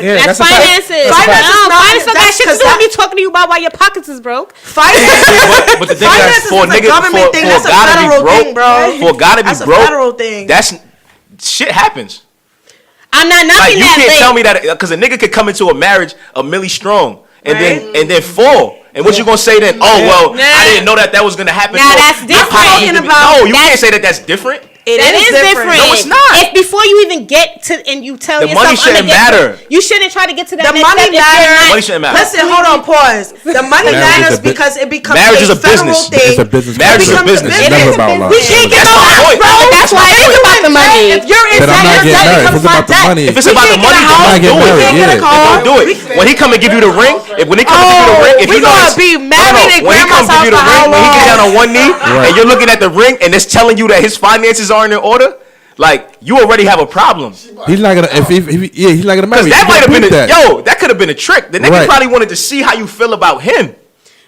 Yeah, that's finances. Finances don't got shit to do with me talking to you about why your pockets is broke. Finances. But the thing is, for a nigga, for a guy to be broke, bro. For a guy to be broke, that's shit happens. I'm not knocking you that. You can't tell me that because a nigga could come into a marriage a milli strong and then fall. And what you gonna say then? Oh well, I didn't know that was gonna happen. Now that's different. No, you can't say that that's different. It is different. No, it's not. If before you even get to and you tell the yourself money shouldn't matter. You shouldn't try to get to that. The money matters. Money shouldn't matter. Listen, hold on, pause. The money matters because it becomes marriage is a federal business. thing. It's a business. Marriage is a business. It's never about love. We can't get no house, bro. That's why it's about the money. If you're in debt, If it's about the money, if it's about the money, don't do it. When he come and give you the ring, if he gonna be married in grandma's house for how long? When he get down on one knee and you're looking at the ring and it's telling you that his finances aren't in order. Like you already have a problem. He's not gonna. He's not gonna marry. That might have been that could have been a trick. The nigga probably wanted to see how you feel about him.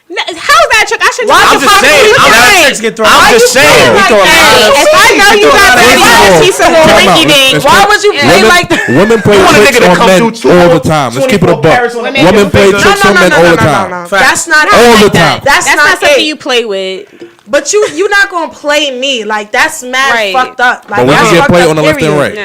How's that trick? I should. I'm just saying. I'm just saying. If I know you got that piece of little rinky dink, why would you play like that? Women play tricks on men all the time. Let's keep it a buck. Women play tricks on men all the time. That's not all the time. That's not something you play with. But you're not gonna play me like that's mad fucked up. Like but when you get played on the left and right,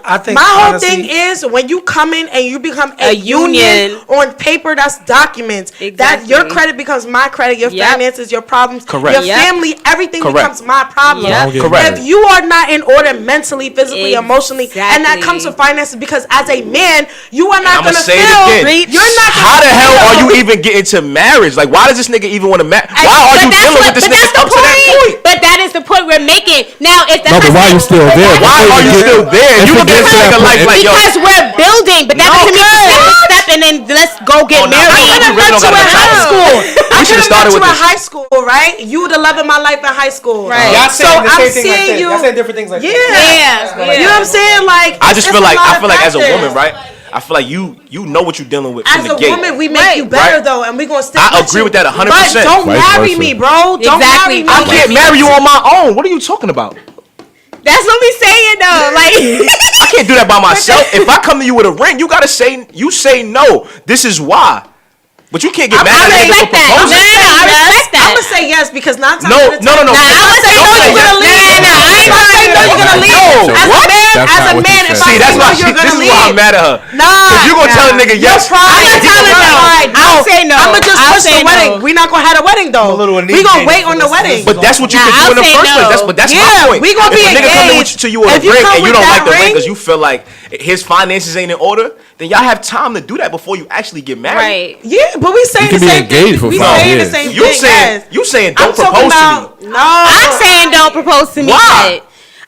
I think my whole thing is when you come in and you become a union on paper. That's documents. That your credit becomes my credit. Your finances, your problems, your family, everything becomes my problem. Correct. If you are not in order mentally, physically, emotionally, and that comes with finances, because as a man, you are not gonna feel. You're not. How the hell are you even getting to marriage? Like, why does this nigga even want to marry? Why are you dealing with this nigga up to that point? But that is the point we're making. Now, if that's but why are you still there? Why are you still there? You can get to like a life like yo. Because we're building, but that doesn't mean step and then let's go get married. I could have met you in high school. I should have started with in high school, right? You would have loved my life in high school, right? Y'all saying the same thing like that. Y'all saying different things like that. Yeah. You know what I'm saying? Like, I just feel like as a woman, right? I feel like you know what you're dealing with from the gate. As a woman, we make you better though, and we gonna stick. I agree with that 100%. But don't marry me, bro. Don't marry me. I can't marry you on my own. What are you talking about? That's what we saying though. Like I can't do that by myself. If I come to you with a ring, you gotta say no. This is why. But you can't get mad at me for proposing. I respect that. I'm gonna say yes because not No. I'm gonna say no. You're gonna leave. I ain't gonna say no. You're gonna leave. As a man, if I say no, you're gonna leave. This is why I'm mad at her. Nah. You gonna tell a nigga yes? I'm not telling no. I'll say no. I'm gonna just push the wedding. We're not gonna have a wedding though. We gonna wait on the wedding. But that's what you can do in the first place. But that's my point. We gonna be engaged. If a nigga come to you with a ring and you don't like the ring because you feel like his finances ain't in order, then y'all have time to do that before you actually get married. Right. Yeah, but we saying the same thing. We saying the same thing. You saying don't propose to me. No. I'm saying don't propose to me. Why?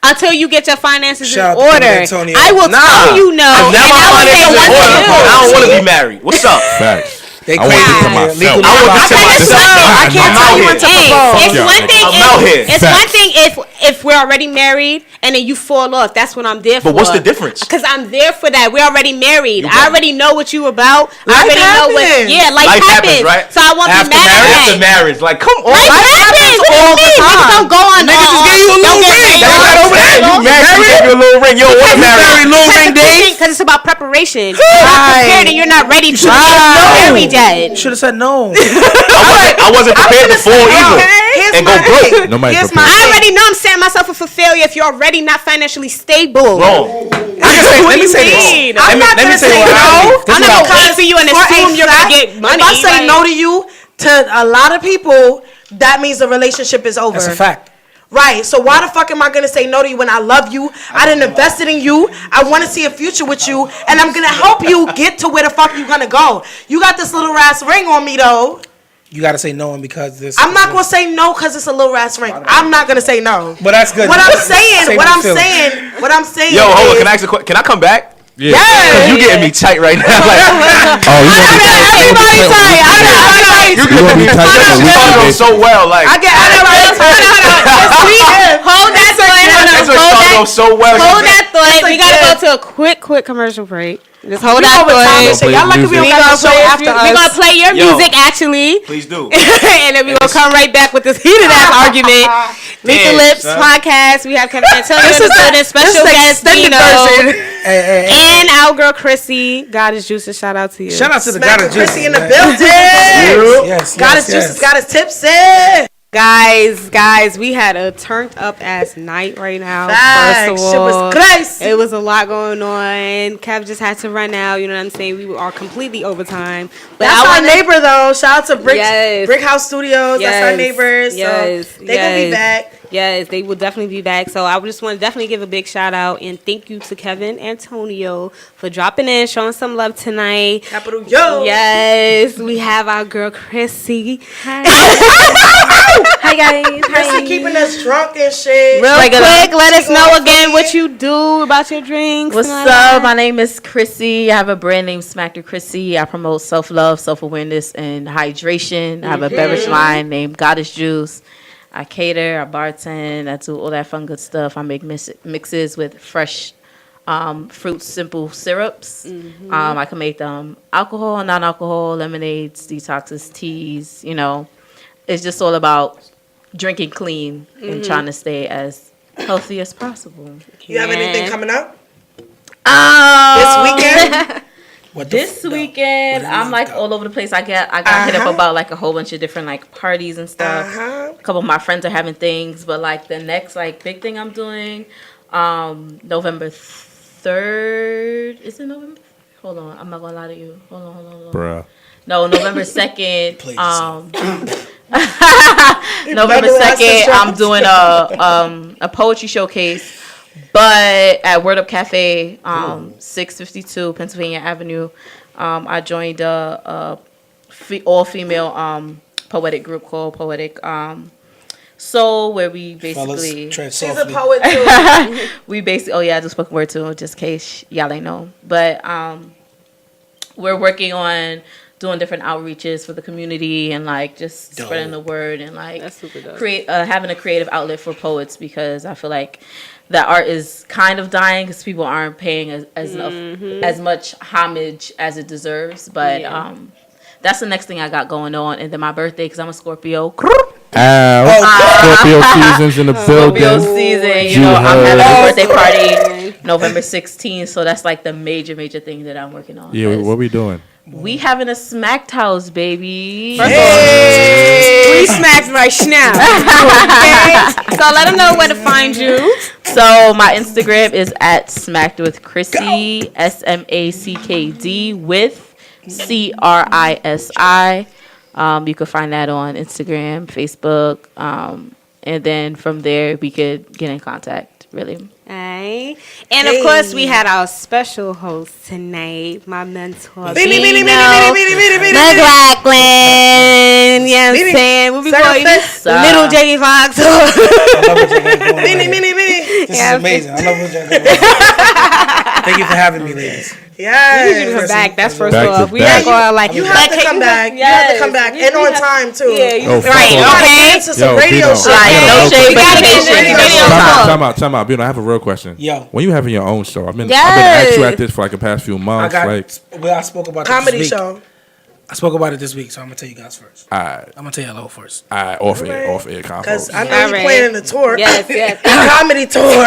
Until you get your finances Shout in order. I will tell you no. Now my finances in order. I don't want to be married. What's up? Facts. They I want to get to myself. I can't tell you what to propose. It's one thing if we're already married and then you fall off. That's what I'm there for. But what's the difference? Because I'm there for that. We're already married. I already know what you about. I already know what. Yeah, life happens, right? So I won't be mad at that. After marriage, like come on. Life happens all the time. Don't go on. Niggas just gave you a little ring. You married? You gave you a little ring. You don't want to marry. Little ring day. Because it's about preparation. You're not prepared and you're not ready to get married yet. Should have said no. I wasn't prepared before either. And go broke. I already know I'm setting myself up for failure if you're already not financially stable. Wrong. Let me say this. I'm not gonna say no. I'm not gonna come to you and assume you're gonna get money. If I say no to you, to a lot of people, that means the relationship is over. That's a fact. Right, so why the fuck am I gonna say no to you when I love you? I done invested in you. I want to see a future with you, and I'm gonna help you get to where the fuck you gonna go. You got this little ass ring on me though. You gotta say no, and because this. I'm not gonna say no because it's a little ass ring. I'm not gonna say no. But that's good. What I'm saying. Yo, hold on. Can I ask a question? Can I come back? Yeah. Because you getting me tight right now. Like, Everybody tight. You getting me tight. You started so well. Like, I get everybody tight. Hold that thought. Hold that thought. We gotta go to a quick commercial break. Just hold that thought. Y'all lucky we don't got no show after us. We're gonna play your music actually. Please do. And then we're gonna come right back with this heated ass argument. Meet the Lips podcast. We have Kevin Antonio in the building. Special guest Bino. And our girl Crisi, Goddess Juices. Shout out to you. Shout out to the Goddess Juices. Crisi in the building. Yes. Goddess Juices, Goddess Tipsy. Guys, we had a turned up ass night right now. Facts. First of Shit all, was crazy. it was a lot going on. Kev just had to run out. You know what I'm saying? We are completely overtime. But That's our neighbor though. Shout out to Brick House Studios. Yes. That's our neighbors. So they gonna be back. Yes, they will definitely be back. So I just want to definitely give a big shout out and thank you to Kevin AntoniYo for dropping in, showing some love tonight. Capital Yo. Yes, we have our girl Crisi. Hi. Hi guys. Crisi keeping us drunk and shit. Real quick, let us know again what you do about your drinks. What's up? My name is Crisi. I have a brand name, Smacked with Crisi. I promote self-love, self-awareness, and hydration. I have a beverage line named Goddess Juice. I cater, I bartend, I do all that fun good stuff. I make mixes with fresh fruit simple syrups. I can make them alcohol, non-alcohol, lemonades, detoxes, teas, you know. It's just all about drinking clean and trying to stay as healthy as possible. You have anything coming up? This weekend? This weekend, I'm like all over the place. I got hit up about like a whole bunch of different like parties and stuff. A couple of my friends are having things, but like the next like big thing I'm doing, November 3rd. Is it November? Hold on, I'm not gonna lie to you. Hold on. Bruh. No, November 2nd. November 2nd, I'm doing a poetry showcase. But at Word Up Cafe, 652 Pennsylvania Avenue, I joined a all-female poetic group called Poetic Soul, where we basically... She's a poet, too. We basically... I do spoken word, too, just in case y'all ain't know. But we're working on doing different outreaches for the community and, like, just spreading the word and, like, having a creative outlet for poets, because I feel like that art is kind of dying because people aren't paying as much homage as it deserves. But that's the next thing I got going on. And then my birthday, because I'm a Scorpio. Scorpio season's in the building. Scorpio season. You know, I'm having a birthday party November 16th. So that's like the major thing that I'm working on. Yeah, what we doing? We having a smacked house, baby. We smacked right now. Okay? So let them know where to find you. So my Instagram is at Smacked with Crisi, SMACKD with CRISI. You can find that on Instagram, Facebook, and then from there we could get in contact. Really. Alright. And of course we had our special host tonight, my mentor, Bino McLaughlin. You know what I'm saying? What we call you? Little Jamie Foxx. This is amazing. I love what y'all doing. Thank you for having me, ladies. Yes. We need you to come back. That's first Back off. to We back. not going like You have to come back. You have to come back. And on time, too. Yeah, Right. Okay. To some radio Bino. shit. No shade, but Time out. Bino, I have a real question. Yo. When you having your own show? I've been asking you at this for like the past few months. I spoke about Comedy it this week. show. I spoke about it this week, so I'm gonna tell you guys first. Alright. I'm gonna tell y'all first. Alright, off air, Because I know you're planning a tour. Yes. Comedy tour.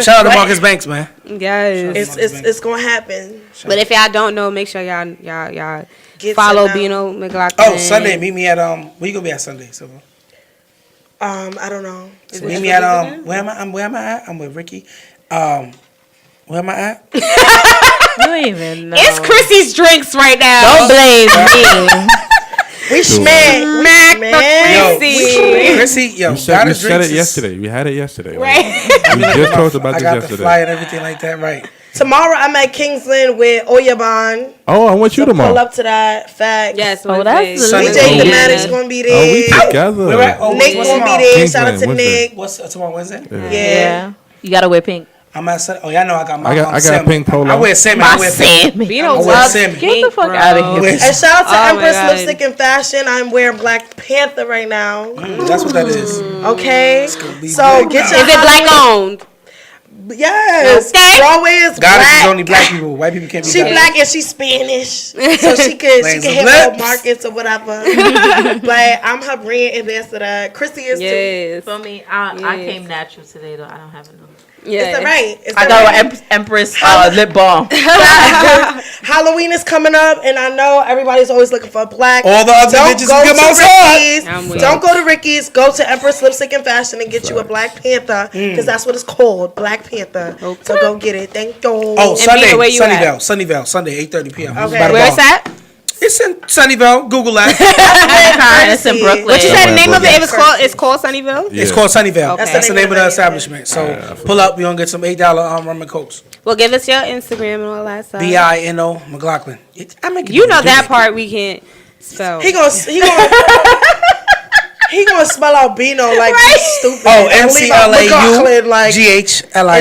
Shout out to Marcus Banks, man. Yes. It's gonna happen. But if y'all don't know, make sure y'all Get follow to know. Bino McLaughlin. Oh, Sunday, meet me at where you gonna be at Sunday, Silver? I don't know. Meet me at where am I at? I'm with Ricky. Where am I at? You don't even know. It's Chrissy's drinks right now. Don't blame me. We smack. Chrissy, yo, You said it yesterday. We had it yesterday. Right. We just talked about I this got the yesterday. flyer and everything like that, right? Tomorrow I'm at Kingsland with Oyaban. Oh, I want you tomorrow. Pull up to that. Fact. Yes. Oh, that's Sunday. DJ Thematic's gonna be there. Oh, we together. Where at? Oh, Nick what's gonna be tomorrow? there. Kingsland, Shout out to Wednesday. Nick. What's tomorrow, Wednesday? Yeah. You gotta wear pink. I'm at Sunday. Oh, y'all know I got my I got a salmon. pink polo. I wear salmon. My I wear pink. Sammy. Bino I wear loves salmon. Get the fuck out of here. And shout out to Oh, Empress my God. Lipstick and Fashion. I'm wearing Black Panther right now. That's what that is. Okay. be So big get now. your Is it black owned? Yes. Okay. Broadway is God black. is only black people. White people can't be She black. black and she's Spanish, so she can Lanes hit of all lips. markets or whatever. But I'm her brand ambassador. Chrissy is too. Yes. For me, I came natural today though. I don't have enough. Yeah. It's the rain. It's I the got rain. Empress lip balm. Halloween is coming up, and I know everybody's always looking for black. All the other bitches go come to outside. Ricky's. Don't go to Ricky's. Go to Empress Lipstick and Fashion and get you a Black Panther, because that's what it's called, Black Panther. Okay. So go get it. Thank you. Oh, Sunday, Sunnyvale, Sunday, 8:30 p.m. Okay. Where's that? It's in Sunnyvale. Google that. It's in Brooklyn. What you said the name of it? It's called Sunnyvale? Yeah. It's called Sunnyvale. Okay. That's the name of the establishment. So pull up. We're going to get some $8 rum and cokes. Well, give us your Instagram and all that stuff. Bino McLaughlin. You know that part we can't spell. He gonna spell out Bino like he's stupid. Oh, McLaughlin. It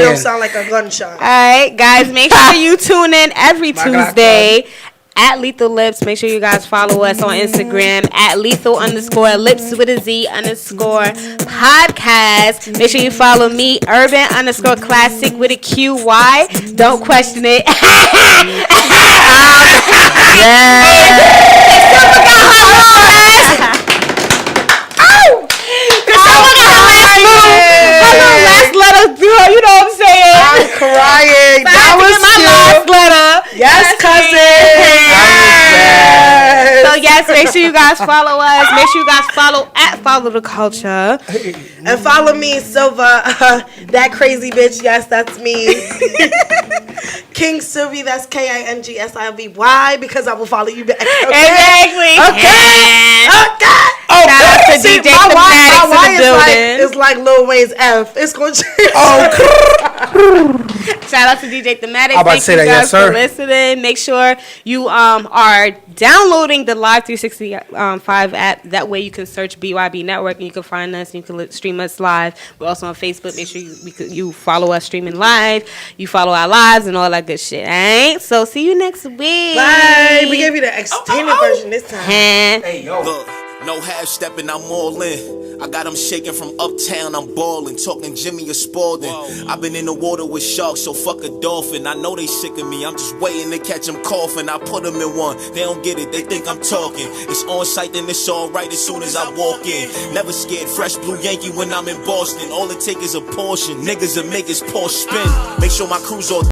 don't sound like a gunshot. All right, guys, make sure you tune in every Tuesday at Lethal Lips. Make sure you guys follow us on Instagram at lethal_lips with a Z _podcast. Make sure you follow me, urban_classic with a QY. Don't question it. Last letter, you know what I'm saying? I'm crying. That was my last letter. Yes, cousin. Yes. So yes, make sure you guys follow us. Make sure you guys follow the culture. And follow me, Silva. That crazy bitch. Yes, that's me. King Sylvie. That's KINGSILVY. Because I will follow you back. Okay? Exactly. Okay. Shout out to See, DJ my Thematics in the building. It's like Lil Wayne's F. It's going to change. Shout out to DJ Thematics. I'm about to say that, yes, sir. For listening. Make sure you are downloading the Live 365 app. That way you can search BYB Network and you can find us and you can stream us live. We're also on Facebook. Make sure you follow us streaming live. You follow our lives and all that good shit. All right? So see you next week. Bye. We gave you the extended version this time. Hey, yo. Look, no half stepping, I'm all in. I got them shaking from uptown, I'm balling. Talking Jimmy or Spalding. I've been in the water with sharks, so fuck a dolphin. I know they sick of me, I'm just waiting to catch them coughing. I put them in one, they don't get it, they think I'm talking. It's on site, then it's alright as soon as I walk in. Never scared, fresh blue Yankee when I'm in Boston. All it take is a portion, niggas will make his Porsche spin. Make sure my crew's all